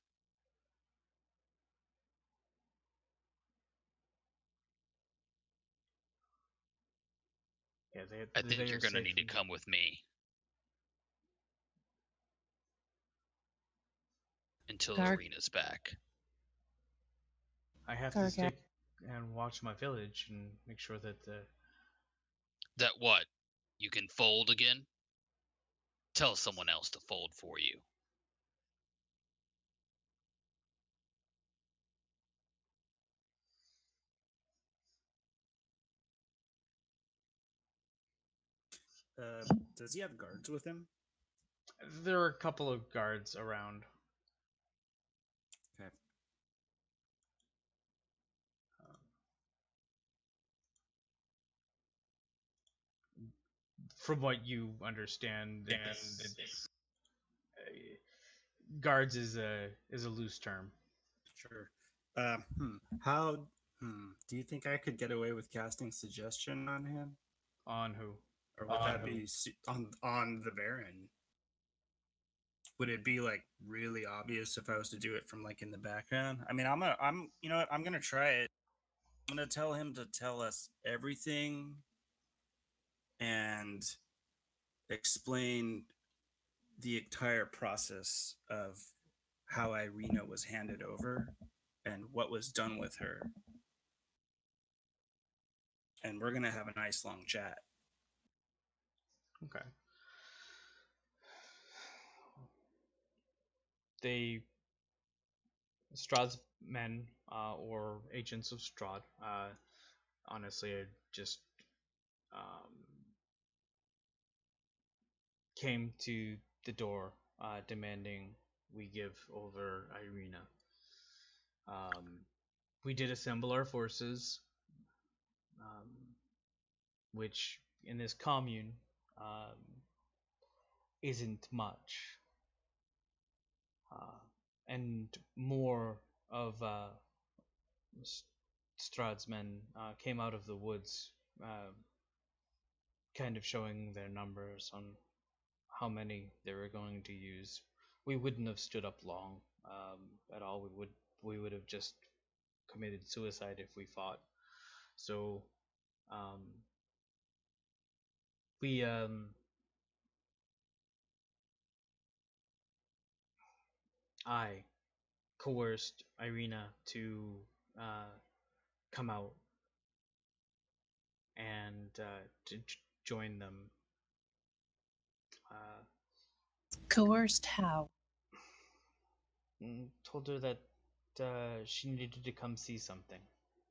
Yeah, I think they you're are gonna safe. need to come with me until Garg. Arena's back. I have to Gargat. stick and watch my village and make sure that That what? You can fold again? Tell someone else to fold for you. Does he have guards with him? there are a couple of guards around. Okay. From what you understand, guards is a loose term. Sure. How? Do you think I could get away with casting suggestion on him, On who? or would that be on the Baron? Would it be like really obvious if I was to do it from like in the background? I mean, you know what? I'm gonna try it. I'm gonna tell him to tell us everything and explain the entire process of how Irina was handed over and what was done with her. And we're gonna have a nice long chat. Okay. Strahd's men or agents of Strahd, honestly, just um, came to the door demanding we give over Irina. We did assemble our forces, which in this commune isn't much. And more of Strahd's men came out of the woods, kind of showing their numbers on how many they were going to use. We wouldn't have stood up long at all. We would have just committed suicide if we fought. So um, we I coerced Irina to come out and to join them. Coerced how? Told her that she needed to come see something,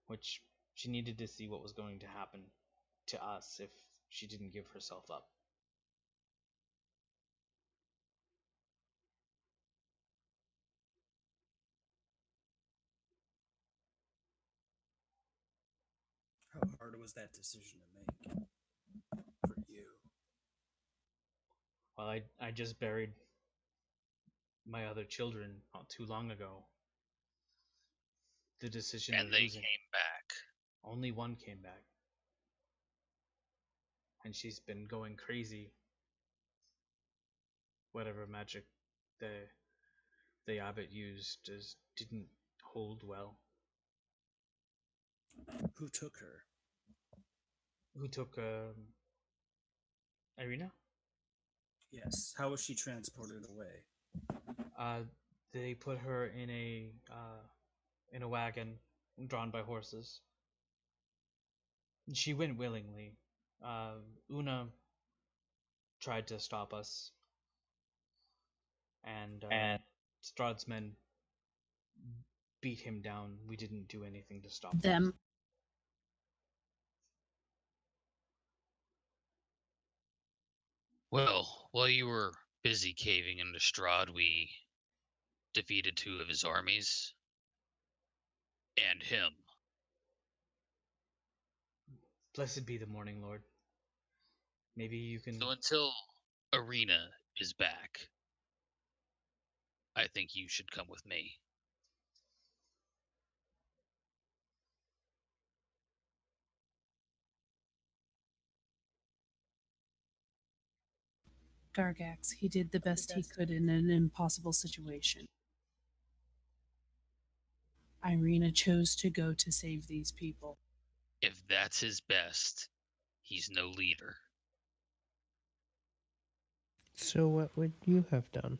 which she needed to see what was going to happen to us if she didn't give herself up. How hard was that decision to make for you? Well, I just buried my other children not too long ago. The decision And of they losing came back. only one came back, and she's been going crazy. Whatever magic the abbot used just didn't hold well. Who took her? Who took Irina? Yes. How was she transported away? They put her in a wagon drawn by horses. She went willingly. Una tried to stop us, and Strahd's men beat him down. We didn't do anything to stop Them. Well, while you were busy caving into Strahd, we defeated 2 of his armies. And him. Blessed be the morning, Lord. Maybe you can. So until Arena is back, I think you should come with me. Gargax, he did the best he could in an impossible situation. Irina chose to go to save these people. If that's his best, he's no leader. So what would you have done?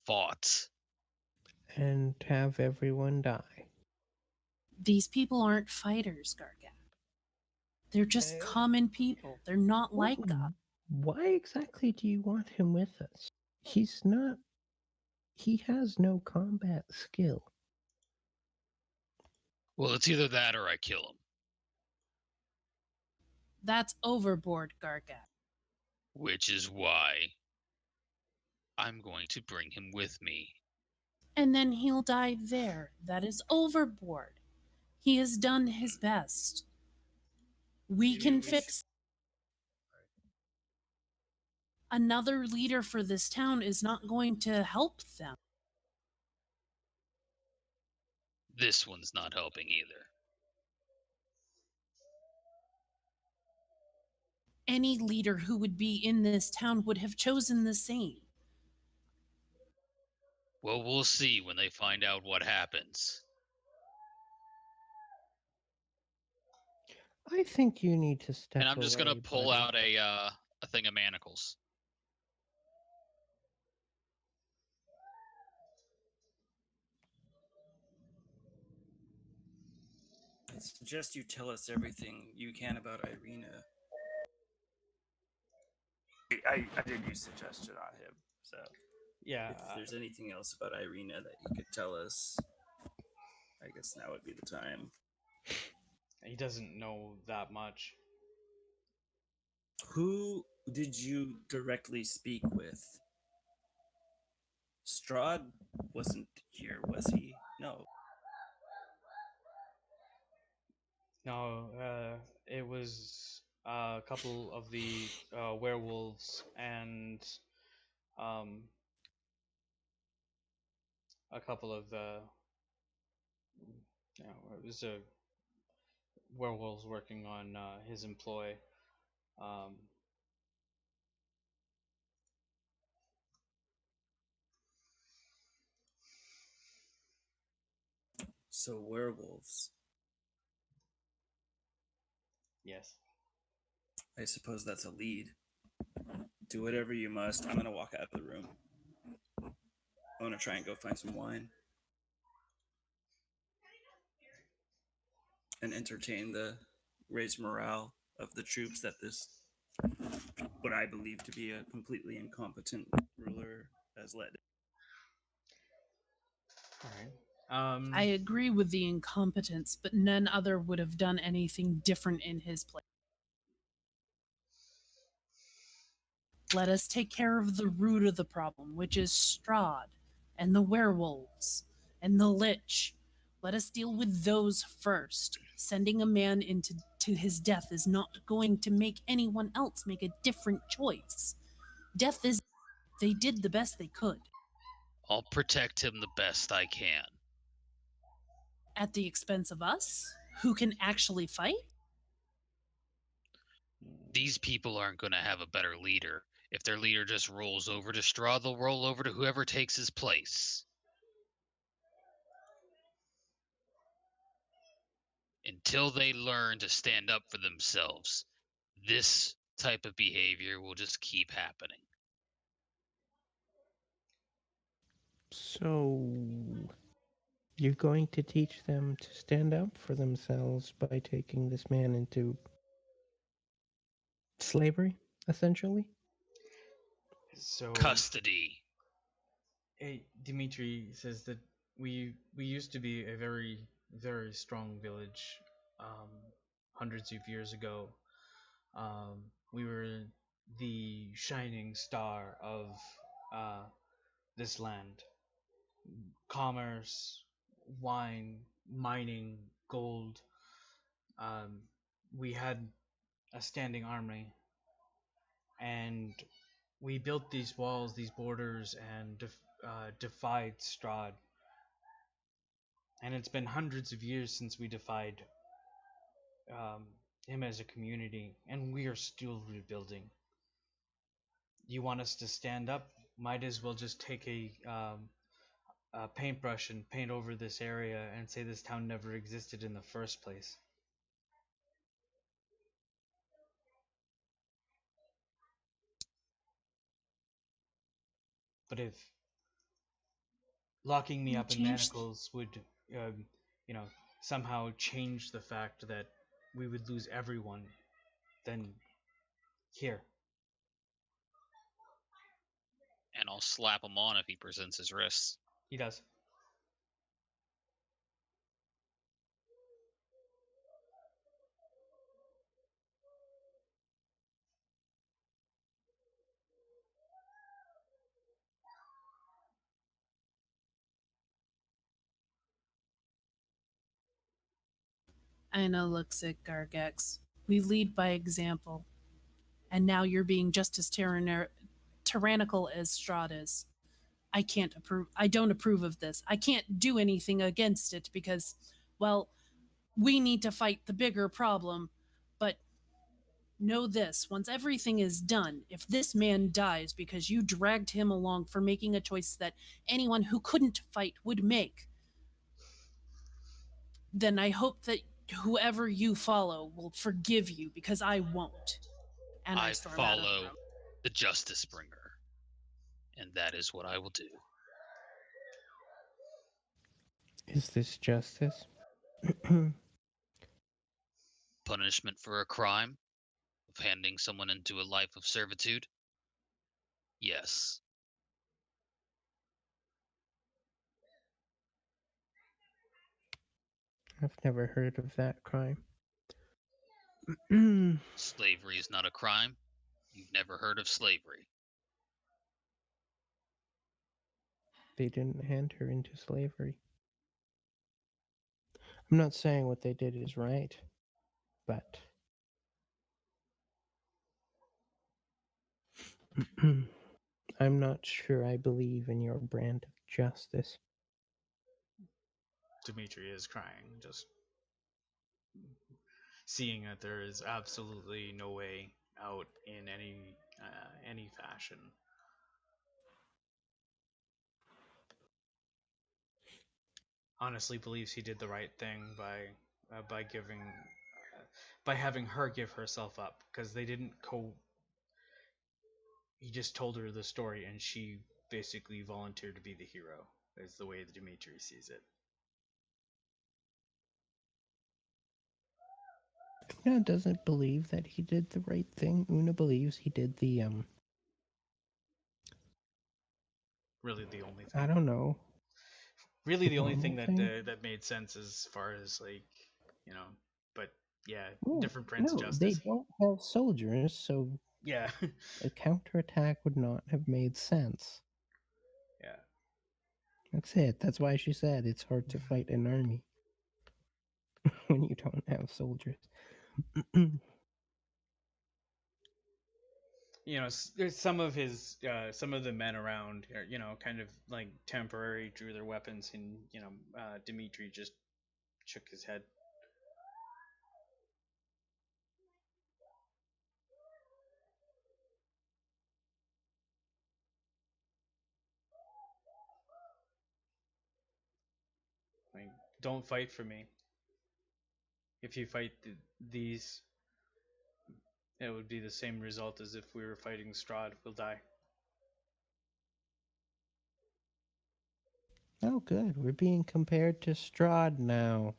Fought. And have everyone die? These people aren't fighters, Gargax. They're just common people. They're not like us. Why exactly do you want him with us? He's not. He has no combat skill. Well, it's either that or I kill him. That's overboard, Gargax. Which is why I'm going to bring him with me. And then he'll die there. That is overboard. He has done his best. We can fix. Another leader for this town is not going to help them. This one's not helping either. Any leader who would be in this town would have chosen the same. Well, we'll see when they find out what happens. I think you need to step away. And I'm just gonna pull buddy. out a thing of manacles. I suggest you tell us everything you can about Irina. I did use suggestion on him, so Yeah. if there's anything else about Irina that you could tell us, I guess now would be the time. He doesn't know that much. Who did you directly speak with? Strahd wasn't here, was he? No. No, it was a couple of the werewolves and a couple of it was a werewolves working on his employ. Um, So werewolves. yes. I suppose that's a lead. Do whatever you must. I'm gonna walk out of the room. I want to try and go find some wine and entertain the raised morale of the troops that this, what I believe to be a completely incompetent ruler, has led. All right. I agree with the incompetence, but none other would have done anything different in his place. Let us take care of the root of the problem, which is Strahd and the werewolves and the Lich. Let us deal with those first. Sending a man to his death is not going to make anyone else make a different choice. Death is. They did the best they could. I'll protect him the best I can. At the expense of us, who can actually fight? These people aren't going to have a better leader. If their leader just rolls over to Straw, they'll roll over to whoever takes his place. Until they learn to stand up for themselves, this type of behavior will just keep happening. So, you're going to teach them to stand up for themselves by taking this man into slavery, essentially? So Custody. Dimitri says that we used to be a very strong village hundreds of years ago. We were the shining star of this land. Commerce, wine, mining, gold. we had a standing army, and we built these walls, these borders, and defied Strahd. And it's been hundreds of years since we defied him as a community, and we are still rebuilding. You want us to stand up? Might as well just take a paintbrush and paint over this area and say this town never existed in the first place. But if locking me up in manacles would, you know, somehow change the fact that we would lose everyone, then here. And I'll slap him on if he presents his wrists. He does. Aina looks at Gargex. We lead by example. And now you're being just as tyrannical as Strahd is. I don't approve of this. I can't do anything against it because, well, we need to fight the bigger problem. But know this, once everything is done, if this man dies because you dragged him along for making a choice that anyone who couldn't fight would make, then I hope that whoever you follow will forgive you, because I won't. And I follow the Justice Bringer, and that is what I will do. Is this justice? Punishment for a crime of handing someone into a life of servitude? Yes. I've never heard of that crime. Slavery is not a crime. You've never heard of slavery. They didn't hand her into slavery. I'm not saying what they did is right, but I'm not sure I believe in your brand of justice. Dimitri is crying, just seeing that there is absolutely no way out in any fashion. Honestly, believes he did the right thing by giving by having her give herself up, because they didn't he just told her the story and she basically volunteered to be the hero, is the way that Dimitri sees it. Una doesn't believe that he did the right thing. Una believes he did the really the only thing. I don't know. Really the only thing that that made sense as far as, like, you know, but yeah, different brands of justice. They don't have soldiers, so yeah. a counterattack would not have made sense. Yeah. That's it. That's why she said it's hard to fight an army when you don't have soldiers. You know, there's some of the men around, you know, kind of like temporary drew their weapons, and, you know, Dimitri just shook his head. Like, don't fight for me. If you fight these, it would be the same result as if we were fighting Strahd. We'll die. Oh, good. We're being compared to Strahd now.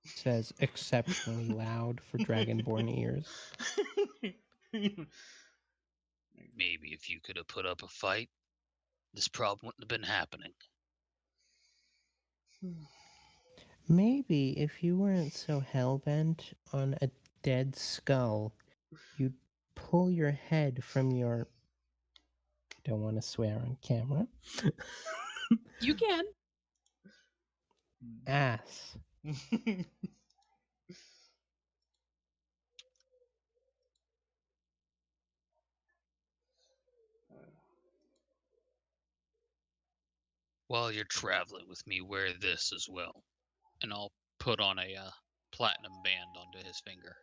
Says exceptionally loud for Dragonborn ears. Maybe if you could have put up a fight, this problem wouldn't have been happening. Maybe if you weren't so hell-bent on a dead skull, you'd pull your head from your... Don't want to swear on camera. You can. Ass. While you're traveling with me, wear this as well. And I'll put on a platinum band onto his finger.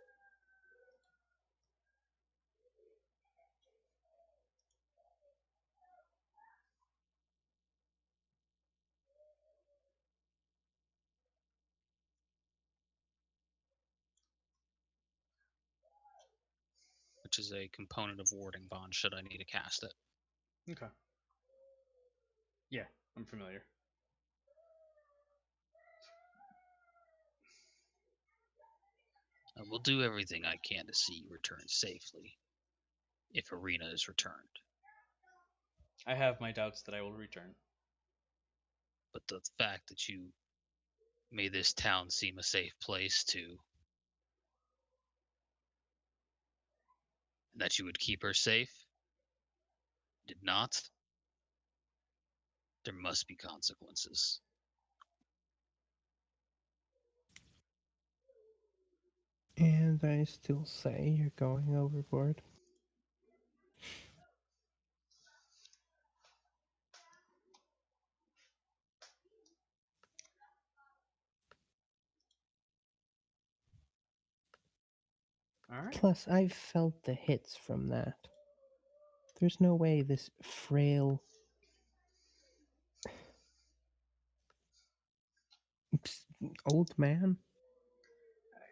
Which is a component of warding bond should I need to cast it. Okay. Yeah, I'm familiar. I will do everything I can to see you return safely, if Arena is returned. I have my doubts that I will return. But the fact that you made this town seem a safe place that you would keep her safe, did not, there must be consequences. And I still say you're going overboard. All right. Plus, I've felt the hits from that. There's no way this frail, old man.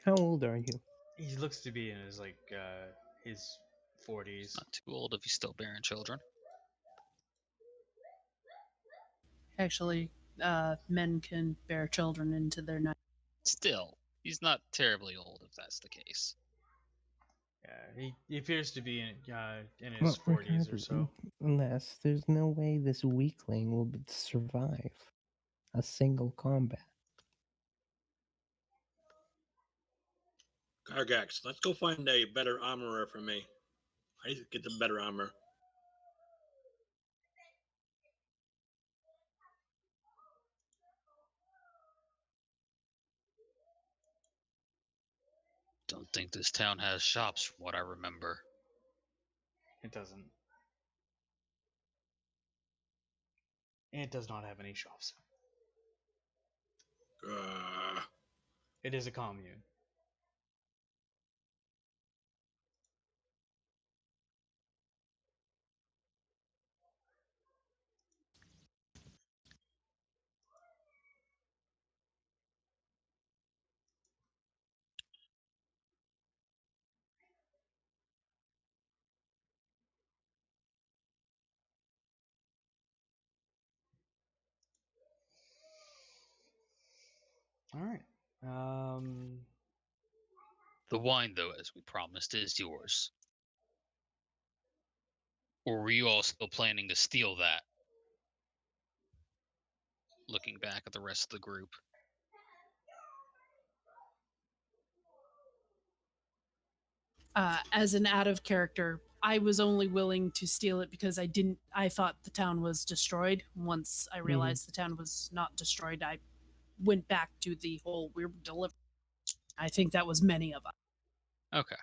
How old are you? He looks to be in his his 40s. Not too old if he's still bearing children. Actually, men can bear children into their 90s. Still, he's not terribly old if that's the case. Yeah, he appears to be in his 40s or so. Unless there's no way this weakling will survive a single combat. Gargax, let's go find a better armorer for me. I need to get some better armor. Don't think this town has shops from what I remember. It doesn't. It does not have any shops. It is a commune. All right. The wine, though, as we promised, is yours. Or were you all still planning to steal that? Looking back at the rest of the group. As an out of character, I was only willing to steal it because I thought the town was destroyed. Once I realized the town was not destroyed, I went back to the whole we're delivering. I think that was many of us. Okay.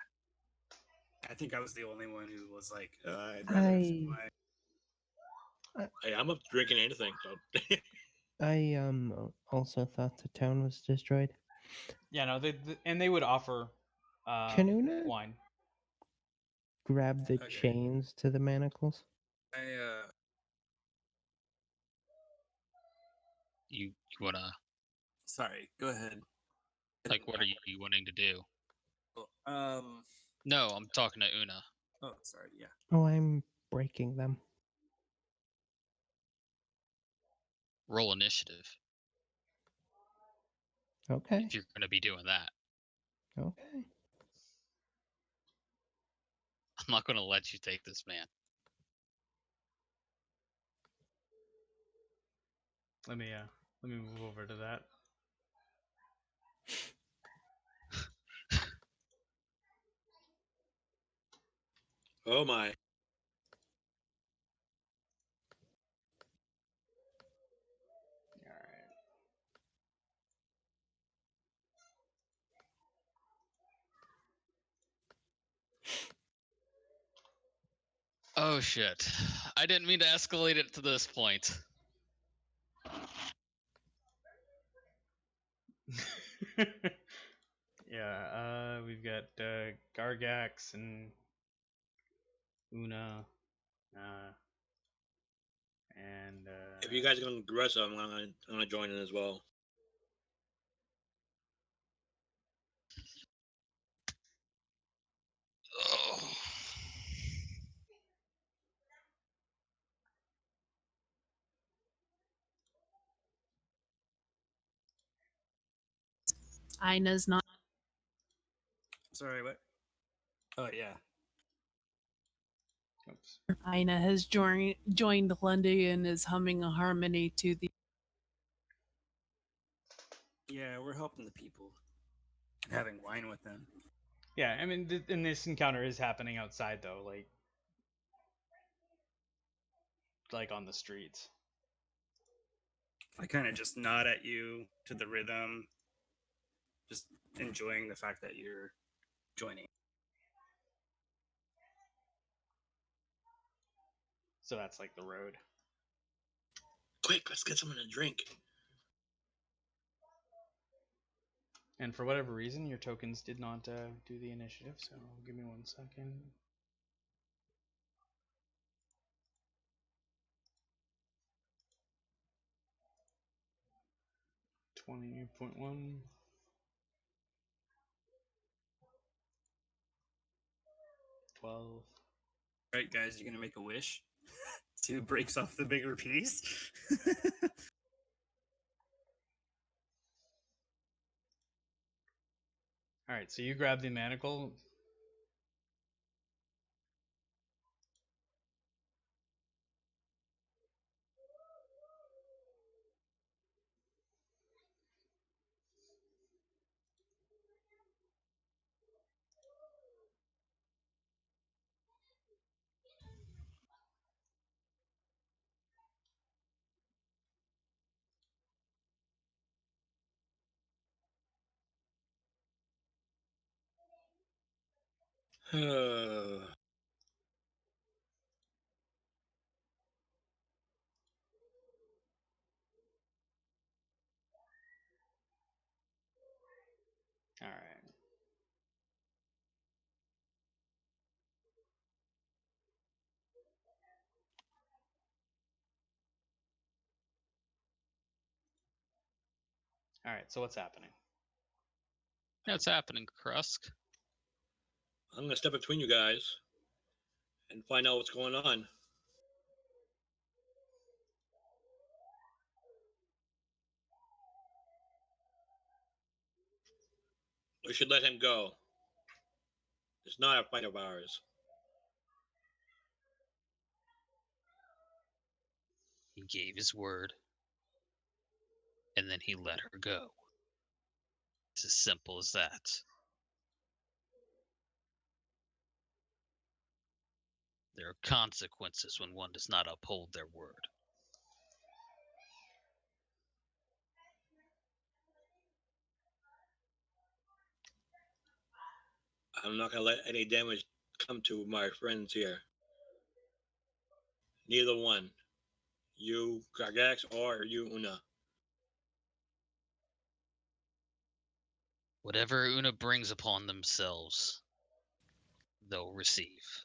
I think I was the only one who was like, Hey, I'm up drinking anything. So. I also thought the town was destroyed. Yeah, no, they would offer Canuna wine. Grab the chains to the manacles. You wanna? Sorry, go ahead. Like, what are you wanting to do? Um. No, I'm talking to Una. Oh, sorry. Yeah. Oh, I'm breaking them. Roll initiative. Okay. If you're gonna be doing that. Okay. I'm not gonna let you take this man. Let me move over to that. Oh my. Oh shit. I didn't mean to escalate it to this point. Yeah, we've got Gargax and Una, and if you guys are going to aggressive, I'm gonna join in as well. Oh. Ina's not. Sorry, what? Oh yeah. oops. Ina has joined Lundy and is humming a harmony to the. Yeah, we're helping the people. Having wine with them. Yeah, I mean, and this encounter is happening outside though, like on the streets. I kind of just nod at you to the rhythm, just enjoying the fact that you're joining. So that's like the road. Quick, let's get someone to drink. And for whatever reason, your tokens did not do the initiative, so give me 1 second. $20.1. 12. Right, guys, you gonna make a wish? See who breaks off the bigger piece? Alright, so you grab the manacle. Alright. Alright, so what's happening? What's happening, Krusk? I'm gonna step between you guys and find out what's going on. We should let him go. It's not a fight of ours. He gave his word, and then he let her go. It's as simple as that. There are consequences when one does not uphold their word. I'm not gonna let any damage come to my friends here. Neither one. You, Gargax, or you, Una. Whatever Una brings upon themselves, they'll receive.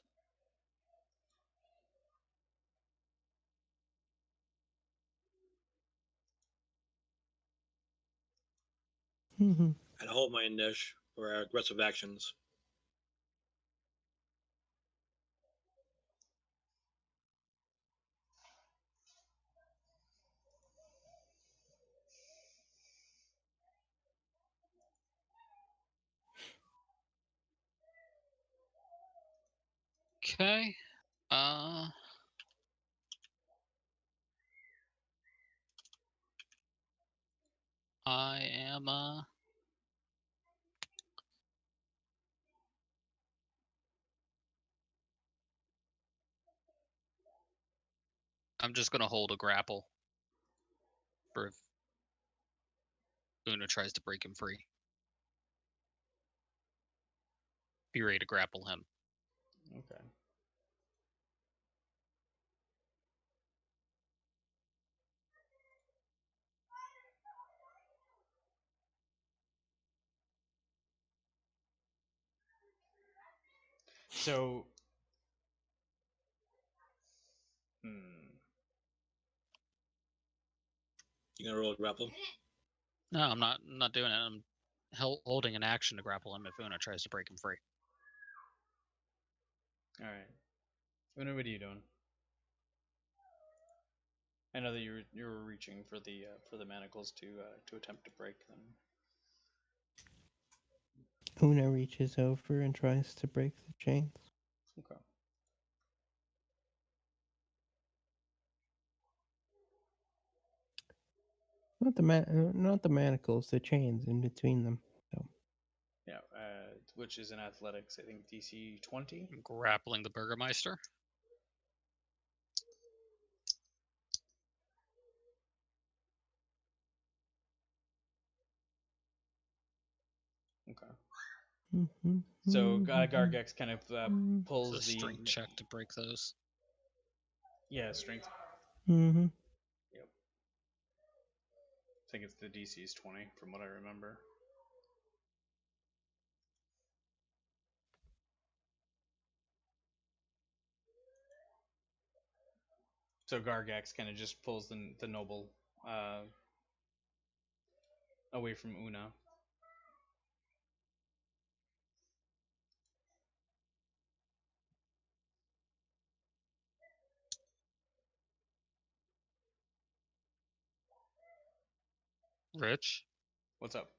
And hold my niche for aggressive actions. Okay. I am I'm just gonna hold a grapple for if Una tries to break him free. Be ready to grapple him. Okay. So, You gonna roll a grapple? No, I'm not doing it. I'm holding an action to grapple him if Una tries to break him free. All right. Una, what are you doing? I know that you were reaching for the manacles to attempt to break them. Una reaches over and tries to break the chains. Okay. Not the manacles, the chains in between them. So. Yeah, which is in athletics, I think DC 20. Grappling the Burgermeister. Okay. So Gargex kind of pulls it's a strength check to break those. Yeah, strength. Mm-hmm. Yep. I think it's the DC's 20 from what I remember. So Gargex kind of just pulls the noble away from Una. Rich? What's up?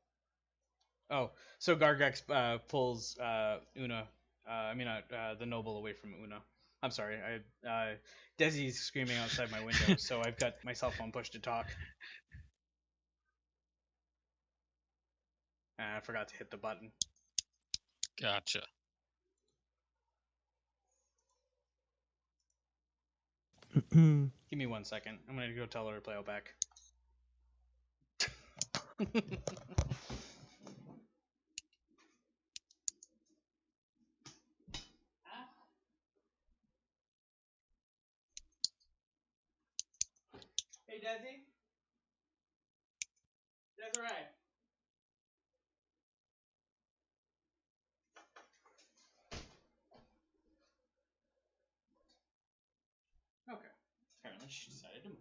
Oh, so Gargex pulls Una. The noble away from Una. I'm sorry. Desi's screaming outside my window, so I've got my cell phone pushed to talk. I forgot to hit the button. Gotcha. Give me 1 second. I'm gonna go tell her to play out back. Hey, Desi. Desiree. Okay. Apparently she decided to move.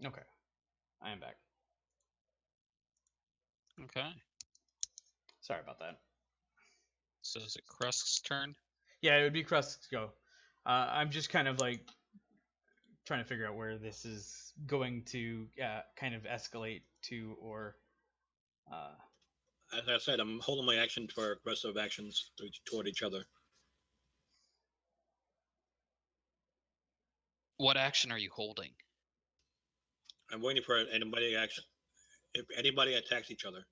Okay. I am back. Okay. Sorry about that. So is it Krusk's turn? Yeah, it would be Krusk's go. I'm just kind of like trying to figure out where this is going to kind of escalate to, or as I said, I'm holding my action for aggressive actions toward each other. What action are you holding? I'm waiting for anybody action. If anybody attacks each other.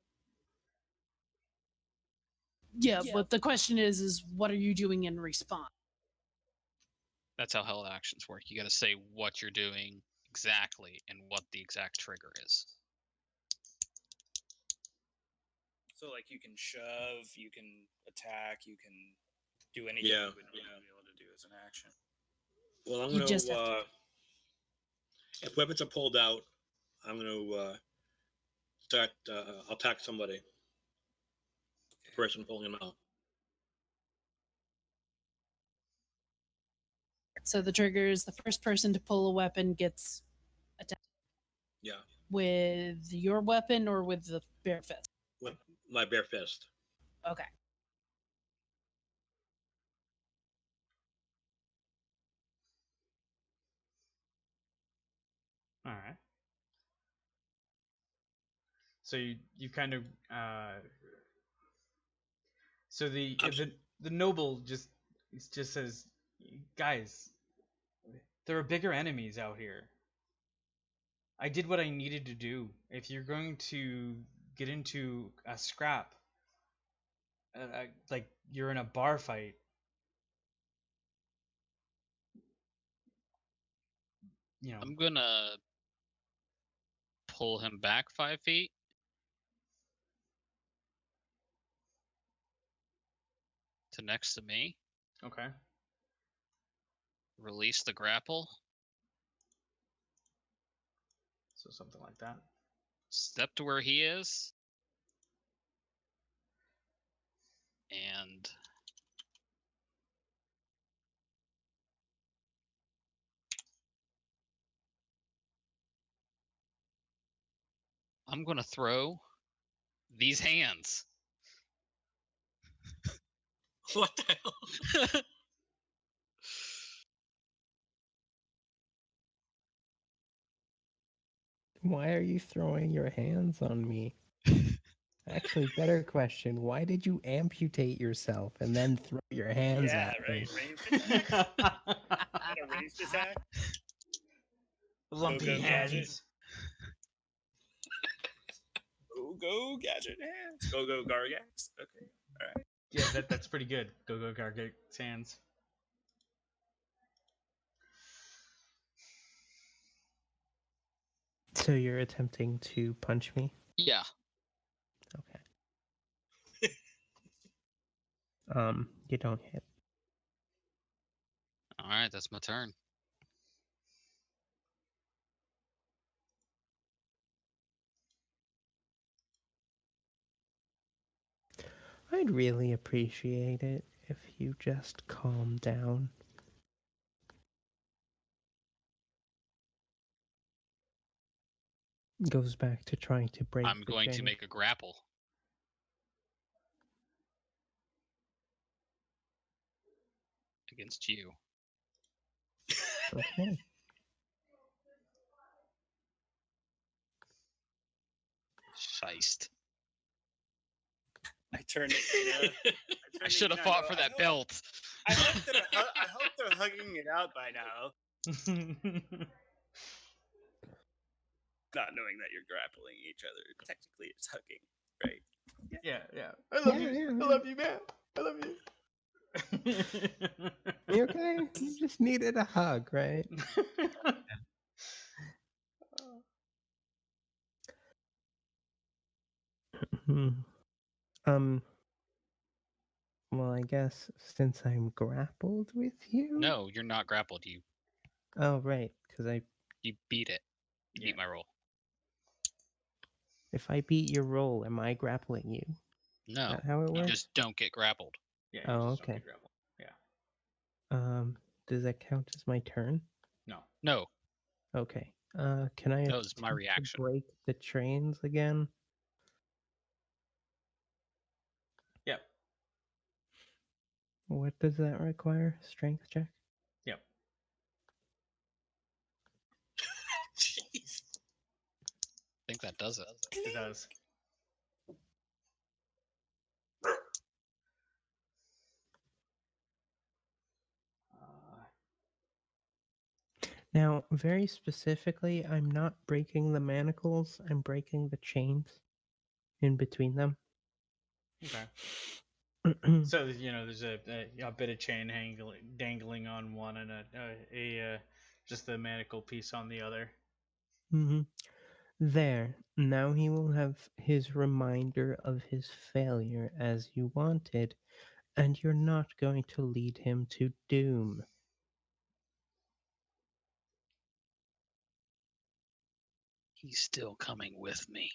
Yeah, but the question is what are you doing in response? That's how held actions work. You got to say what you're doing exactly and what the exact trigger is. So, like, you can shove, you can attack, you can do anything you would be able to do as an action. Well, I'm going to... if weapons are pulled out, I'm going to start... I'll attack somebody. The person pulling them out. So the trigger is the first person to pull a weapon gets attacked. Yeah. With your weapon or with the bare fist? With my bare fist. Okay. all right. So you kind of so the noble just says, guys, there are bigger enemies out here. I did what I needed to do. If you're going to get into a scrap, like you're in a bar fight, you know. I'm gonna pull him back 5 feet. To next to me. Okay. Release the grapple. So something like that. Step to where he is. And I'm going to throw these hands. What the hell? Why are you throwing your hands on me? Actually, better question. Why did you amputate yourself and then throw your hands Yeah, at right. me? Ranged attack. And a ranged attack. Lumpy Go, hands. Go gadget hands. Go Gargax. Okay. All right. Yeah, that's pretty good. Go Gargate's hands. So you're attempting to punch me? Yeah. Okay. You don't hit. All right, that's my turn. I'd really appreciate it if you just calm down. Goes back to trying to break I'm the going chain. to make a grapple. Against you. Okay. Scheist. I turned it. I should have fought for that belt. I hope they're hugging it out by now, not knowing that you're grappling each other. Technically, it's hugging, right? Yeah. I love you. I love you, man. I love you. You okay? You just needed a hug, right? Well, I guess since I'm grappled with you. No, you're not grappled. You Oh, right, because you beat it. You beat my roll. If I beat your roll, am I grappling you? No, Is that how it you works? just don't get grappled. Yeah. Oh, okay. Yeah. Does that count as my turn? No. Okay. Can I That was my attempt to reaction. break the chains again? Yep. What does that require? Strength check? Yep. Jeez. I think that does it. It does. Now, very specifically, I'm not breaking the manacles, I'm breaking the chains in between them. Okay. So there's a bit of chain dangling on one, and a just the manacle piece on the other. Mm-hmm. There. Now he will have his reminder of his failure as you wanted, and you're not going to lead him to doom. He's still coming with me.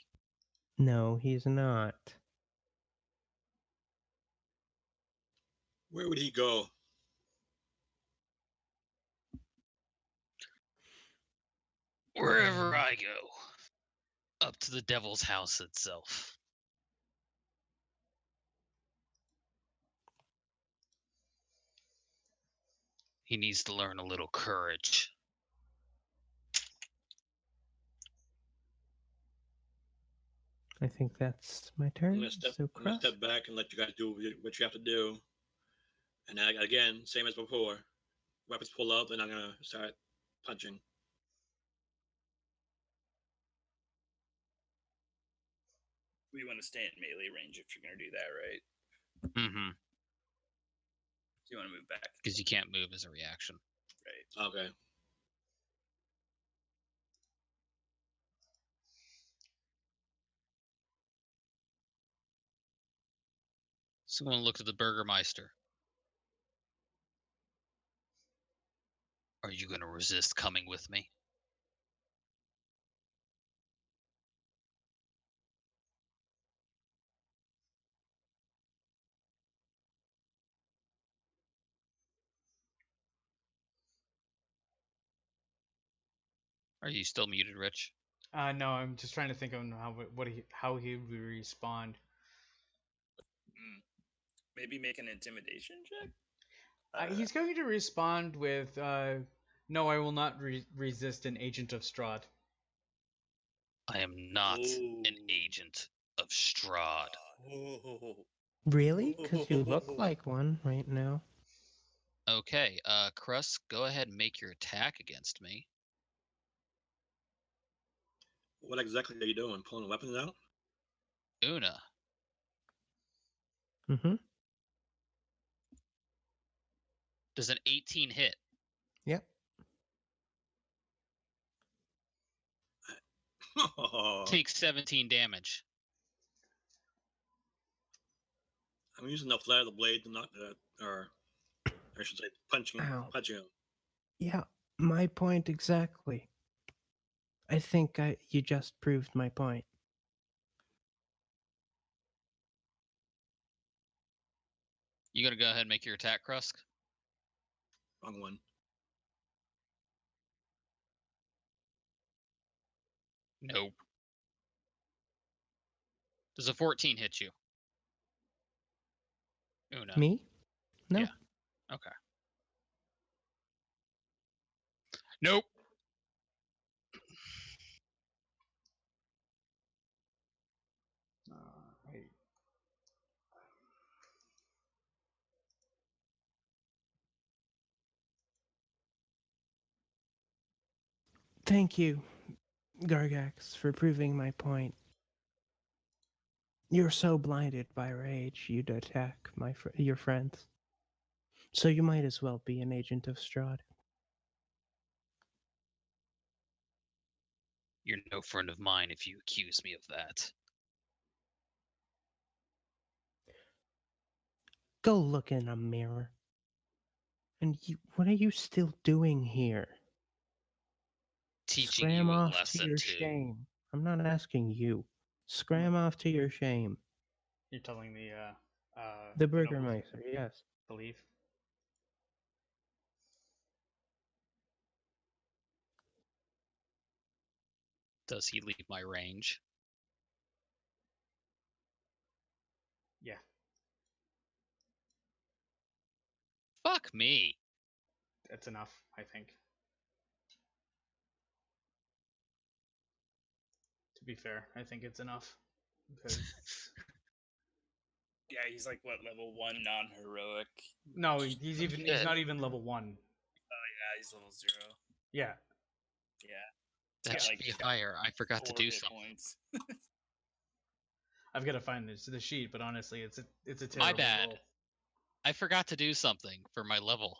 No, he's not. Where would he go? Wherever I go. Up to the devil's house itself. He needs to learn a little courage. I think that's my I'm turn. gonna step, So I'm gonna cross. step back and let you guys do what you have to do. And again, same as before. Weapons pull up, and I'm gonna start punching. We want to stay in melee range if you're gonna do that, right? Mm-hmm. Do you want to move back? Because you can't move as a reaction. Right. Okay. So I'm going to look at the Burgermeister. Are you going to resist coming with me? Are you still muted, Rich? No, I'm just trying to think of how he would respond. Maybe make an intimidation check. He's going to respond with, "No, I will not resist an agent of Strahd." I am not an agent of Strahd. Really? Because you look like one right now. Okay, Crust, go ahead and make your attack against me. What exactly are you doing? Pulling weapons out? Una. Mm-hmm. Does an 18 hit? Yep. Takes 17 damage. I'm using the flat of the blade to knock or I should say punching him. Yeah, my point exactly. I think you just proved my point. You gonna go ahead and make your attack, Krusk? Wrong one. Nope. Does a 14 hit you? Una. Me? No. Yeah. Okay. Nope. Right. Thank you, Gargax, for proving my point. You're so blinded by rage, you'd attack your friends. So you might as well be an agent of Strahd. You're no friend of mine if you accuse me of that. Go look in a mirror. And what are you still doing here? Teaching Scram you a off lesson to your too. shame. I'm not asking you. Scram off to your shame. You're telling the Burgermeister, yes. Believe. Does he leave my range? Yeah. Fuck me. That's enough, I think. To be fair, I think it's enough. Because yeah, he's like what, level 1 non-heroic? No, he's not even level 1. Oh yeah, he's level 0. Yeah. Yeah. That should be higher. I forgot to do something. Points. I've got to find the sheet, but honestly, it's a terrible My bad. roll. I forgot to do something for my level.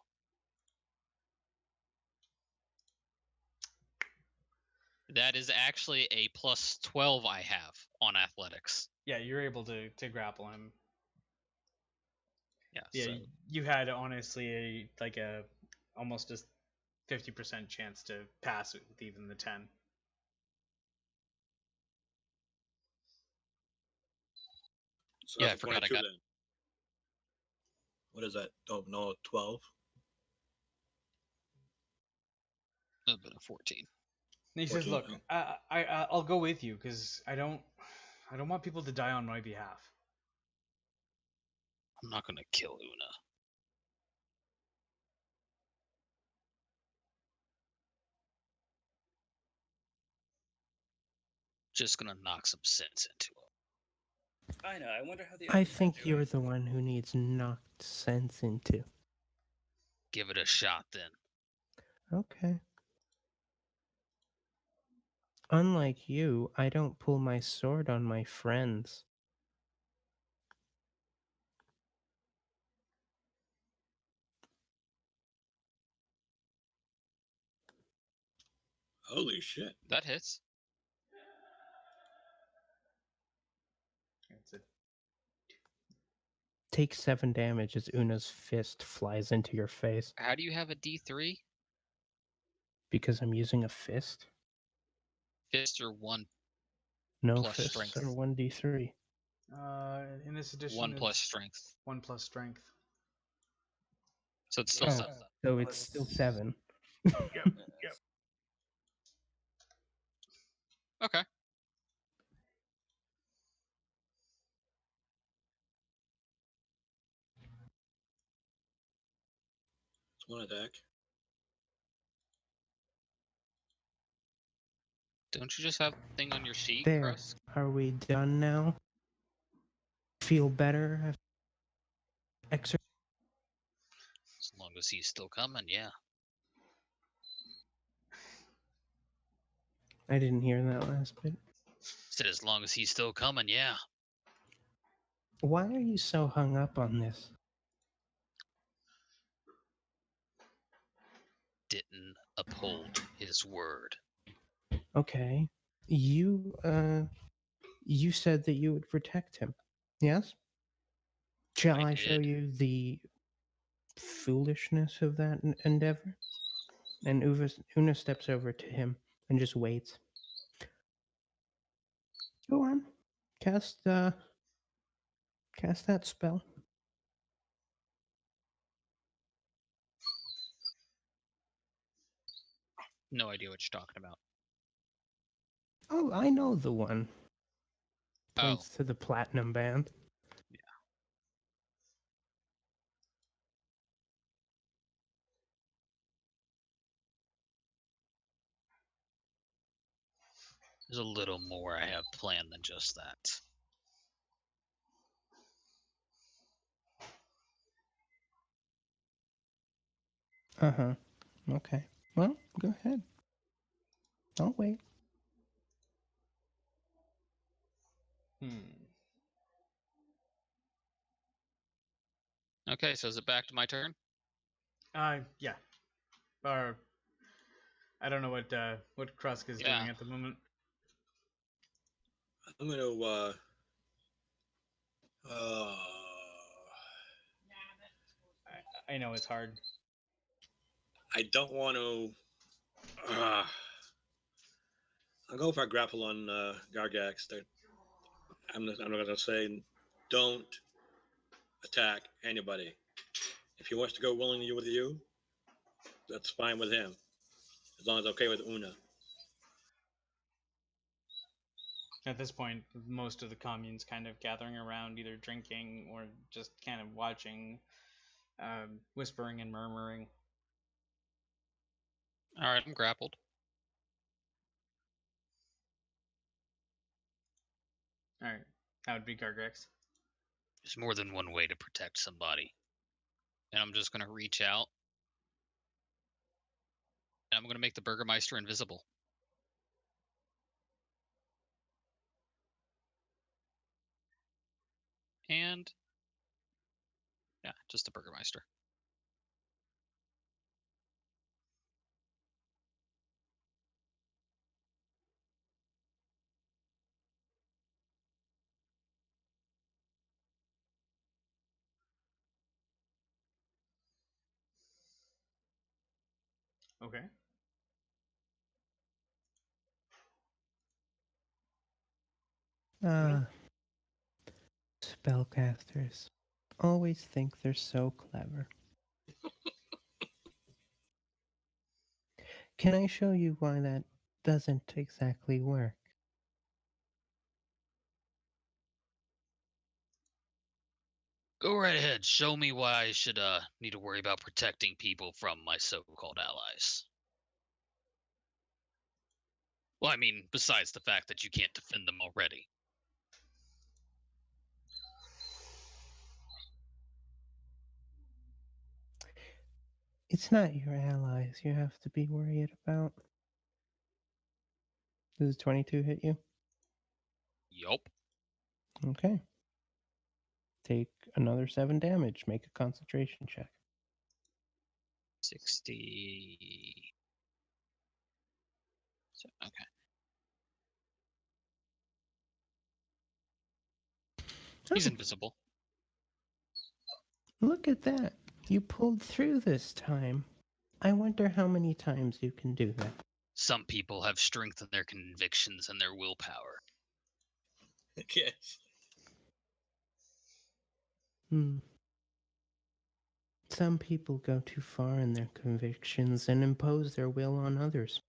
That is actually a plus 12 I have on athletics. Yeah, you're able to grapple him. Yeah. Yeah, So. you had honestly a almost a 50% chance to pass with even the 10. So yeah, I forgot I got. Then. What is that? Oh no, 12. A bit of 14. And he says, "Look, I'll go with you because I don't want people to die on my behalf. I'm not gonna kill Una. Just gonna knock some sense into him. I know. I wonder how the. I think you're the one who needs knocked sense into. Give it a shot then. Okay. Unlike you, I don't pull my sword on my friends. Holy shit. That hits. That's it. Take 7 damage as Una's fist flies into your face. How do you have a D3? Because I'm using a fist? Fist or 1 No, plus fists strength? are 1d3. In this edition, 1 plus strength. 1 plus strength. So it's still 7. So it's still 7. Yep. Okay. It's one attack. Don't you just have the thing on your sheet, There. Krusk? Are we done now? Feel better? Exercise? As long as he's still coming, yeah. I didn't hear that last bit. Said as long as he's still coming, yeah. Why are you so hung up on this? Didn't uphold his word. Okay. You said that you would protect him. Yes? Shall I show did. you the foolishness of that endeavor? And Una steps over to him and just waits. Go on. Cast that spell. No idea what you're talking about. Oh, I know the one. Points Oh. to the platinum band. Yeah. There's a little more I have planned than just that. Uh-huh. Okay. Well, go ahead. I'll wait. Okay, so is it back to my turn? Yeah. Or I don't know what Krusk is doing at the moment. I'm gonna I know it's hard. I don't want to. I'll go for a grapple on Gargax. I'm not going to say don't attack anybody. If he wants to go willingly with you, that's fine with him, as long as it's okay with Una. At this point, most of the commune's kind of gathering around, either drinking or just kind of watching, whispering and murmuring. All right, I'm grappled. All right, that would be Gargax. There's more than one way to protect somebody. And I'm just going to reach out. And I'm going to make the Burgermeister invisible. And yeah, just the Burgermeister. Okay. Spellcasters always think they're so clever. Can I show you why that doesn't exactly work? Go right ahead. Show me why I should need to worry about protecting people from my so-called allies. Well, I mean, besides the fact that you can't defend them already. It's not your allies you have to be worried about. Does 22 hit you? Yup. Okay. Take another 7 damage. Make a concentration check. 60. So, okay. He's invisible. Look at that. You pulled through this time. I wonder how many times you can do that. Some people have strength in their convictions and their willpower. Yes. Some people go too far in their convictions and impose their will on others.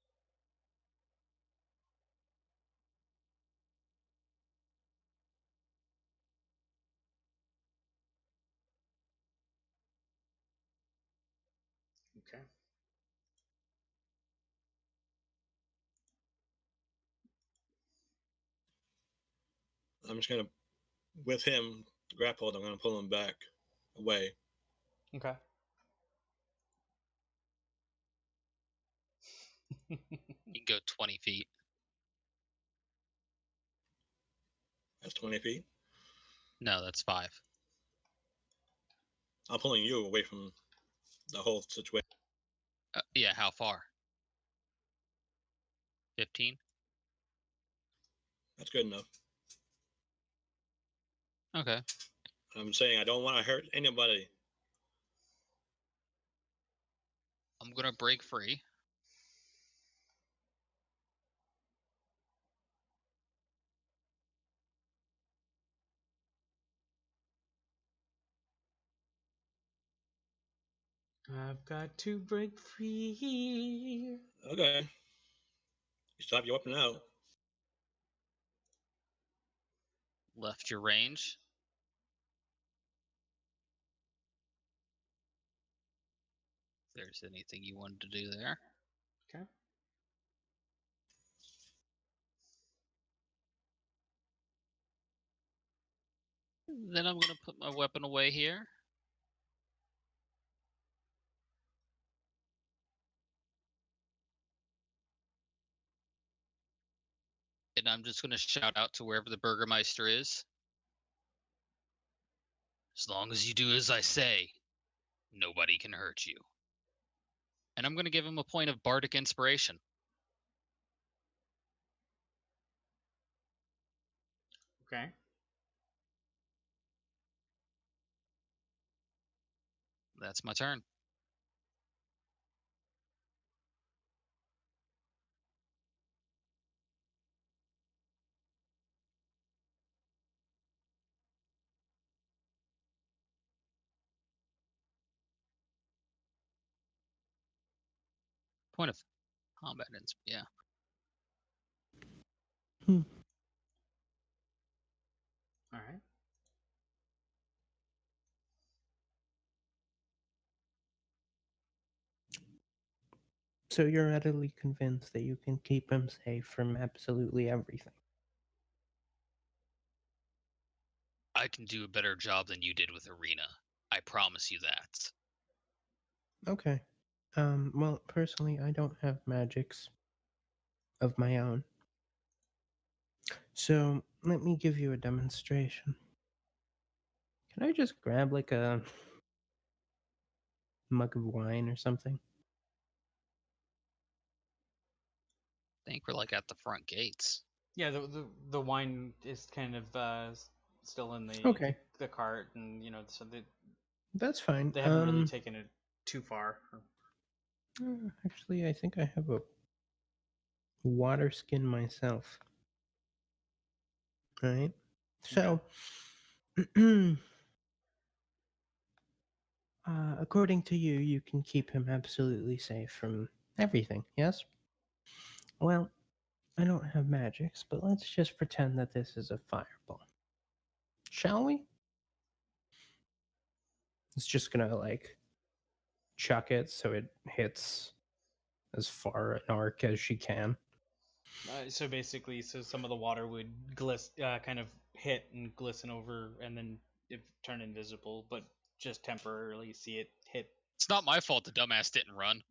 I'm just gonna, with him grappled, I'm gonna pull him back away. Okay. You can go 20 feet. That's 20 feet. No, that's 5. I'm pulling you away from the whole situation. Yeah, how far? 15? That's good enough. Okay. I'm saying I don't want to hurt anybody. I'm gonna break free. I've got to break free. Okay. You stop your weapon out. Left your range. If there's anything you wanted to do there. Okay. Then I'm gonna put my weapon away here. And I'm just gonna shout out to wherever the Burgermeister is. As long as you do as I say, nobody can hurt you. And I'm gonna give him a point of bardic inspiration. Okay. That's my turn. Point of combat yeah. Hmm. All right. So you're utterly convinced that you can keep him safe from absolutely everything. I can do a better job than you did with Arena. I promise you that. Okay. Well, personally, I don't have magics of my own. So let me give you a demonstration. Can I just grab like a mug of wine or something? I think we're like at the front gates. Yeah, the wine is kind of still in Okay. the cart, and so That's fine. they haven't really taken it too far. Actually, I think I have a water skin myself. Right? So, according to you, you can keep him absolutely safe from everything, yes? Well, I don't have magics, but let's just pretend that this is a fireball. Shall we? It's just gonna, like, chuck it so it hits as far an arc as she can. So basically, some of the water would kind of hit and glisten over, and then it turn invisible, but just temporarily see it hit. It's not my fault the dumbass didn't run.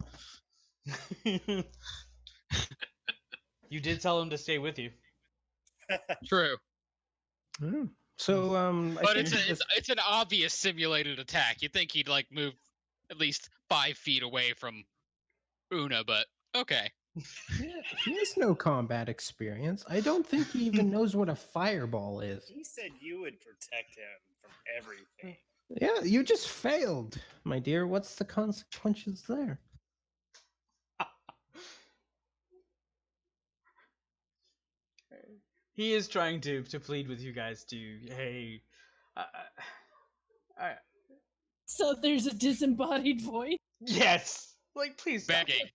You did tell him to stay with you. True. Mm. So, but it's an obvious simulated attack. You'd think he'd like move at least 5 feet away from Una, but okay. Yeah, he has no combat experience. I don't think he even knows what a fireball is. He said you would protect him from everything. Yeah, you just failed, my dear. What's the consequences there? He is trying to plead with you guys to, hey, So there's a disembodied voice? Yes! Like, please stop. Begging.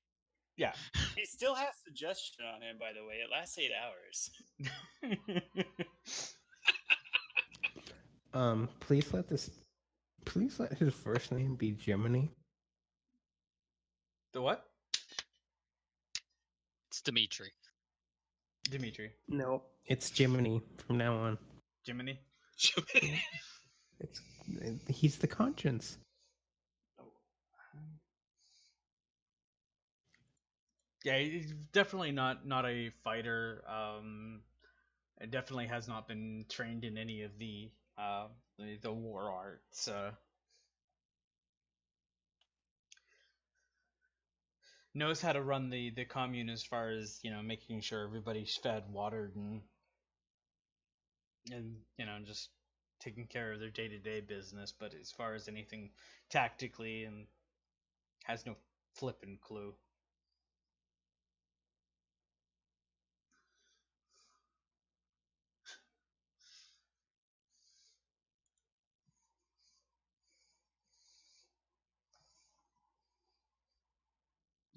Yeah. He still has suggestion on him, by the way. It lasts 8 hours. Please let his first name be Jiminy. The what? It's Dimitri. Dimitri. No, it's Jiminy from now on. Jiminy. It's he's the conscience. Yeah, he's definitely not a fighter. It definitely has not been trained in any of the war arts. Knows how to run the commune as far as making sure everybody's fed, watered, and just taking care of their day-to-day business. But as far as anything tactically, and has no flippin' clue.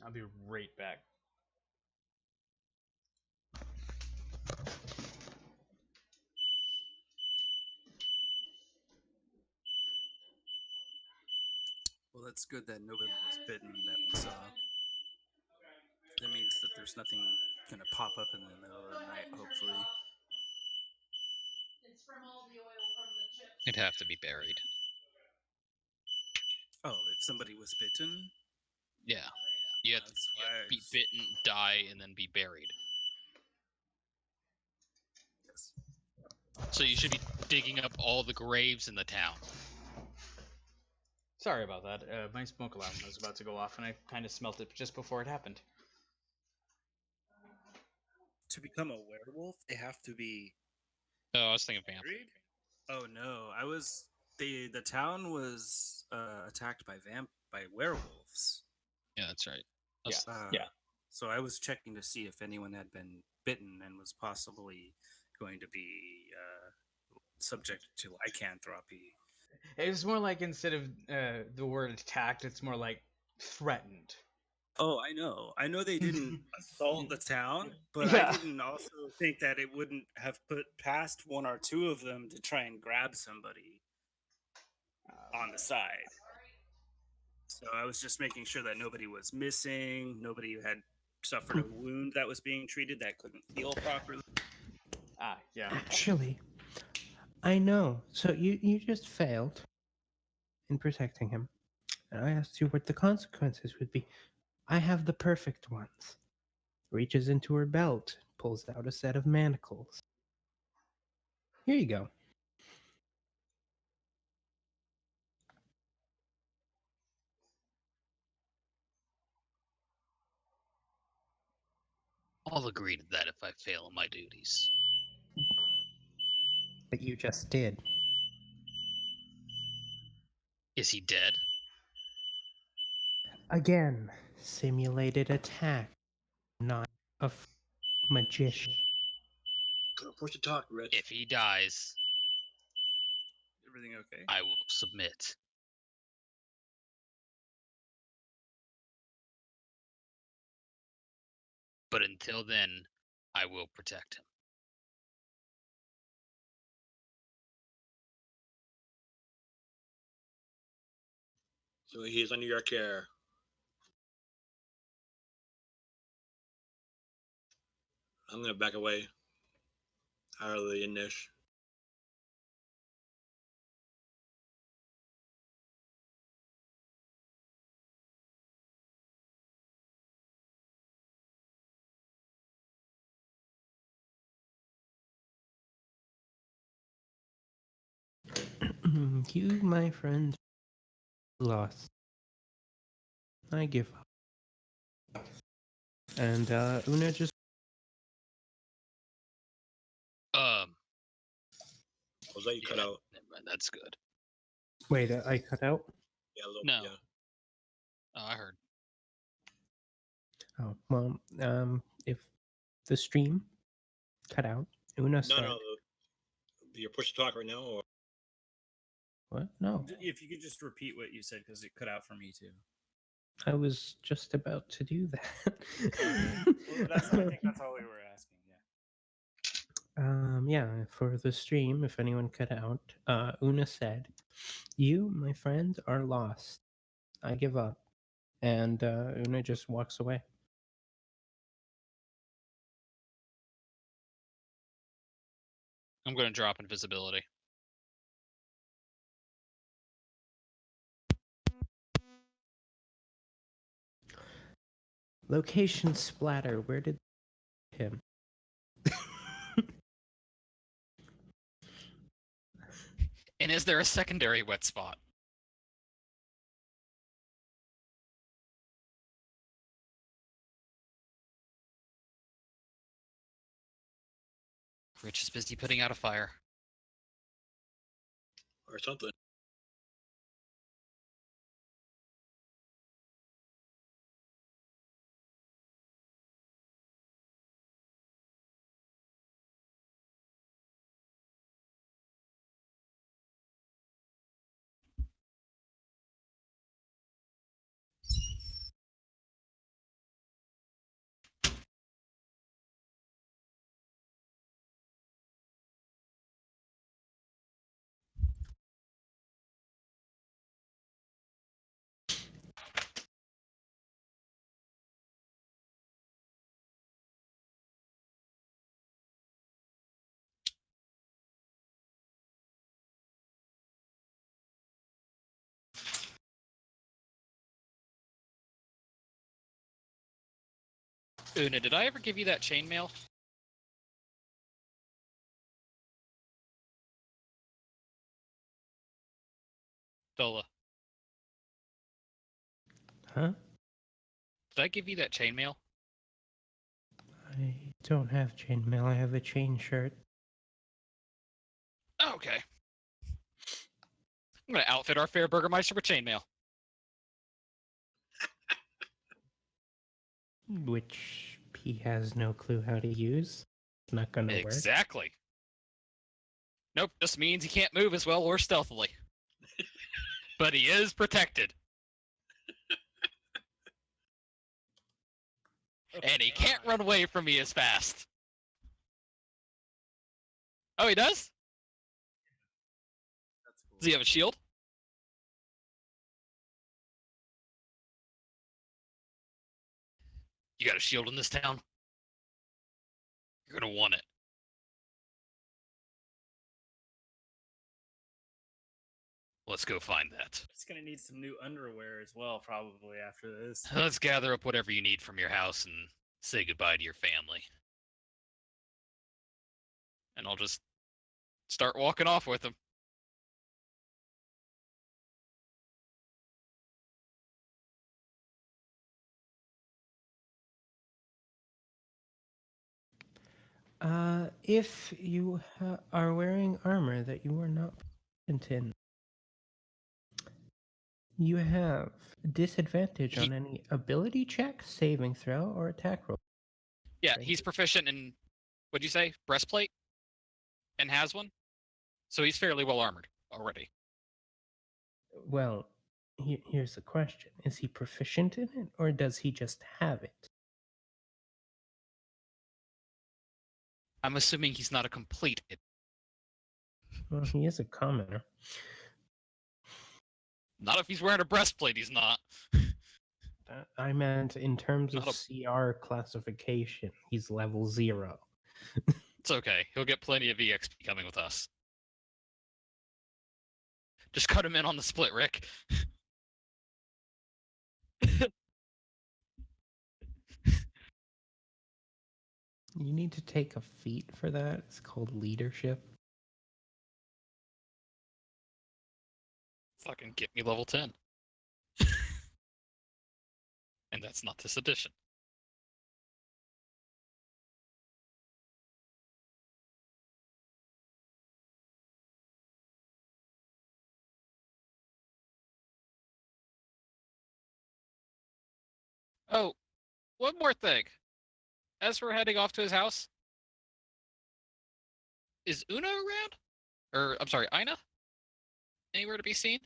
I'll be right back. Well, that's good that nobody was bitten that we saw. That means that there's nothing gonna pop up in the middle of the night, hopefully. It'd have to be buried. Oh, if somebody was bitten? Yeah. You have to be bitten, die, and then be buried. Yes. So you should be digging up all the graves in the town. Sorry about that. My smoke alarm was about to go off, and I kind of smelt it just before it happened. To become a werewolf, they have to be. Oh, I was thinking vampire. Oh no, the town was attacked by werewolves. Yeah, that's right. Yeah. So I was checking to see if anyone had been bitten and was possibly going to be subject to lycanthropy. It was more like, instead of the word attacked, it's more like threatened. Oh, I know they didn't assault the town, but Yeah. I didn't also think that it wouldn't have put past one or two of them to try and grab somebody on the side. So I was just making sure that nobody was missing, nobody had suffered a wound that was being treated that couldn't heal properly. Yeah. Actually, I know. So you just failed in protecting him. And I asked you what the consequences would be. I have the perfect ones. Reaches into her belt, pulls out a set of manacles. Here you go. I'll agree to that if I fail in my duties. But you just did. Is he dead? Again, simulated attack, not a magician. Couldn't force to talk, Rich. If he dies, Everything okay? I will submit. But until then, I will protect him. So he is under your care. I'm gonna back away out of the niche. You, my friend, lost. I give up. And Una just. Was that you cut out? Never mind, that's good. Wait, I cut out? Yeah, a little No. bit, yeah. Oh, I heard. Oh, well, if the stream cut out, Una said. No. You're push to talk right now, or What? No. If you could just repeat what you said, because it cut out for me too. I was just about to do that. Well, I think that's all we were asking. Yeah. Yeah, for the stream, if anyone cut out, Una said, "You, my friend, are lost. I give up." And Una just walks away. I'm going to drop invisibility. Location splatter. Where did him? And is there a secondary wet spot? Rich is busy putting out a fire. Or something. Una, did I ever give you that chainmail? Dola. Huh? Did I give you that chainmail? I don't have chainmail. I have a chain shirt. Oh, okay. I'm going to outfit our fair Burgermeister with chainmail. Which he has no clue how to use. It's not gonna work. Exactly. Nope, just means he can't move as well or stealthily. But he is protected. And he can't run away from me as fast. Oh, he does? That's cool. Does he have a shield? You got a shield in this town? You're gonna want it. Let's go find that. Just gonna need some new underwear as well, probably after this. Let's gather up whatever you need from your house and say goodbye to your family. And I'll just start walking off with him. If you are wearing armor that you are not proficient in, you have disadvantage on any ability check, saving throw, or attack roll. Yeah, Thank he's you. proficient in, what'd you say, breastplate? And has one? So he's fairly well armored already. Well, here's the question. Is he proficient in it, or does he just have it? I'm assuming he's not a complete idiot. Well, he is a commoner. Not if he's wearing a breastplate, he's not. I meant in terms of Not CR classification, he's level 0. It's okay. He'll get plenty of EXP coming with us. Just cut him in on the split, Rick. You need to take a feat for that. It's called leadership. Fucking get me level 10. And that's not this edition. Oh, one more thing. As we're heading off to his house, is Una around? Or, I'm sorry, Ina? Anywhere to be seen?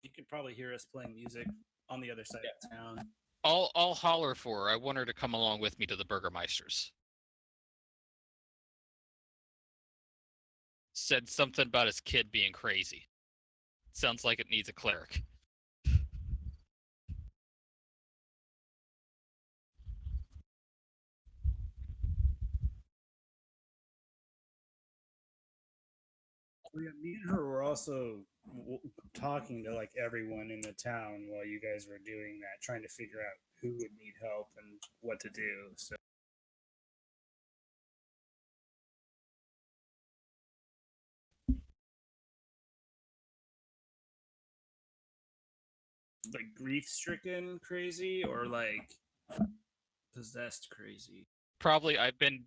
You could probably hear us playing music on the other side of town. I'll holler for her. I want her to come along with me to the Burgermeisters. Said something about his kid being crazy. Sounds like it needs a cleric. Me and her were also talking to like everyone in the town while you guys were doing that, trying to figure out who would need help and what to do. So like grief-stricken crazy or like possessed crazy? Probably I've been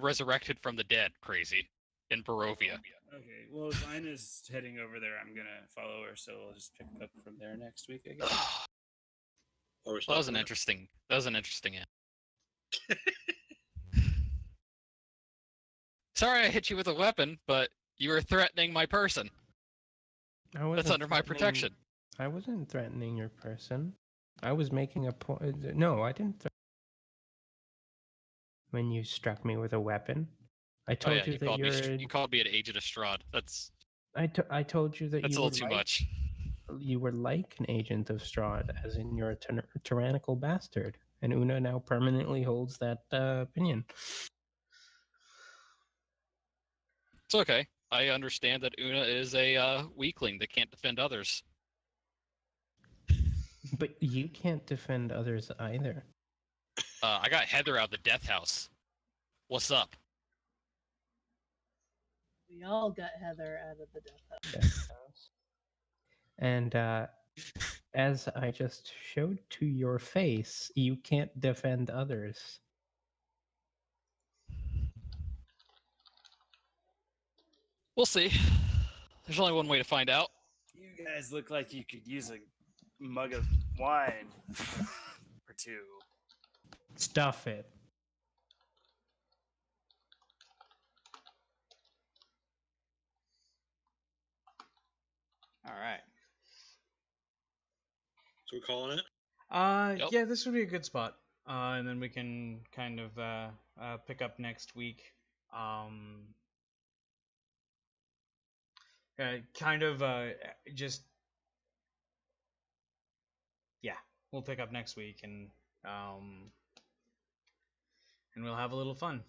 resurrected from the dead crazy in Barovia. Okay, well, if Ina's heading over there, I'm gonna follow her, so I'll just pick up from there next week, I guess. Or That was an interesting. That was an interesting end. Sorry, I hit you with a weapon, but you were threatening my person. That's under my protection. I wasn't threatening your person. I was making a point. No, I didn't. When you struck me with a weapon, I told you that you called me an agent of Strahd. That's. I told you that that's you a were little too much. You were like an agent of Strahd, as in you're a tyrannical bastard, and Una now permanently holds that opinion. It's okay. I understand that Una is a weakling that can't defend others. But you can't defend others either. I got Heather out of the death house. What's up? We all got Heather out of the death house. And as I just showed to your face, you can't defend others. We'll see. There's only one way to find out. You guys look like you could use a mug of wine or two. Stuff it. All right. So we're calling it? Yep. Yeah, this would be a good spot. And then we can kind of pick up next week. Kind of just yeah, we'll pick up next week and we'll have a little fun.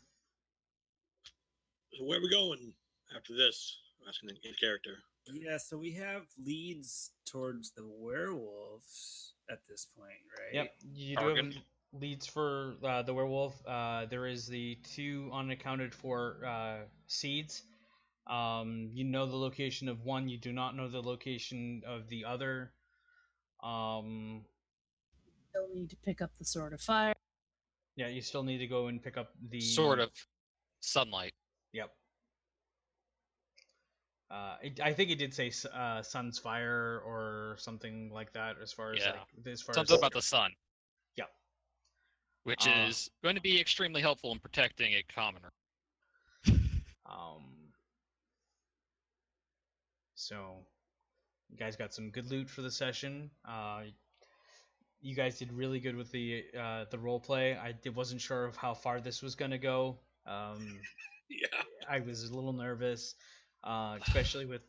So where are we going after this? Asking in character. Yeah, so we have leads towards the werewolves at this point, right? Yep, you do have leads for the werewolf. There is the 2 unaccounted for seeds. You know the location of one. You do not know the location of the other. Still need to pick up the Sword of Fire. Yeah, you still need to go and pick up the Sword of Sunlight. Yep. I think it did say Sun's Fire or something like that. As far as something about the sun. Yeah. Which is going to be extremely helpful in protecting a commoner. So, you guys got some good loot for the session. You guys did really good with the role play. I wasn't sure of how far this was gonna go. Yeah. I was a little nervous, especially with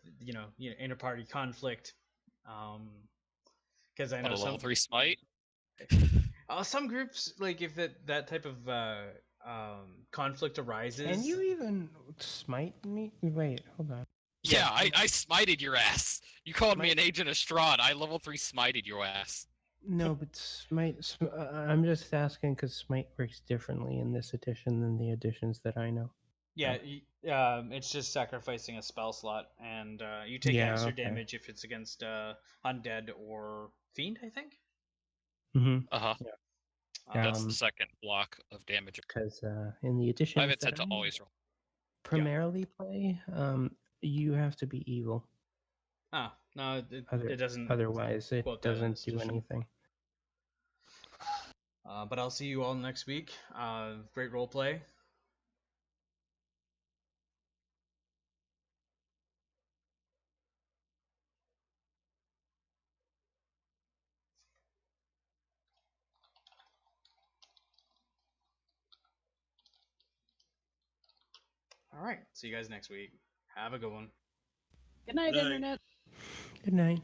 inter-party conflict. Because I know level 3 smite. Some groups, like if that type of conflict arises. Can you even smite me? Wait, hold on. Yeah, I smited your ass. You called me an agent of Strahd. I level 3 smited your ass. No, but smite. I'm just asking because smite works differently in this edition than the editions that I know. Yeah, it's just sacrificing a spell slot, and you take extra damage if it's against undead or fiend, I think. Mm-hmm. Uh-huh. Yeah. That's the second block of damage. Because in the editions I have it set to always roll. Primarily play, you have to be evil. Ah, no, it doesn't. Otherwise, it doesn't do anything. But I'll see you all next week. Great role play. All right. See you guys next week. Have a good one. Good night, Internet. Good night.